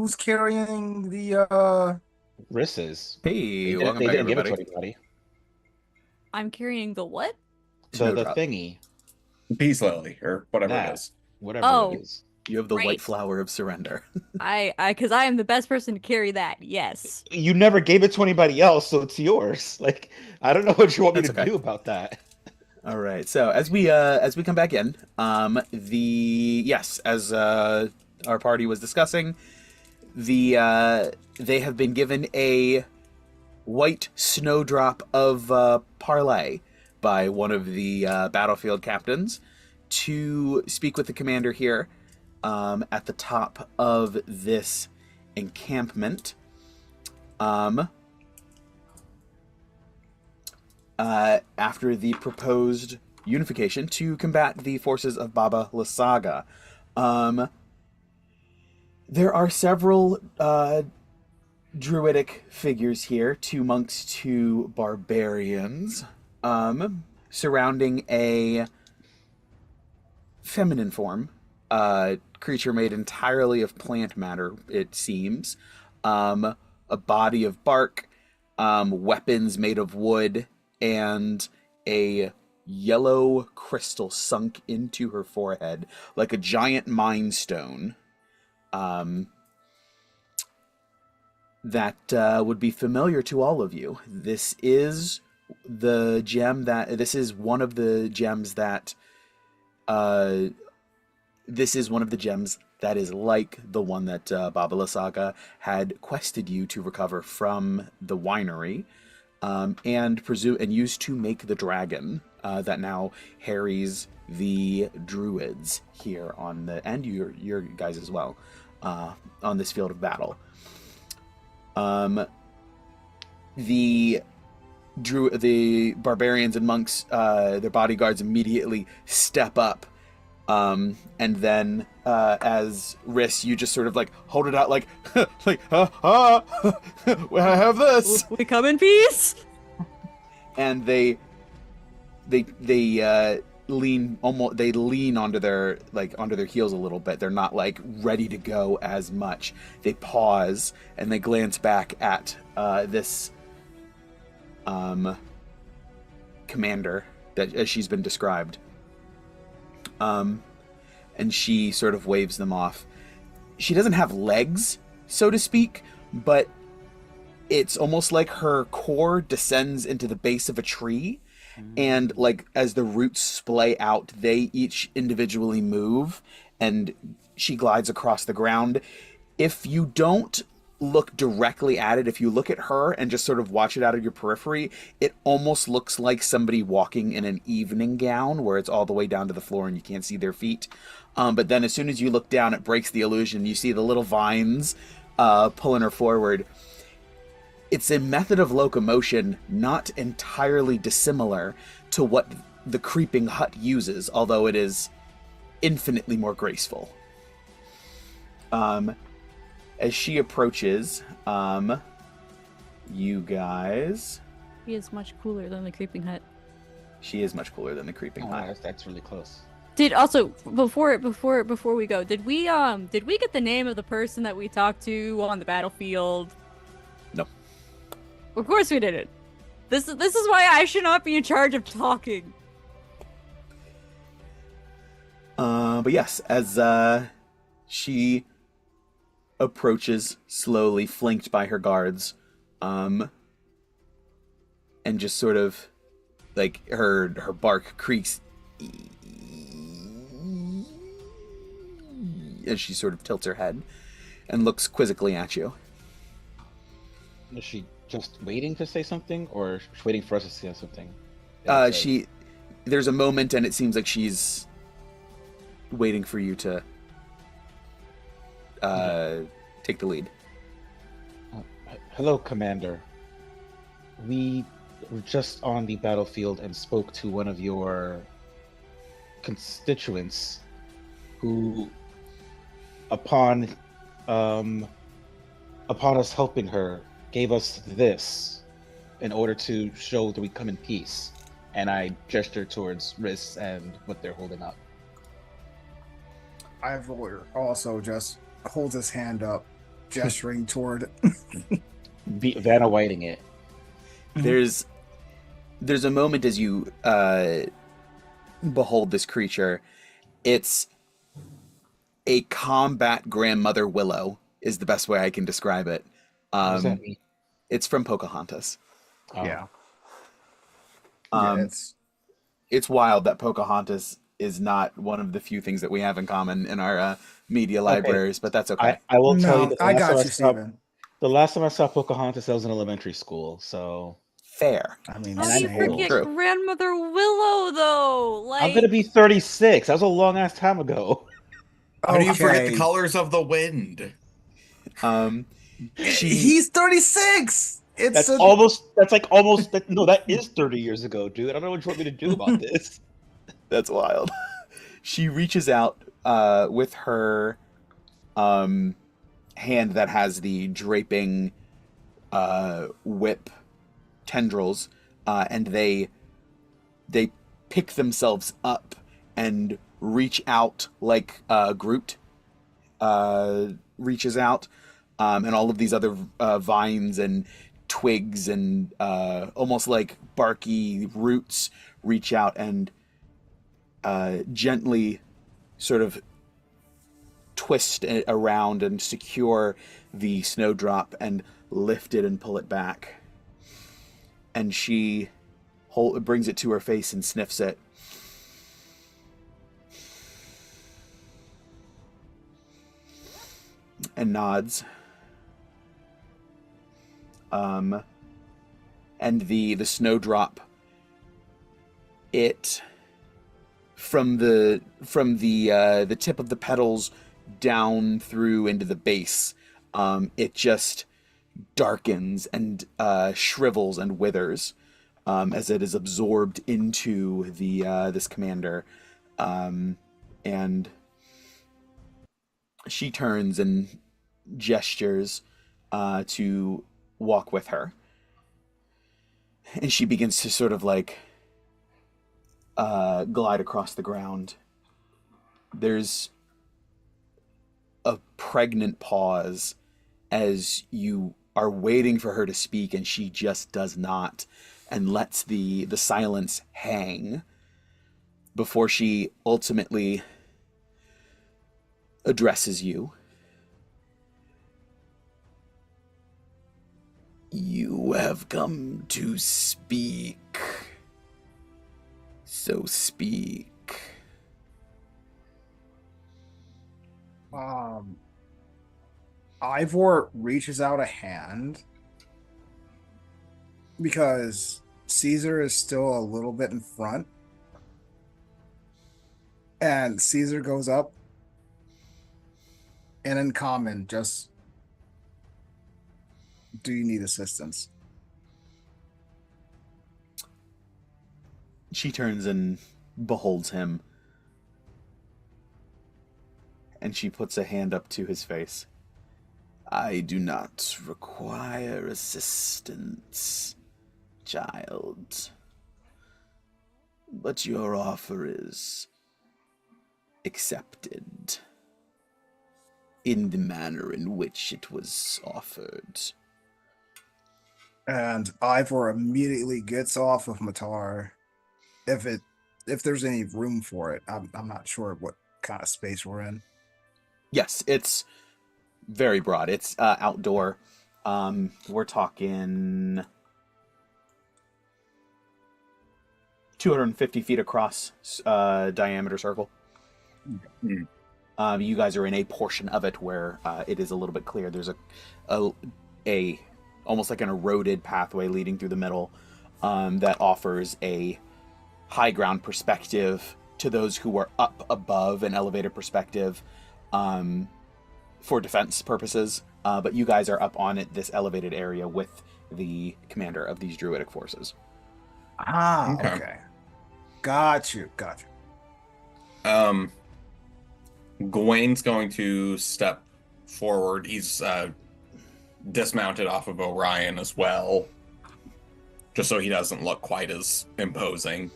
who's carrying the Risses. Hey, They welcome back, didn't give it everybody. to anybody. I'm carrying the what? The Snowdrop. thingy. Peace lily or whatever That. it is. Whatever Oh. it is. You have the white Right. flower of surrender. Because I am the best person to carry that. Yes. You never gave it to anybody else, so it's yours. Like, I don't know what you want me That's to okay. do about that. All right. So as we come back in, as our party was discussing, they have been given a white snowdrop of parlay by one of the battlefield captains to speak with the commander here at the top of this encampment. After the proposed unification to combat the forces of Vasalisa. There are several druidic figures here, 2 monks, 2 barbarians, surrounding a feminine form, creature made entirely of plant matter, it seems, a body of bark, weapons made of wood, and a yellow crystal sunk into her forehead like a giant mind stone that would be familiar to all of you. This is the gem that this is one of the gems that is like the one that Vasalisa had quested you to recover from the winery. And used to make the dragon that now harries the druids here on and your guys as well on this field of battle. The barbarians and monks, their bodyguards immediately step up. And then, as Riss, you just sort of like hold it out like, I have this. We come in peace. And they lean onto their heels a little bit. They're not like ready to go as much. They pause and they glance back at this commander that as she's been described. And she sort of waves them off. She doesn't have legs, so to speak, but it's almost like her core descends into the base of a tree, and like as the roots splay out, they each individually move, and she glides across the ground. If you don't look directly at it, if you look at her and just sort of watch it out of your periphery, it almost looks like somebody walking in an evening gown where it's all the way down to the floor and you can't see their feet. But then as soon as you look down, it breaks the illusion. You see the little vines pulling her forward. It's a method of locomotion not entirely dissimilar to what the creeping hut uses, although it is infinitely more graceful. As she approaches, you guys... He is much cooler than the creeping hut. She is much cooler than the creeping hut. That's really close. Did also before we go, did we get the name of the person that we talked to on the battlefield? No. Of course we didn't. This is why I should not be in charge of talking. But yes, as she approaches slowly, flanked by her guards, and just sort of like her bark creaks as she sort of tilts her head and looks quizzically at you. Is she just waiting to say something, or she's waiting for us to say something? There's a moment, and it seems like she's waiting for you to take the lead. Hello, Commander. We were just on the battlefield and spoke to one of your constituents who, upon us helping her, gave us this in order to show that we come in peace. And I gesture towards Riss and what they're holding up. Ivor also just holds his hand up gesturing toward. Vanna Whiting it. There's a moment as you behold this creature. It's a combat grandmother willow is the best way I can describe it. What does that mean? It's from Pocahontas. Oh. Yeah. Um, It's it's wild that Pocahontas is not one of the few things that we have in common in our media libraries, but that's okay. I will tell you no. that I got you, Steven. the last time I saw Pocahontas, I was in elementary school. So Fair. I mean, How And do you I'm same. old. forget True. Grandmother Willow though? Like I'm gonna be 36. That was a long ass time ago. How do you forget the Okay. colors of the wind? He's 36. That's like almost no, that is 30 years ago, dude. I don't know what you want me to do about this. That's wild. She reaches out with her hand that has the draping whip tendrils, and they pick themselves up and reach out like Groot reaches out, and all of these other vines and twigs and almost like barky roots reach out and gently sort of twist it around and secure the snowdrop and lift it and pull it back. And she brings it to her face and sniffs it. And nods. And the snowdrop, it from the tip of the petals down through into the base, it just darkens and shrivels and withers as it is absorbed into the this commander, and she turns and gestures to walk with her, and she begins to sort of like glide across the ground. There's a pregnant pause as you are waiting for her to speak, and she just does not, and lets the silence hang before she ultimately addresses you. You have come to speak. So speak. Ivor reaches out a hand because Cesar is still a little bit in front. And Cesar goes up and in common, just, do you need assistance? She turns and beholds him. And she puts a hand up to his face. I do not require assistance, child. But your offer is accepted in the manner in which it was offered. And Ivor immediately gets off of Matar. If there's any room for it, I'm not sure what kind of space we're in. Yes, it's very broad. It's outdoor. We're talking 250 feet across diameter circle. Mm. You guys are in a portion of it where it is a little bit clear. There's a almost like an eroded pathway leading through the middle that offers a high ground perspective to those who are up above an elevated perspective for defense purposes. But you guys are up on this elevated area with the commander of these druidic forces. Ah, Okay. okay. Got you. Gawain's going to step forward. He's dismounted off of Orion as well, just so he doesn't look quite as imposing.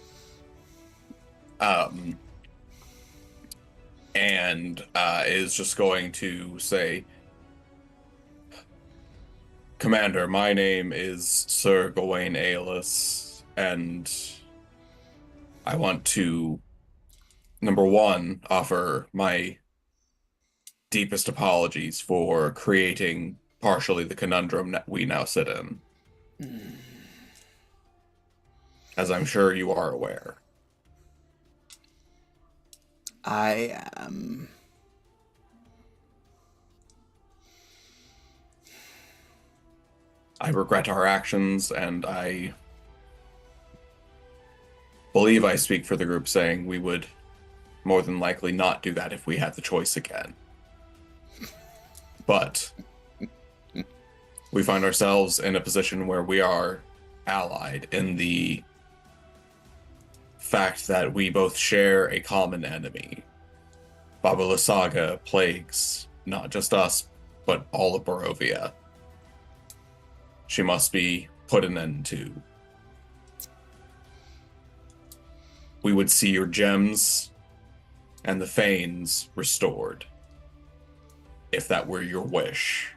And is just going to say, Commander, my name is Sir Gawain Aeolus, and I want to, number one, offer my deepest apologies for creating partially the conundrum that we now sit in. As I'm sure you are aware. I am. I regret our actions, and I believe I speak for the group saying we would more than likely not do that if we had the choice again. But we find ourselves in a position where we are allied in the fact that we both share a common enemy. Vasalisa plagues not just us, but all of Barovia. She must be put an end to. We would see your gems and the Fanes restored, if that were your wish.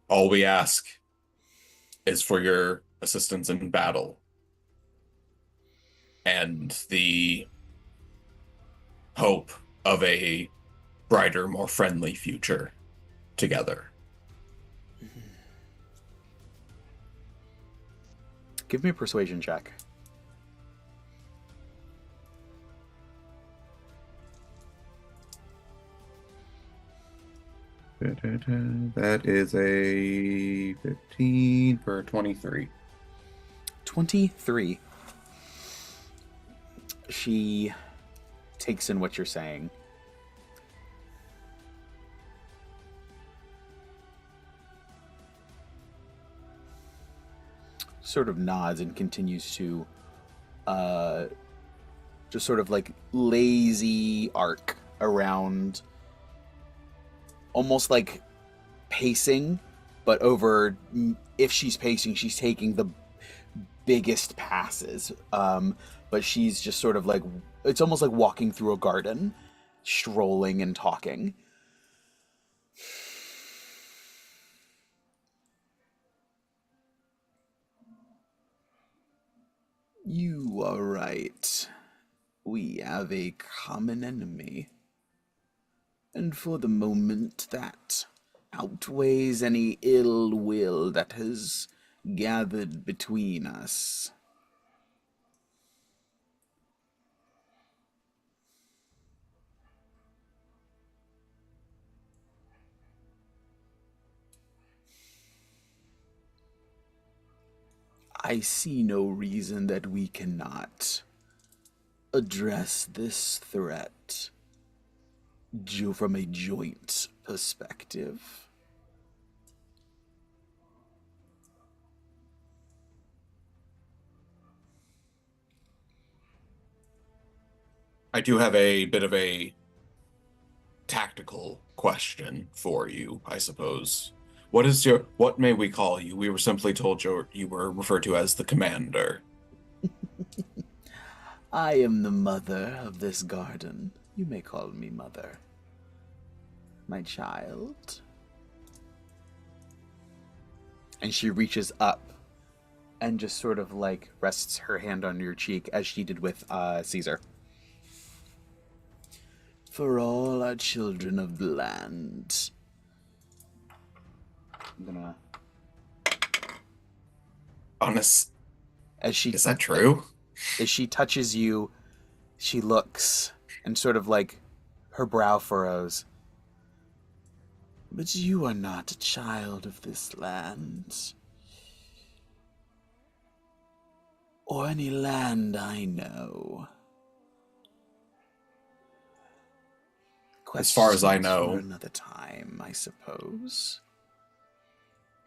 All we ask is for your assistance in battle and the hope of a brighter, more friendly future together. Give me a persuasion check. That is a 15 for 23. 23. She takes in what you're saying. Sort of nods and continues to just sort of like lazy arc around, almost like pacing, but over, if she's pacing, she's taking the biggest passes. But she's just sort of like, it's almost like walking through a garden, strolling and talking. You are right. We have a common enemy. And for the moment, that outweighs any ill will that has gathered between us. I see no reason that we cannot address this threat from a joint perspective. I do have a bit of a tactical question for you, I suppose. What may we call you? We were simply told you were referred to as the commander. I am the mother of this garden. You may call me mother. My child. And she reaches up and just sort of like rests her hand on your cheek as she did with Cesar. For all our children of the land. I'm gonna... Honest, As she... is that true? As she touches you, she looks and sort of like her brow furrows. But you are not a child of this land. Or any land I know. As far as I Questions know. for another time, I suppose.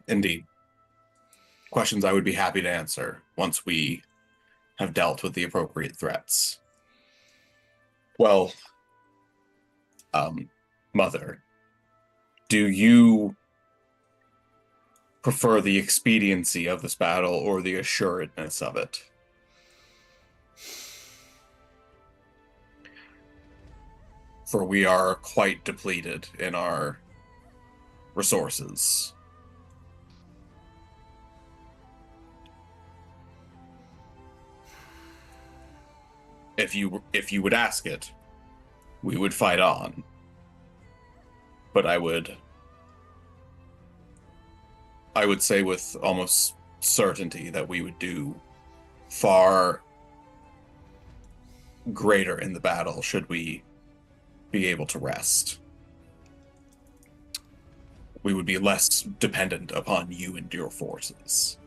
Indeed. Questions I would be happy to answer once we have dealt with the appropriate threats. Well, Mother, do you prefer the expediency of this battle or the assuredness of it? For we are quite depleted in our resources. If you would ask it, we would fight on. But I would say with almost certainty that we would do far greater in the battle should we be able to rest. We would be less dependent upon you and your forces.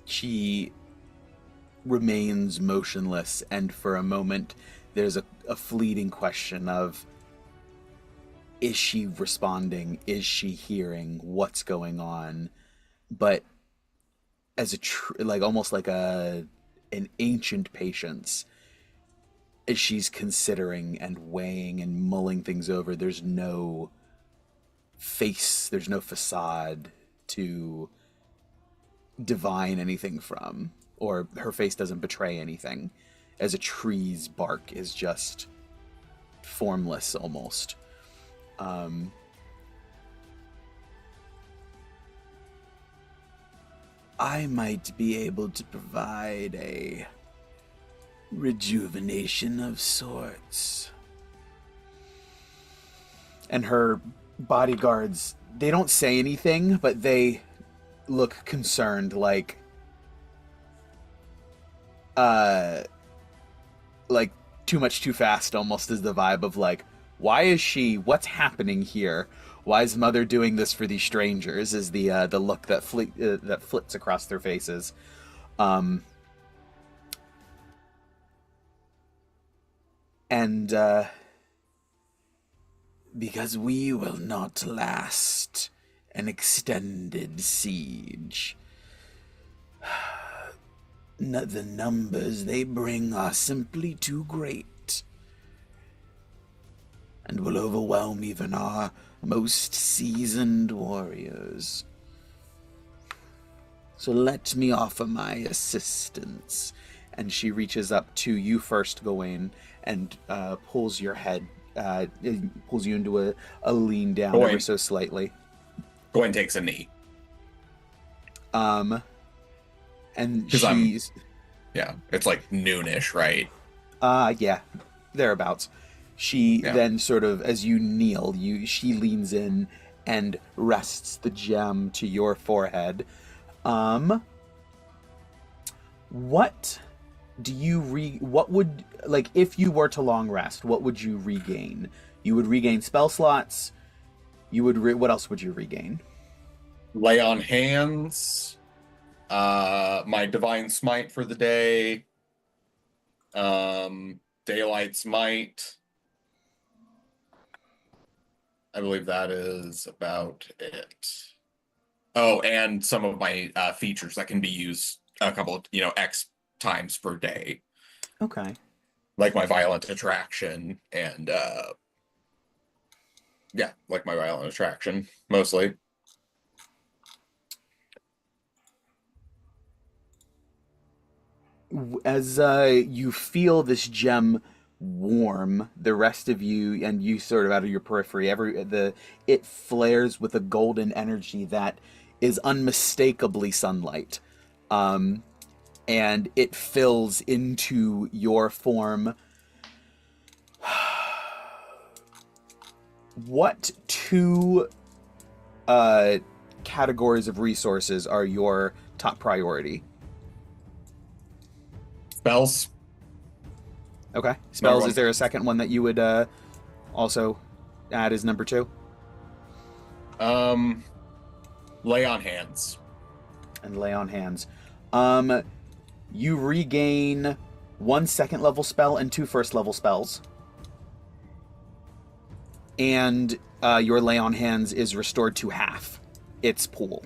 She remains motionless, and for a moment there's a fleeting question of, is she responding? Is she hearing what's going on? But as almost like an ancient patience, as she's considering and weighing and mulling things over, there's no face, there's no facade to divine anything from, or her face doesn't betray anything, as a tree's bark is just formless almost. I might be able to provide a rejuvenation of sorts. And her bodyguards, they don't say anything, but they look concerned, like too much too fast almost is the vibe of like, what's happening here? Why is Mother doing this for these strangers? Is the look that flits across their faces. Because we will not last an extended siege. The numbers they bring are simply too great, and will overwhelm even our most seasoned warriors. So let me offer my assistance. And she reaches up to you first, Gawain, and pulls your head, pulls you into a lean down Gawain. ever so slightly. Gawain takes a knee. And she's... Yeah, it's like noonish, right? Yeah, thereabouts. She then sort of, as you kneel, she leans in and rests the gem to your forehead. What do you what would, like, if you were to long rest, what would you regain? You would regain spell slots. You would what else would you regain? Lay on hands. My divine smite for the day. Daylight smite. I believe that is about it. Oh, and some of my features that can be used a couple of, X times per day. Okay. Like my violent attraction and like my violent attraction mostly. As you feel this gem warm, the rest of you, and you sort of out of your periphery, it flares with a golden energy that is unmistakably sunlight, and it fills into your form. What two categories of resources are your top priority? Spells. Okay. Spells, is there a second one that you would also add as number 2? Lay on hands. And lay on hands. You regain 1 second level spell and 2 first level spells. And your lay on hands is restored to half its pool.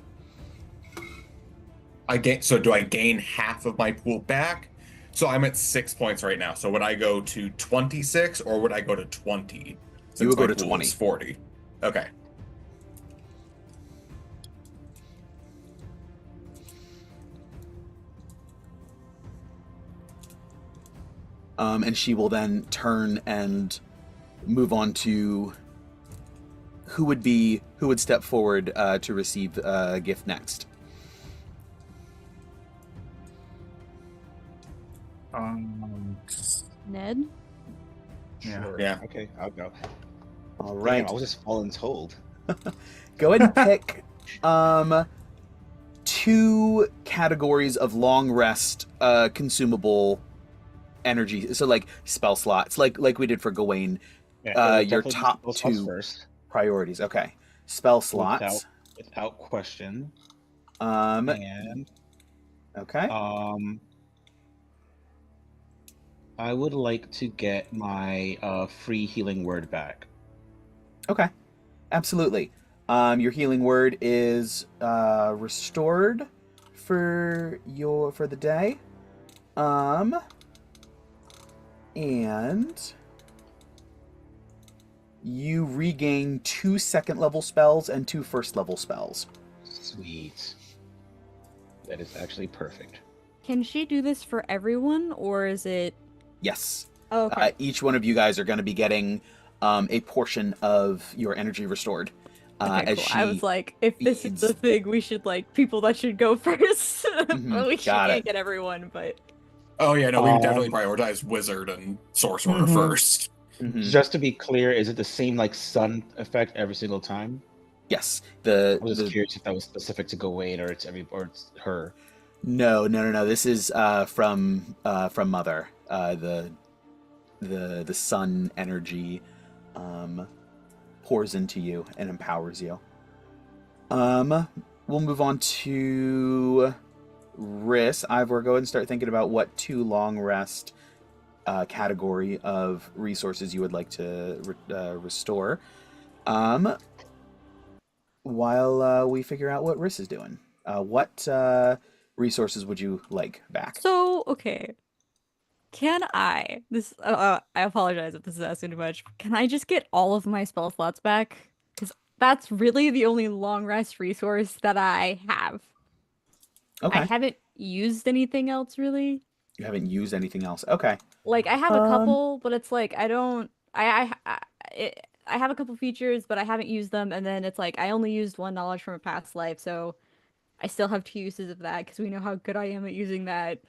So do I gain half of my pool back? So I'm at 6 points right now. So would I go to 26 or would I go to 20? You would go to 20. 40. Okay. And she will then turn and move on to who would step forward to receive a gift next. Ned? Yeah. Sure. Yeah. Okay, I'll go. All Damn, right. I was just falling told. Go ahead and pick 2 categories of long rest consumable energy. So like spell slots, like we did for Gawain. Yeah, Your definitely top spell slots 2 first, priorities. Okay. Spell slots. without question. Um And okay. I would like to get my free healing word back. Okay. Absolutely. Your healing word is restored for the day. And you regain 2 second level spells and 2 first level spells. Sweet. That is actually perfect. Can she do this for everyone, or is it? Yes. Oh, okay. Each one of you guys are going to be getting a portion of your energy restored. Okay, As cool. she I was like, if this is feeds- the thing, we should people that should go first. But she got can't it. get everyone. But Oh yeah, no, we would definitely prioritize wizard and sorcerer first. Mhm. Just to be clear, is it the same like sun effect every single time? Yes. I was just curious if that was specific to Gawain or it's her. No. This is from Mother. The sun energy pours into you and empowers you. We'll move on to Riss. Ivor, go ahead and start thinking about what 2 long rest category of resources you would like to restore. While we figure out what Riss is doing. What resources would you like back? so okay. Can I? I apologize if this is asking too much. Can I just get all of my spell slots back? Because that's really the only long rest resource that I have. I Okay. haven't used anything else really. You haven't used anything else. Okay. Like I have a couple, but it's like I don't. I have a couple features, but I haven't used them. And then it's like I only used 1 knowledge from a past life, so I still have 2 uses of that because we know how good I am at using that.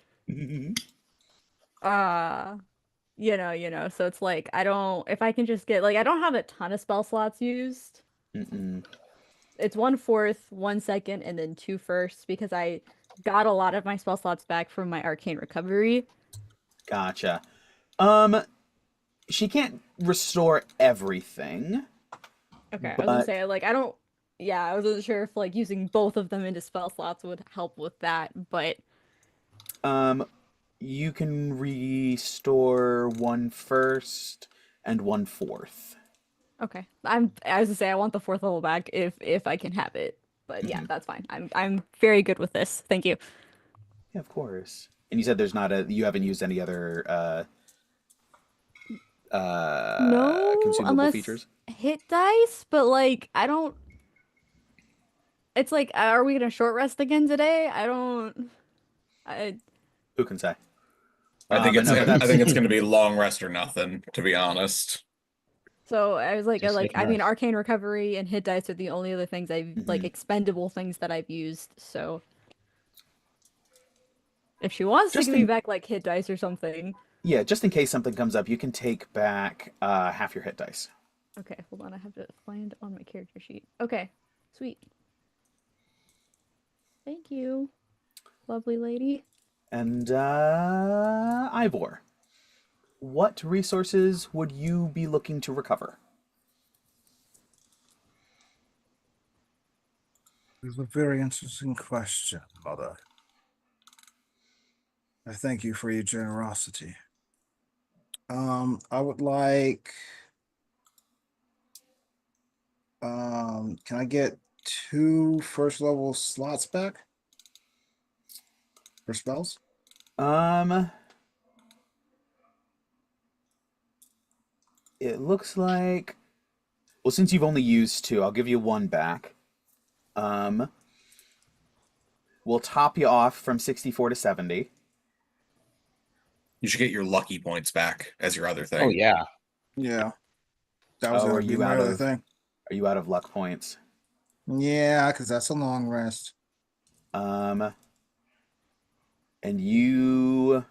Uh, So it's like I don't. If I can just get I don't have a ton of spell slots used. Mm-mm. It's 1/4, 1 second, and then 2 firsts because I got a lot of my spell slots back from my arcane recovery. Gotcha. She can't restore everything. Okay, I was but gonna say I don't. Yeah, I wasn't sure if using both of them into spell slots would help with that, but you can restore 1 first and 1 fourth. okay. I was gonna say I want the 4th level back if I can have it. But yeah, that's fine. I'm very good with this. Thank you. Yeah, of course. And you said you haven't used any other No, consumable unless features? hit dice, but I don't. It's like, are we gonna short rest again today? I don't. Who can say? I think But no, but I think it's that's going to be long rest or nothing, to be honest. So I was Just say I mean, yes. arcane recovery and hit dice are the only other things I've expendable things that I've used. So if she wants to Just give in- me back hit dice or something. yeah, just in case something comes up, you can take back half your hit dice. Okay, hold on. I have to find on my character sheet. Okay, sweet. Thank you, lovely lady. And Ivor, what resources would you be looking to recover? It's a very interesting question, Mother. I thank you for your generosity. I would like. Can I get 2 first level slots back for spells? It looks like, well, since you've only used 2, I'll give you 1 back. We'll top you off from 64 to 70. You should get your lucky points back as your other thing. Oh yeah. Yeah. That was Oh, gonna be my other thing. Are you out of luck points? Yeah, because that's a long rest. And you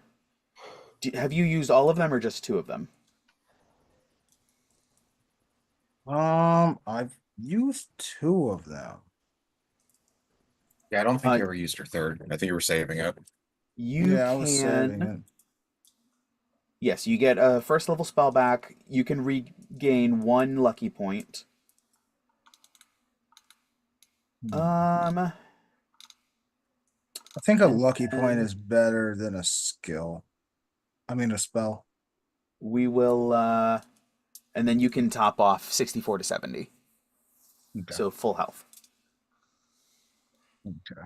have you used all of them or just 2 of them? I've used 2 of them. Yeah, I don't think you ever used your third. I think you were saving it. I was saving it. Yes, you get a first level spell back. You can regain 1 lucky point. I think a lucky point is better than a skill. I mean, a spell. We will, and then you can top off 64 to 70. Okay. So full health. Okay.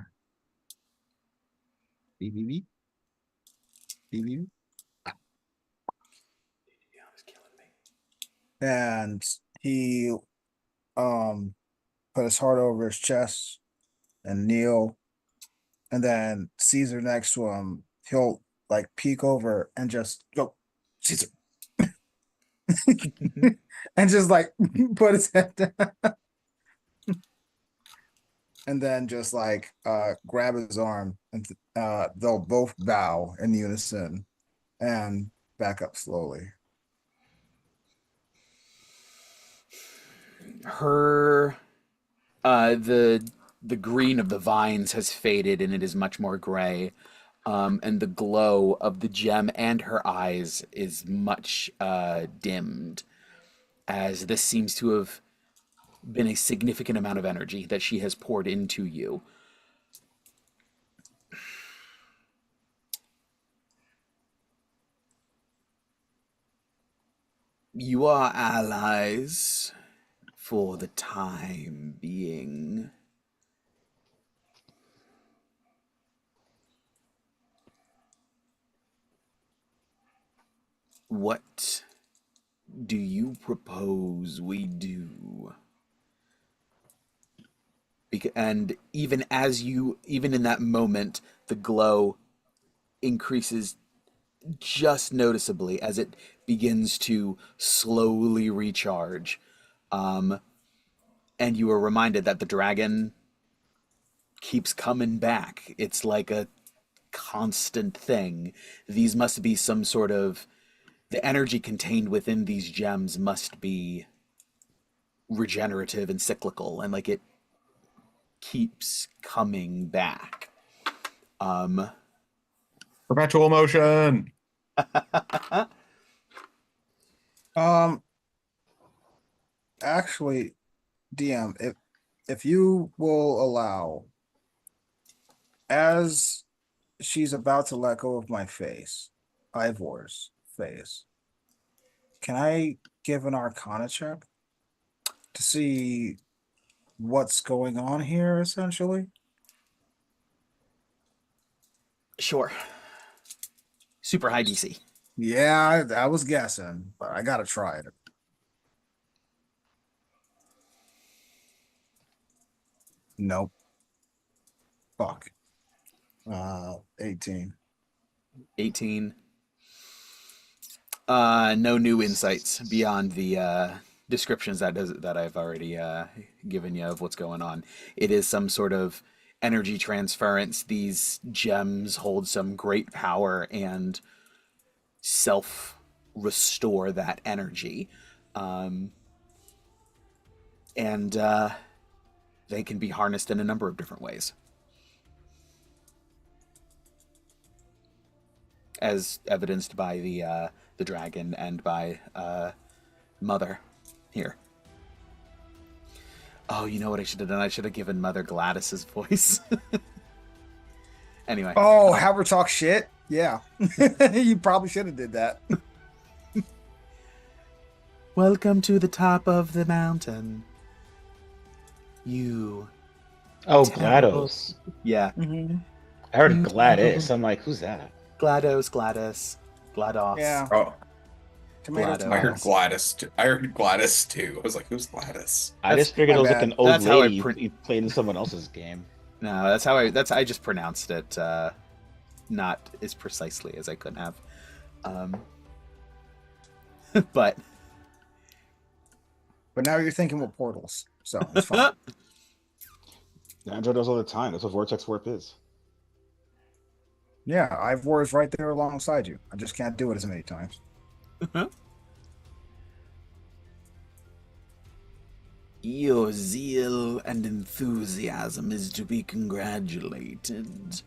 BBB. BBB. And he put his heart over his chest and kneel, and then Caesar next to him, he'll like peek over and just go, Caesar, and just like put his head down, and then just like grab his arm, and they'll both bow in unison and back up slowly. Her the green of the vines has faded and it is much more gray, and the glow of the gem and her eyes is much dimmed, as this seems to have been a significant amount of energy that she has poured into you. You are allies for the time being. What do you propose we do? And even in that moment, the glow increases just noticeably as it begins to slowly recharge. And you are reminded that the dragon keeps coming back. It's like a constant thing. These must be some sort of... The energy contained within these gems must be regenerative and cyclical, and like it keeps coming back. Perpetual motion. Actually, DM, if you will allow, as she's about to let go of my face, Ivor's face, can I give an Arcana check to see what's going on here, essentially? Sure. Super high DC. Yeah, I was guessing, but I gotta try it. Nope. Fuck. 18. 18. No new insights beyond the descriptions that I've already given you of what's going on. It is some sort of energy transference. These gems hold some great power and self-restore that energy. And they can be harnessed in a number of different ways. As evidenced by the dragon and by Mother here. Oh, you know what I should have done? I should have given Mother Gladys's voice. Anyway. Oh, have her talk shit? Yeah. You probably should have did that. Welcome to the top of the mountain. You. Oh, terrible... GLaDOS. Yeah. Mm-hmm. I heard Gladys. I'm like, who's that? GLaDOS, GLaDOS. Yeah. Oh. GLaDOS. I heard Gladys too. I heard Gladys too. I was like, who's Gladys? I just figured it was like an old That's how lady you played in someone else's game. No, I just pronounced it not as precisely as I could have. But now you're thinking with portals, so it's fine. Nedro does all the time. That's what vortex warp is. Yeah, Ivor is right there alongside you. I just can't do it as many times. Your zeal and enthusiasm is to be congratulated.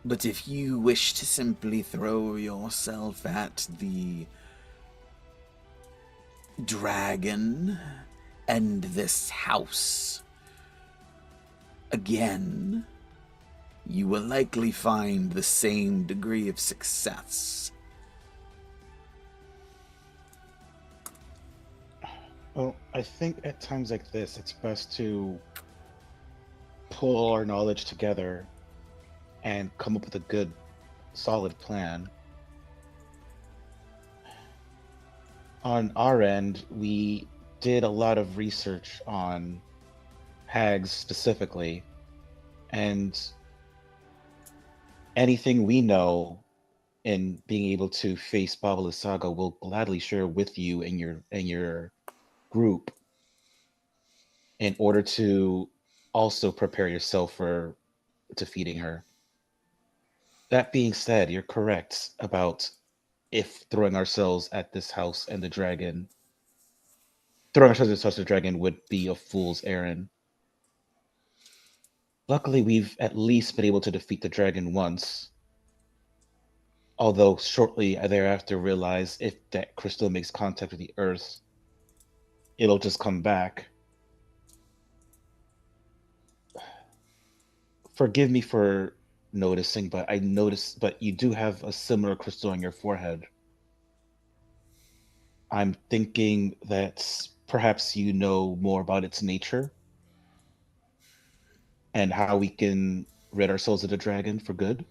But if you wish to simply throw yourself at the dragon and this house again, you will likely find the same degree of success. Well, I think at times like this, it's best to pull our knowledge together and come up with a good, solid plan. On our end, we did a lot of research on hags specifically, and anything we know in being able to face Vasalisa, we'll gladly share with you and your group in order to also prepare yourself for defeating her. That being said, you're correct about if throwing ourselves at this house and the dragon, throwing ourselves at this house and the dragon would be a fool's errand. Luckily, we've at least been able to defeat the dragon once. Although shortly thereafter realize if that crystal makes contact with the earth, it'll just come back. Forgive me for noticing, but but you do have a similar crystal on your forehead. I'm thinking that perhaps you know more about its nature and how we can rid ourselves of the dragon for good.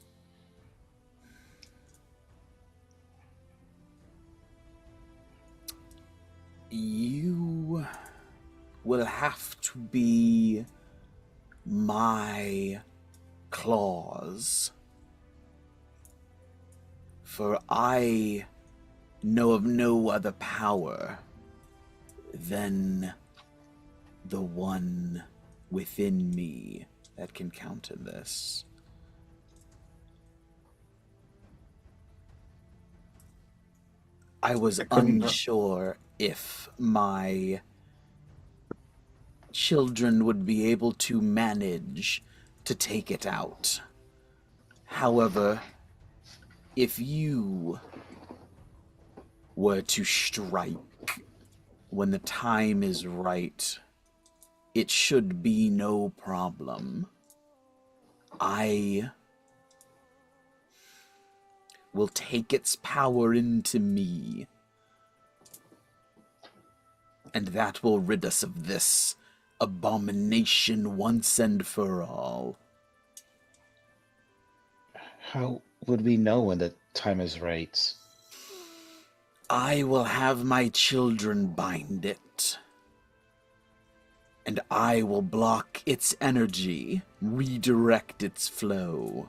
You will have to be my claws, for I know of no other power than the one within me that can counter this. I was unsure if my children would be able to manage to take it out. However, if you were to strike when the time is right, it should be no problem. I will take its power into me, and that will rid us of this abomination once and for all. How would we know when the time is right? I will have my children bind it, and I will block its energy, redirect its flow,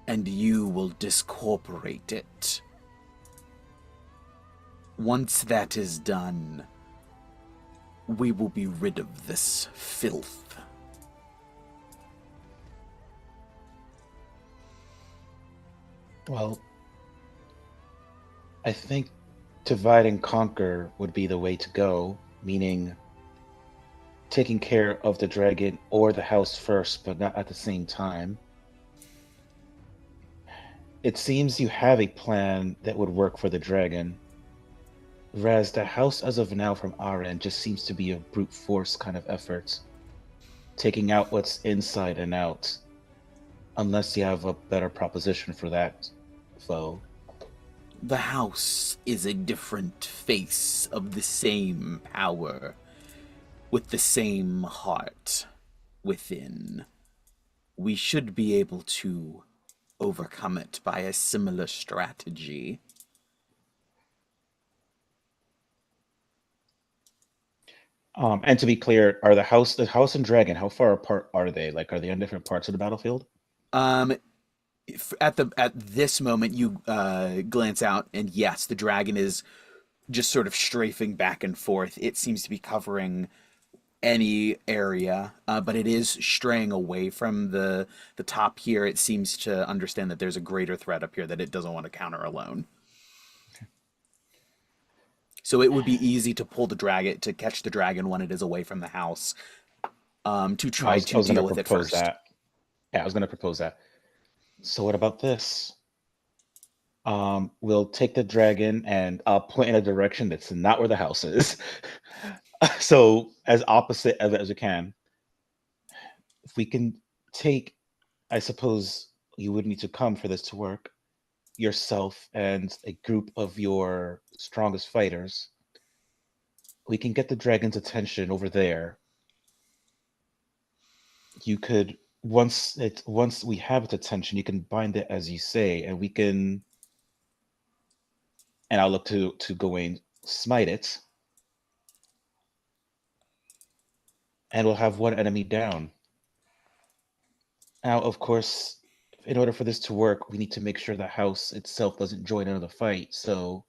and you will discorporate it. Once that is done, we will be rid of this filth. Well, I think divide and conquer would be the way to go, meaning taking care of the dragon or the house first, but not at the same time. It seems you have a plan that would work for the dragon, whereas the house as of now from our end just seems to be a brute force kind of effort, taking out what's inside and out, unless you have a better proposition for that foe. The house is a different face of the same power, with the same heart within. We should be able to overcome it by a similar strategy. And to be clear, are the house and dragon, how far apart are they? Like, are they on different parts of the battlefield? at this moment, you glance out, and yes, the dragon is just sort of strafing back and forth. It seems to be covering any area, but it is straying away from the top here. It seems to understand that there's a greater threat up here that it doesn't want to counter alone. So it would be easy to pull the dragon, to catch the dragon when it is away from the house, to try to deal with it first. That. Yeah, I was going to propose that. So what about this? We'll take the dragon and I'll point in a direction that's not where the house is. So as opposite as we can. If we can take, I suppose you would need to come for this to work, yourself and a group of your strongest fighters. We can get the dragon's attention over there. You could once we have its attention, you can bind it as you say, and we can. And I'll look to Gawain, smite it, and we'll have one enemy down. Now, of course, in order for this to work, we need to make sure the house itself doesn't join into the fight. So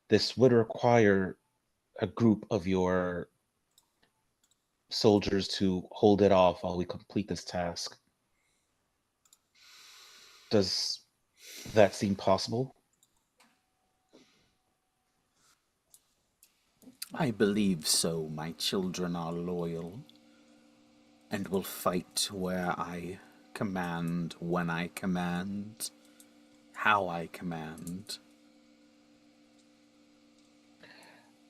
this would require a group of your soldiers to hold it off while we complete this task. Does that seem possible? I believe so. My children are loyal and will fight where I command, when I command, how I command.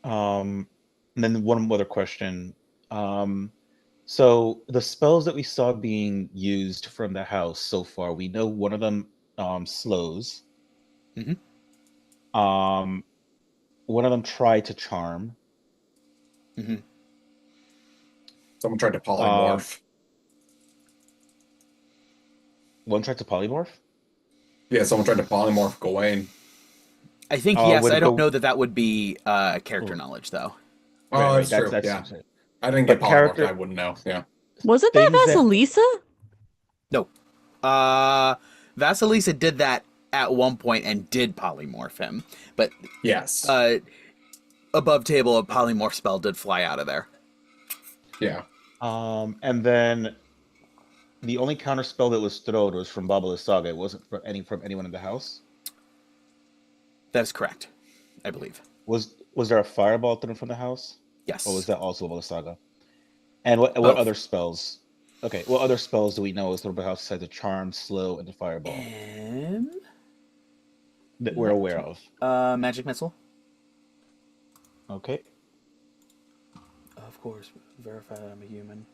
And then one other question. So the spells that we saw being used from the house so far, we know one of them slows. Mm-hmm. One of them tried to charm. Mm-hmm. Someone tried to polymorph. One tried to polymorph? Yeah, someone tried to polymorph Gawain. I think, yes, I don't know that would be character knowledge, though. Oh, Right, that's true. that's yeah. I didn't get polymorphed. I wouldn't know. Yeah. Wasn't that Vasalisa? No. Vasalisa did that at one point and did polymorph him. But yes. Above table, a polymorph spell did fly out of there. Yeah. And then the only counter spell that was thrown was from Vasalisa. It wasn't from anyone in the house. That is correct, I believe. Was there a fireball thrown from the house? Yes. Or was that also Vasalisa? And what other spells? Okay, what other spells do we know is thrown from the house besides the charm, slow, and the fireball? That we're aware of. Magic missile. Okay. Of course, verify that I'm a human.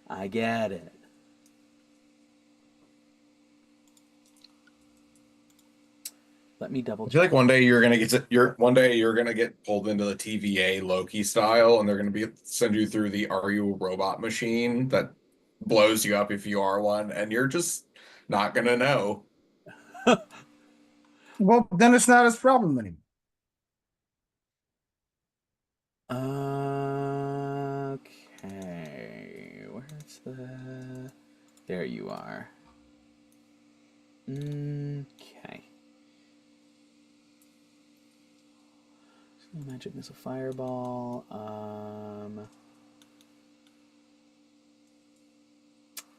I get it. Let me double check. I feel like one day you're gonna get pulled into the TVA Loki style, and they're gonna send you through the "Are you a robot?" machine that blows you up if you are one, and you're just not gonna know. Well, then it's not his problem anymore. Okay, where's the... There you are. Okay. So magic missile fireball.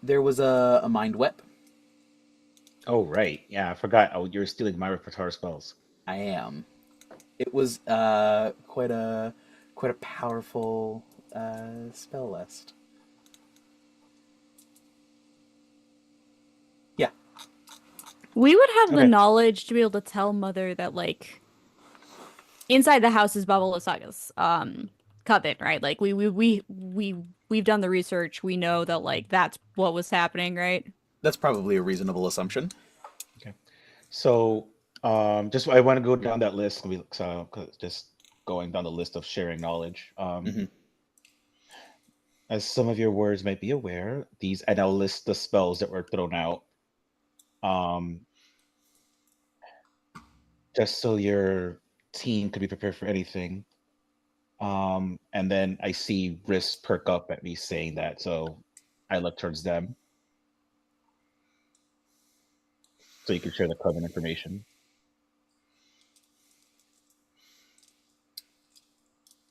There was a mind whip. Oh right, yeah, I forgot. Oh, you're stealing my repertoire spells. I am. It was quite a powerful spell list. Yeah. We would have the knowledge to be able to tell Mother that, like, inside the house is Vasalisa's coven, right? Like we've done the research. We know that, like, that's what was happening, right? That's probably a reasonable assumption. Okay, so just I want to go down that list. Just going down the list of sharing knowledge. As some of your words might be aware, and I'll list the spells that were thrown out. Just so your team could be prepared for anything. And then I see wrists perk up at me saying that, so I look towards them. so you can share the coven information.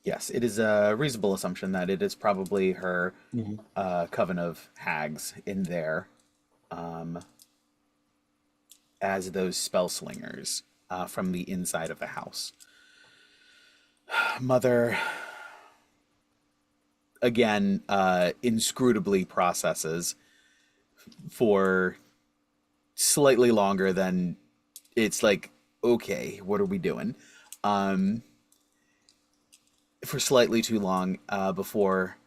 Yes, it is a reasonable assumption that it is probably her Mhm. coven of hags in there, as those spell slingers from the inside of the house. Mother, again, inscrutably processes for slightly longer than it's like, okay, what are we doing? For slightly too long before.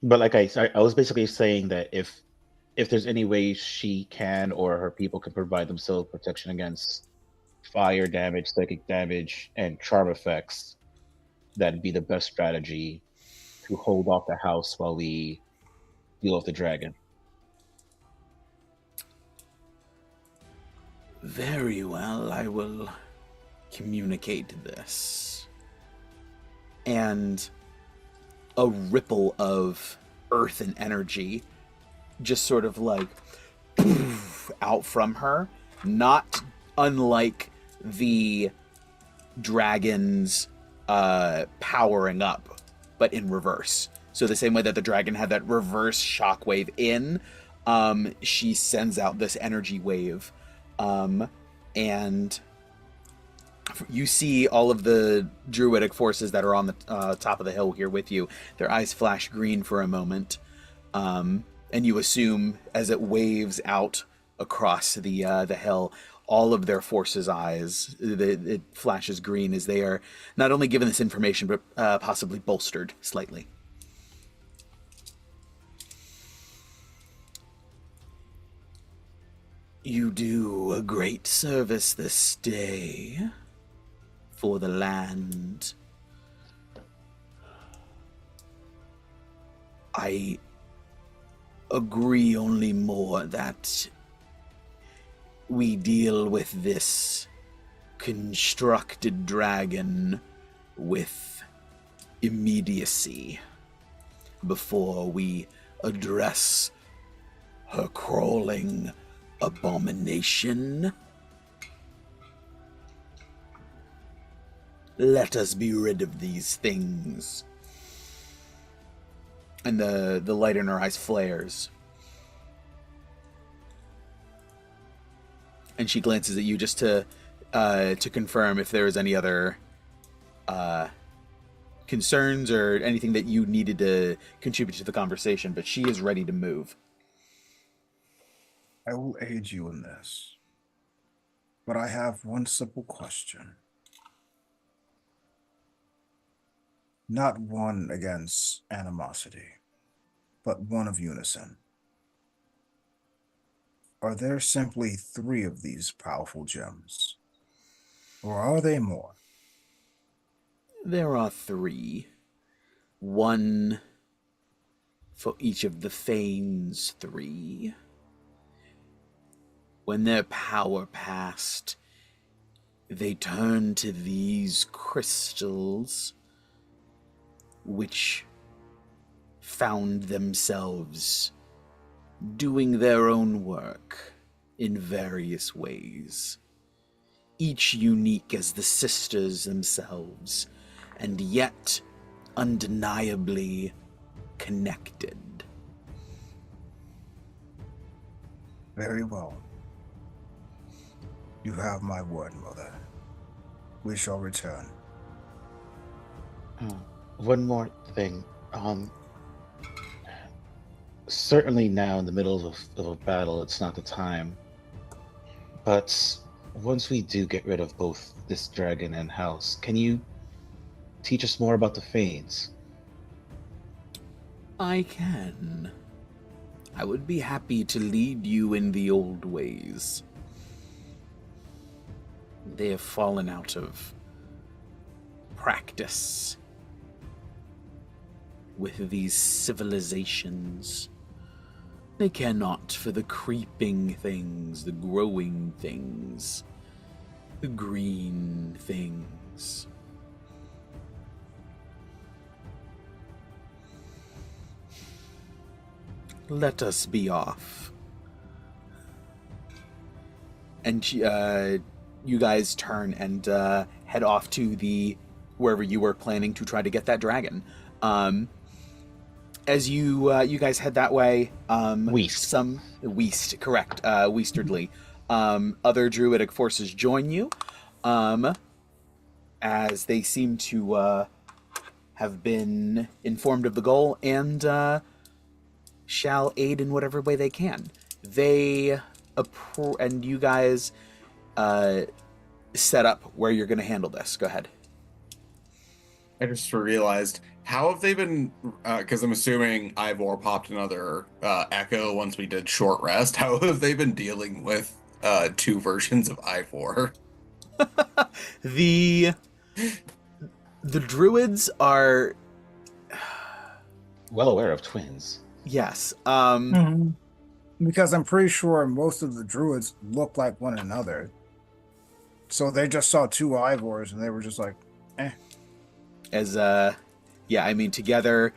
But like I was basically saying that if there's any way she can or her people can provide themselves protection against fire damage, psychic damage, and charm effects, that'd be the best strategy to hold off the house while we deal with the dragon. Very well, I will communicate this. And a ripple of earth and energy just sort of like poof, out from her, not unlike the dragon's powering up, but in reverse. So the same way that the dragon had that reverse shockwave in, she sends out this energy wave, and you see all of the druidic forces that are on the top of the hill here with you. Their eyes flash green for a moment, and you assume as it waves out across the hill, all of their forces' eyes, it flashes green as they are not only given this information, but possibly bolstered slightly. You do a great service this day for the land. I agree only more that we deal with this constructed dragon with immediacy before we address her crawling abomination. Let us be rid of these things. And the light in her eyes flares. And she glances at you just to confirm if there is any other concerns or anything that you needed to contribute to the conversation, but she is ready to move. I will aid you in this, but I have one simple question. Not one against animosity, but one of unison. Are there simply 3 of these powerful gems? Or are they more? There are 3. 1 for each of the Thanes 3. When their power passed, they turned to these crystals, which found themselves doing their own work in various ways, each unique as the sisters themselves, and yet undeniably connected. Very well. You have my word, Mother. We shall return. One more thing. Certainly now in the middle of a battle, it's not the time. But once we do get rid of both this dragon and house, can you teach us more about the Fanes? I can. I would be happy to lead you in the old ways. They have fallen out of practice with these civilizations. They care not for the creeping things, the growing things, the green things. let us be off. And you guys turn and head off to wherever you were planning to try to get that dragon. As you guys head that way, Weast, correct, Weastardly. Other druidic forces join you, as they seem to have been informed of the goal and shall aid in whatever way they can. And you guys set up where you're going to handle this. Go ahead. I just realized, how have they been, because I'm assuming Ivor popped another echo once we did short rest. How have they been dealing with two versions of Ivor? The druids are well aware of twins. Yes. Because I'm pretty sure most of the druids look like one another. So they just saw two Ivors and they were just like, eh. I mean, together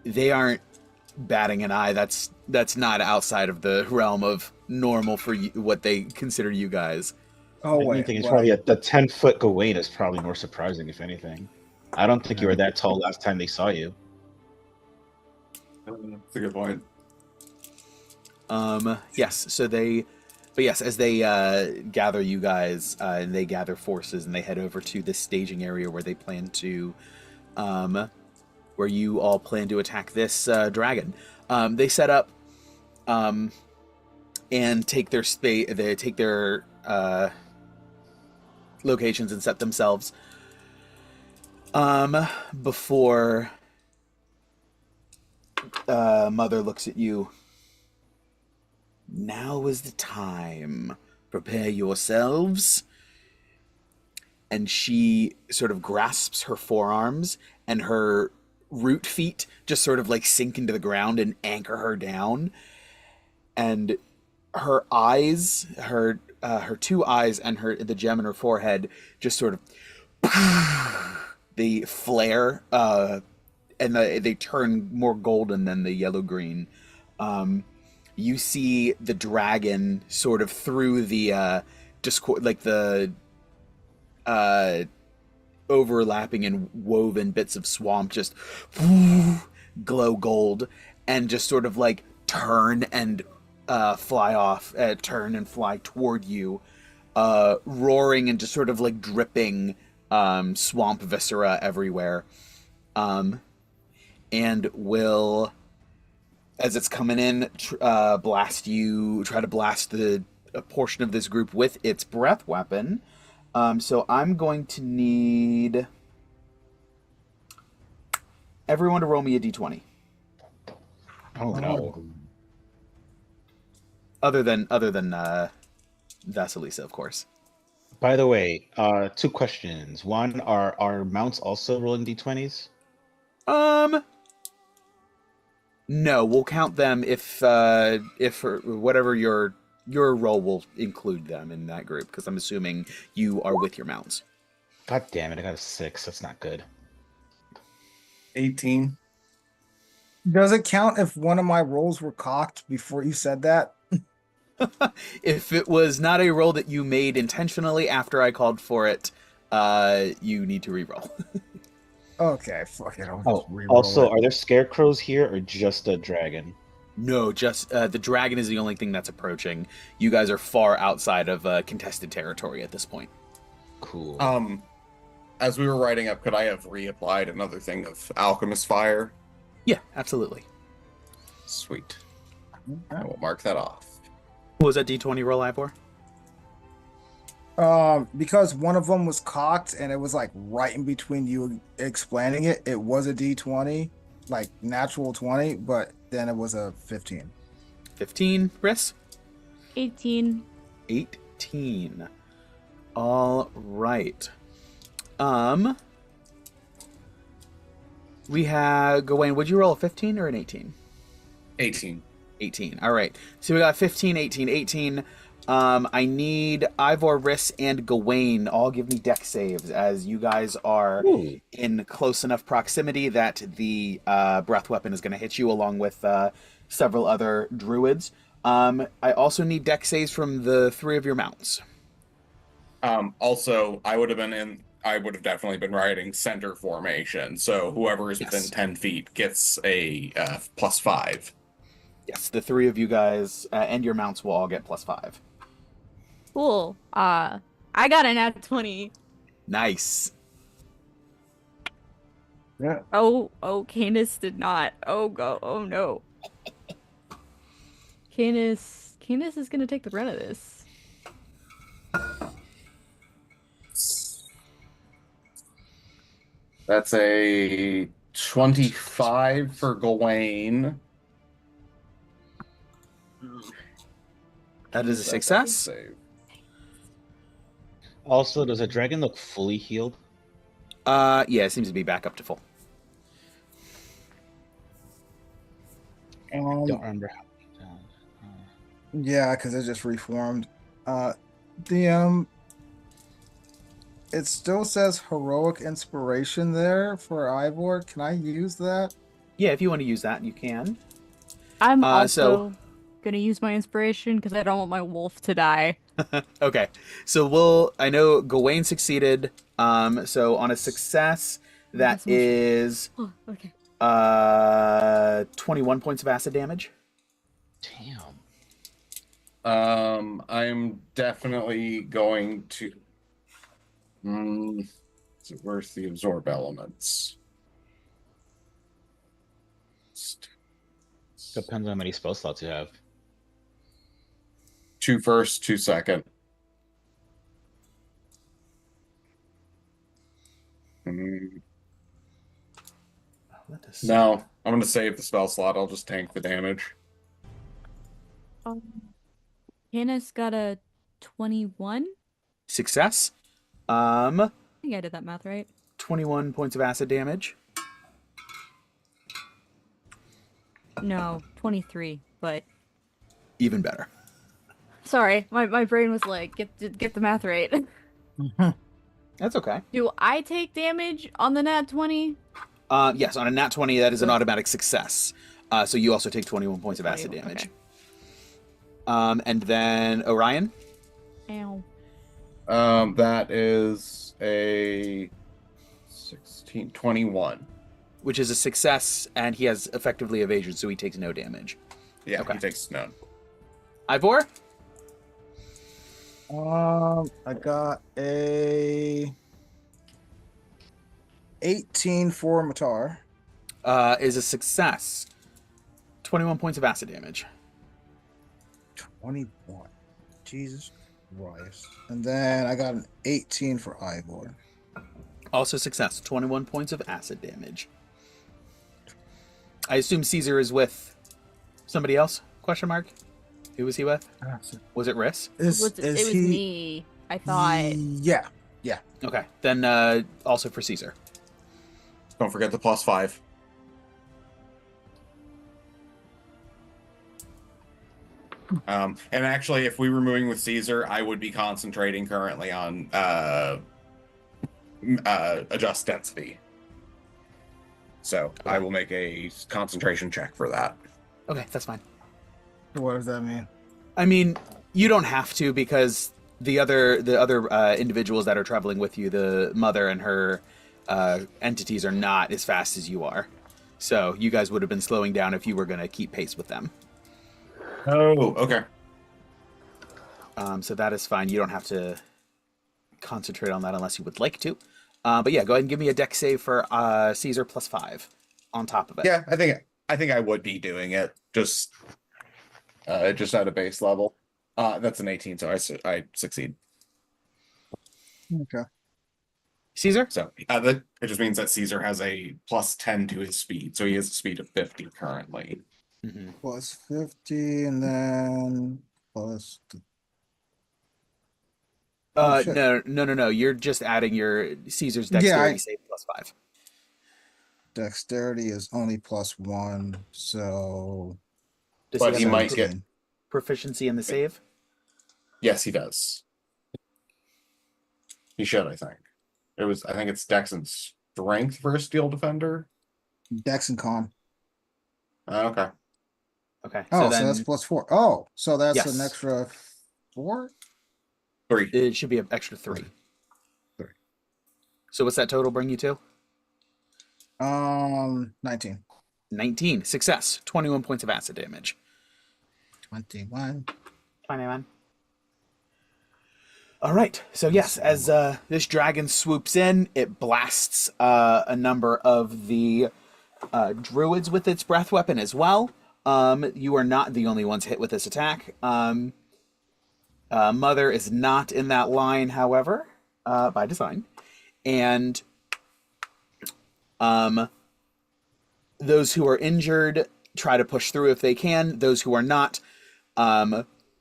they aren't batting an eye. That's not outside of the realm of normal for you, what they consider you guys. Oh, I think it's probably the 10-foot Gawain is probably more surprising, if anything. I don't think you were that tall last time they saw you. That's a good point. Yes. So as they gather you guys and they gather forces and they head over to this staging area where they plan to, where you all plan to attack this dragon. They set up and take their they take their locations and set themselves before Mother looks at you. Now is the time. Prepare yourselves. And she sort of grasps her forearms, and her root feet just sort of like sink into the ground and anchor her down. And her eyes, her two eyes and the gem in her forehead just sort of they flare and they turn more golden than the yellow-green. You see the dragon sort of through the overlapping and woven bits of swamp just glow gold and just sort of like turn and fly toward you, roaring and just sort of like dripping swamp viscera everywhere, and will, as it's coming in, try to blast a portion of this group with its breath weapon. So I'm going to need everyone to roll me a d20. Oh no. Other than Vasalisa, of course. By the way, 2 questions. One, are mounts also rolling d20s? No, we'll count them if whatever your role will include them in that group, because I'm assuming you are with your mounts. God damn it, I got a 6. That's not good. 18. Does it count if one of my rolls were cocked before you said that? If it was not a roll that you made intentionally after I called for it, you need to re-roll. Okay, fuck it. Also, are there scarecrows here or just a dragon? No, just the dragon is the only thing that's approaching. You guys are far outside of contested territory at this point. Cool. As we were writing up, could I have reapplied another thing of Alchemist Fire? Yeah, absolutely. Sweet. I will mark that off. What was that D20 roll, Ivor? Because one of them was cocked and it was like right in between you explaining it. It was a D20, like natural 20, but then it was a 15. 15, Riss? 18. 18. All right. We have Gawain. Would you roll a 15 or an 18? 18. 18. All right. So we got 15, 18, 18. I need Ivor, Riss, and Gawain all give me dex saves, as you guys are in close enough proximity that the breath weapon is going to hit you, along with several other druids. I also need dex saves from the 3 of your mounts. Also, I would have definitely been riding center formation. So whoever is within Yes. 10 feet gets a +5. Yes, the 3 of you guys and your mounts will all get +5. Cool. I got an at 20. Nice. Yeah. Oh, Canis did not. Oh no. Canis is gonna take the brunt of this. That's a 25 for Gawain. That is a success. Save. Also, does a dragon look fully healed? Yeah, it seems to be back up to full. Don't remember how many. Yeah, because it just reformed. It still says heroic inspiration there for Ivor. Can I use that? Yeah, if you want to use that, you can. I'm so- also gonna use my inspiration because I don't want my wolf to die. Okay, so I know Gawain succeeded. So on a success, that That's so much- is Oh, okay. 21 points of acid damage. Damn. I'm definitely going to. Is it worth the absorb elements? Depends on how many spell slots you have. 2 first, 2 second. No, I'm going to save the spell slot. I'll just tank the damage. Canis got a 21. Success. I think I did that math right. 21 points of acid damage. No, 23. But Even better. sorry, my brain was like, get the math right. That's okay. Do I take damage on the nat 20? Yes, on a nat 20, that is an automatic success. So you also take 21 points of acid 21, damage. okay. And then Orion. Ow. That is a 16, 21. Which is a success, and he has effectively evasion, so he takes no damage. Yeah, Okay. he takes none. Ivor? I got a 18 for Matar. Is a success. 21 points of acid damage. 21. Jesus Christ. And then I got an 18 for Ivor. Also success. 21 points of acid damage. I assume Cesar is with somebody else? Question mark. Who was he with? Was it Riss? It was me, I thought. Yeah. Okay. Then also for Cesar. Don't forget the +5. And actually, if we were moving with Caesar, I would be concentrating currently on adjust density. So I will make a concentration check for that. Okay, that's fine. What does that mean? I mean, you don't have to because the other individuals that are traveling with you, the mother and her entities, are not as fast as you are. So you guys would have been slowing down if you were going to keep pace with them. Oh, okay. So that is fine. You don't have to concentrate on that unless you would like to. But yeah, go ahead and give me a dex save for Cesar +5 on top of it. Yeah, I think I would be doing it just at a base level. That's an 18, so I succeed. Okay. Caesar? So it just means that Caesar has a +10 to his speed, so he has a speed of 50 currently. Mm-hmm. Plus 50 and then plus. Shit. No. You're just adding your Caesar's dexterity save +5. Dexterity is only +1, so. Does But he he have might get. proficiency in the save? Yes, he does. He should, I think. I think it's Dex and Strength for a Steel Defender. Dex and Con. Okay. Okay. Oh, So so then that's +4. Oh, so that's yes, an extra 4? 3. it should be an extra 3. 3. So what's that total bring you to? 19. 19. Success. 21 points of acid damage. 21. 21. All right. So yes, as this dragon swoops in, it blasts a number of the druids with its breath weapon as well. You are not the only ones hit with this attack. Mother is not in that line, however, by design. And those who are injured try to push through if they can. Those who are not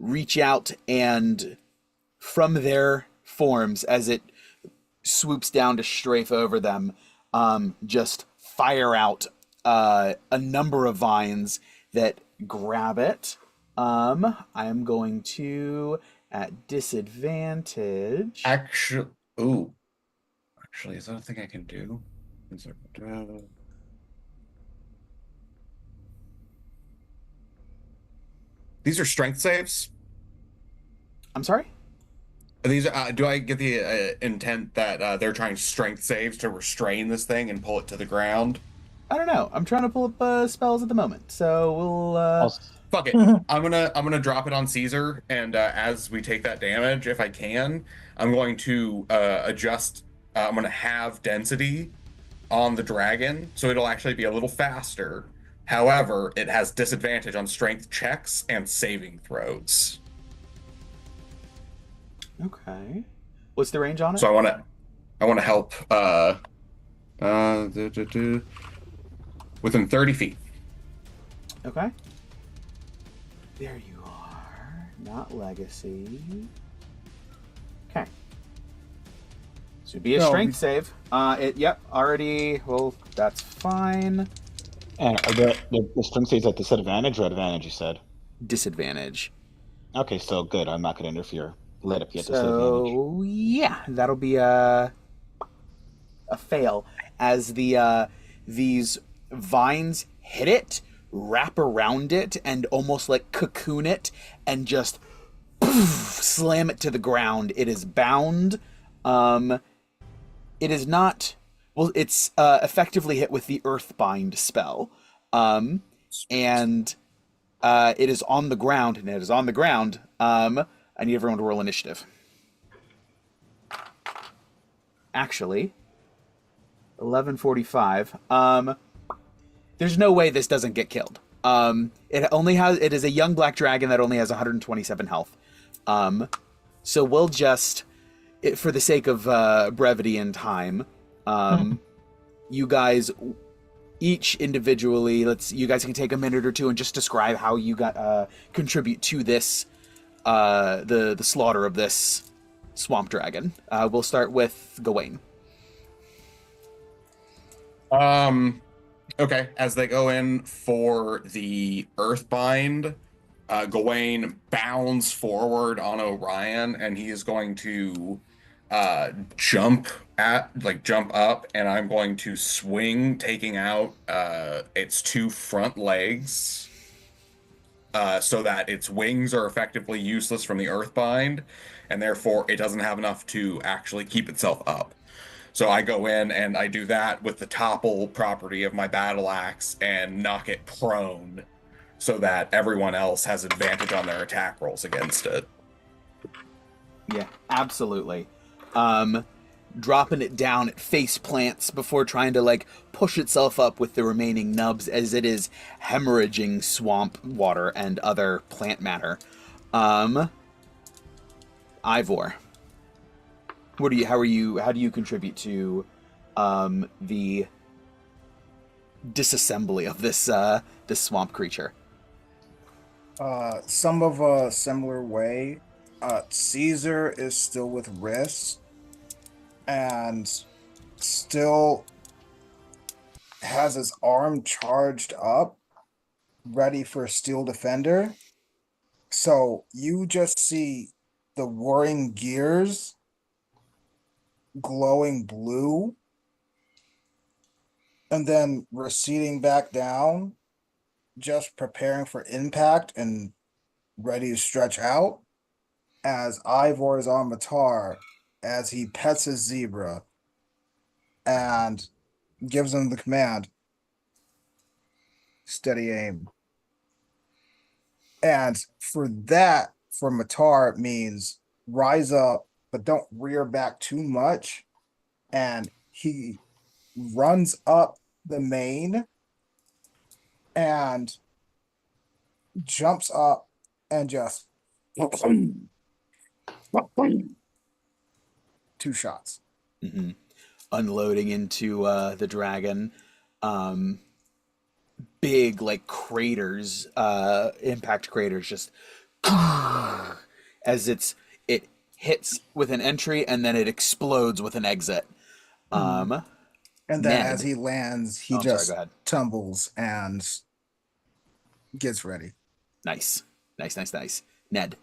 reach out and from their forms as it swoops down to strafe over them, just fire out a number of vines that grab it. I am going to, at disadvantage... Actually, is that a thing I can do? These are strength saves. I'm sorry? These do I get the intent that they're trying strength saves to restrain this thing and pull it to the ground? I don't know. I'm trying to pull up spells at the moment, so we'll... Fuck it. I'm gonna drop it on Cesar, and as we take that damage, if I can, I'm going to adjust. I'm gonna have density on the dragon, so it'll actually be a little faster. However, it has disadvantage on strength checks and saving throws. Okay. What's the range on it? So I want to help within 30 feet. Okay. There you are. Not legacy. Okay. So it'd be a No, strength save. Yep, already. Well, that's fine. And the strength saves at disadvantage or advantage, you said? Disadvantage. Okay, so good. I'm not going to interfere. Let it be at disadvantage. So yeah, that'll be a fail as these vines hit it, wrap around it, and almost like cocoon it, and just poof, slam it to the ground. It is bound. It is not. Well, it's effectively hit with the Earthbind spell, and it is on the ground. And it is on the ground. I need everyone to roll initiative. Actually, 11:45. There's no way this doesn't get killed. It is a young black dragon that only has 127 health. So we'll just, for the sake of brevity and time, you guys each individually, you guys can take a minute or two and just describe how you contribute to this, the slaughter of this swamp dragon. We'll start with Gawain. Okay, as they go in for the Earthbind, Gawain bounds forward on Orion, and he is going to jump up, and I'm going to swing, taking out its 2 front legs, so that its wings are effectively useless from the Earthbind, and therefore it doesn't have enough to actually keep itself up. So I go in and I do that with the topple property of my battle axe and knock it prone so that everyone else has advantage on their attack rolls against it. Yeah, absolutely. Dropping it down, it face plants before trying to push itself up with the remaining nubs as it is hemorrhaging swamp water and other plant matter. Ivor. How do you contribute to the disassembly of this swamp creature? Some of a similar way. Caesar is still with wrists and still has his arm charged up, ready for Steel Defender. So you just see the whirring gears glowing blue and then receding back down just preparing for impact and ready to stretch out as Ivor is on Matar as he pets his zebra and gives him the command, steady aim. And for that, for Matar, it means rise up, but don't rear back too much. And he runs up the main and jumps up and just 2 shots. Mm-hmm. Unloading into the dragon. Big like craters, impact craters, just as it hits with an entry and then it explodes with an exit. And then Ned. as he lands, he I'm sorry, just go ahead. tumbles and gets ready. Nice. Ned.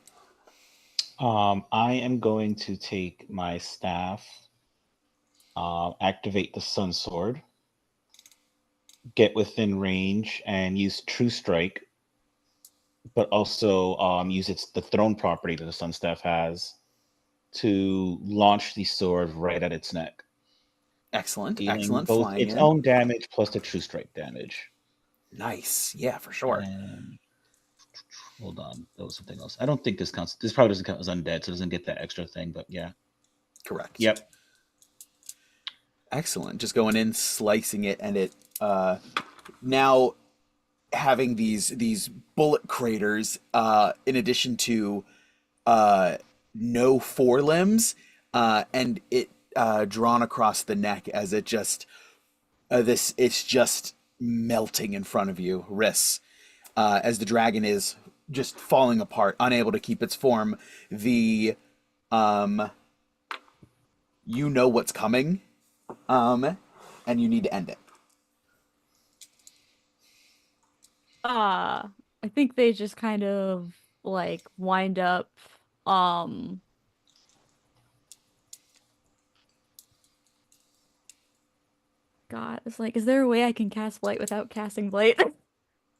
I am going to take my staff, activate the Sun Sword, get within range, and use True Strike, but also use the thrown property that the Sun Staff has to launch the sword right at its neck. Excellent. Dealing both Flying its in. own damage plus the True Strike damage. Nice. Yeah, for sure. And hold on, that was something else. I don't think this counts. This probably doesn't count as undead, so it doesn't get that extra thing. But yeah, Correct. Yep. Excellent. Just going in, slicing it, and it now having these bullet craters in addition to no forelimbs, and it drawn across the neck as it just it's just melting in front of you, Riss, as the dragon is just falling apart, unable to keep its form. The you know what's coming, and you need to end it. I think they just kind of like wind up God, it's like, is there a way I can cast Blight without casting Blight?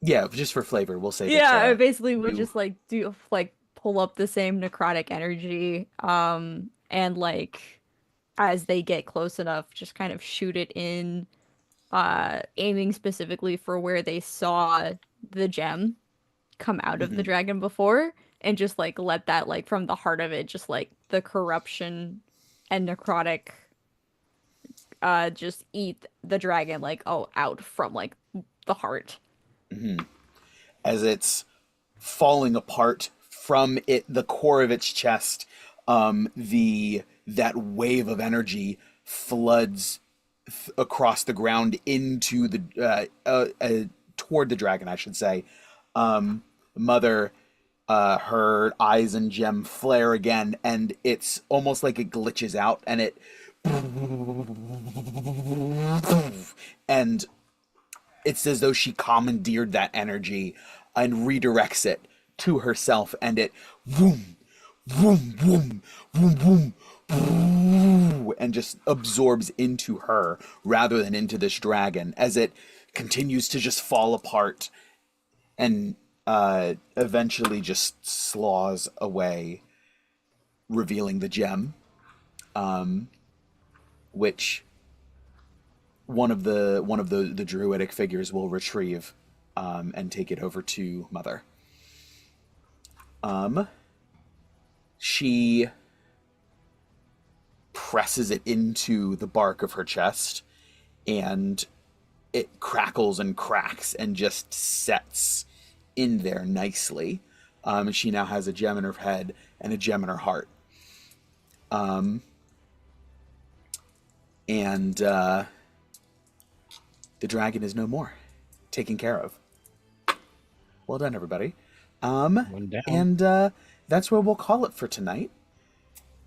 Yeah, just for flavor, we'll say. Yeah, I that, basically would you- just like do like pull up the same necrotic energy, and like as they get close enough, just kind of shoot it in, aiming specifically for where they saw the gem come out of the Mhm. dragon before, and just like let that like from the heart of it, just like the corruption and necrotic just eat the dragon like out from like the heart. as it's falling apart from the core of its chest, that wave of energy floods across the ground into the toward the dragon, I should say. Mother, her eyes and gem flare again, and it's almost like it glitches out, and and it's as though she commandeered that energy and redirects it to herself, and it vroom, vroom, vroom, vroom, vroom, vroom, and just absorbs into her rather than into this dragon as it continues to just fall apart and eventually just slaws away, revealing the gem, which one of the druidic figures will retrieve and take it over to Mother. She presses it into the bark of her chest, and it crackles and cracks and just sets in there nicely. She now has a gem in her head and a gem in her heart. And the dragon is no more, taken care of. Well done, everybody. One down. And that's where we'll call it for tonight.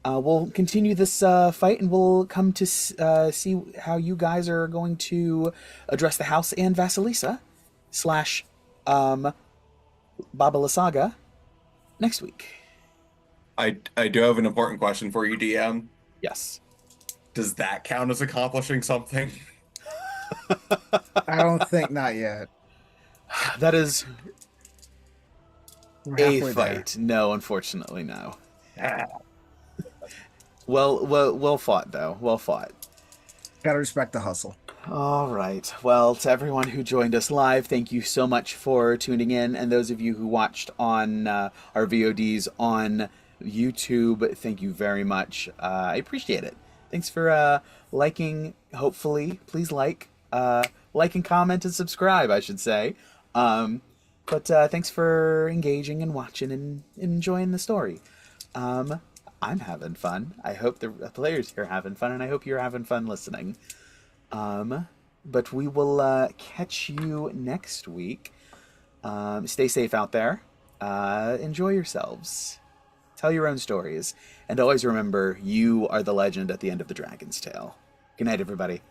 We'll continue this fight, and we'll come to see how you guys are going to address the house and Vasalisa / Baba Lysaga next week. I do have an important question for you, DM. Yes. Does that count as accomplishing something? I don't think not yet. That is We're a halfway there. fight. No, unfortunately, no. Ah, Well fought, though. Well fought. gotta respect the hustle. All right. Well, to everyone who joined us live, thank you so much for tuning in. And those of you who watched on our VODs on YouTube, thank you very much. I appreciate it. Thanks for liking. Hopefully, please like and comment and subscribe, I should say. But thanks for engaging and watching and enjoying the story. I'm having fun. I hope the players here are having fun, and I hope you're having fun listening. But we will catch you next week. Stay safe out there. Enjoy yourselves. Tell your own stories. And always remember, you are the legend at the end of the Dragon's Tale. Good night, everybody.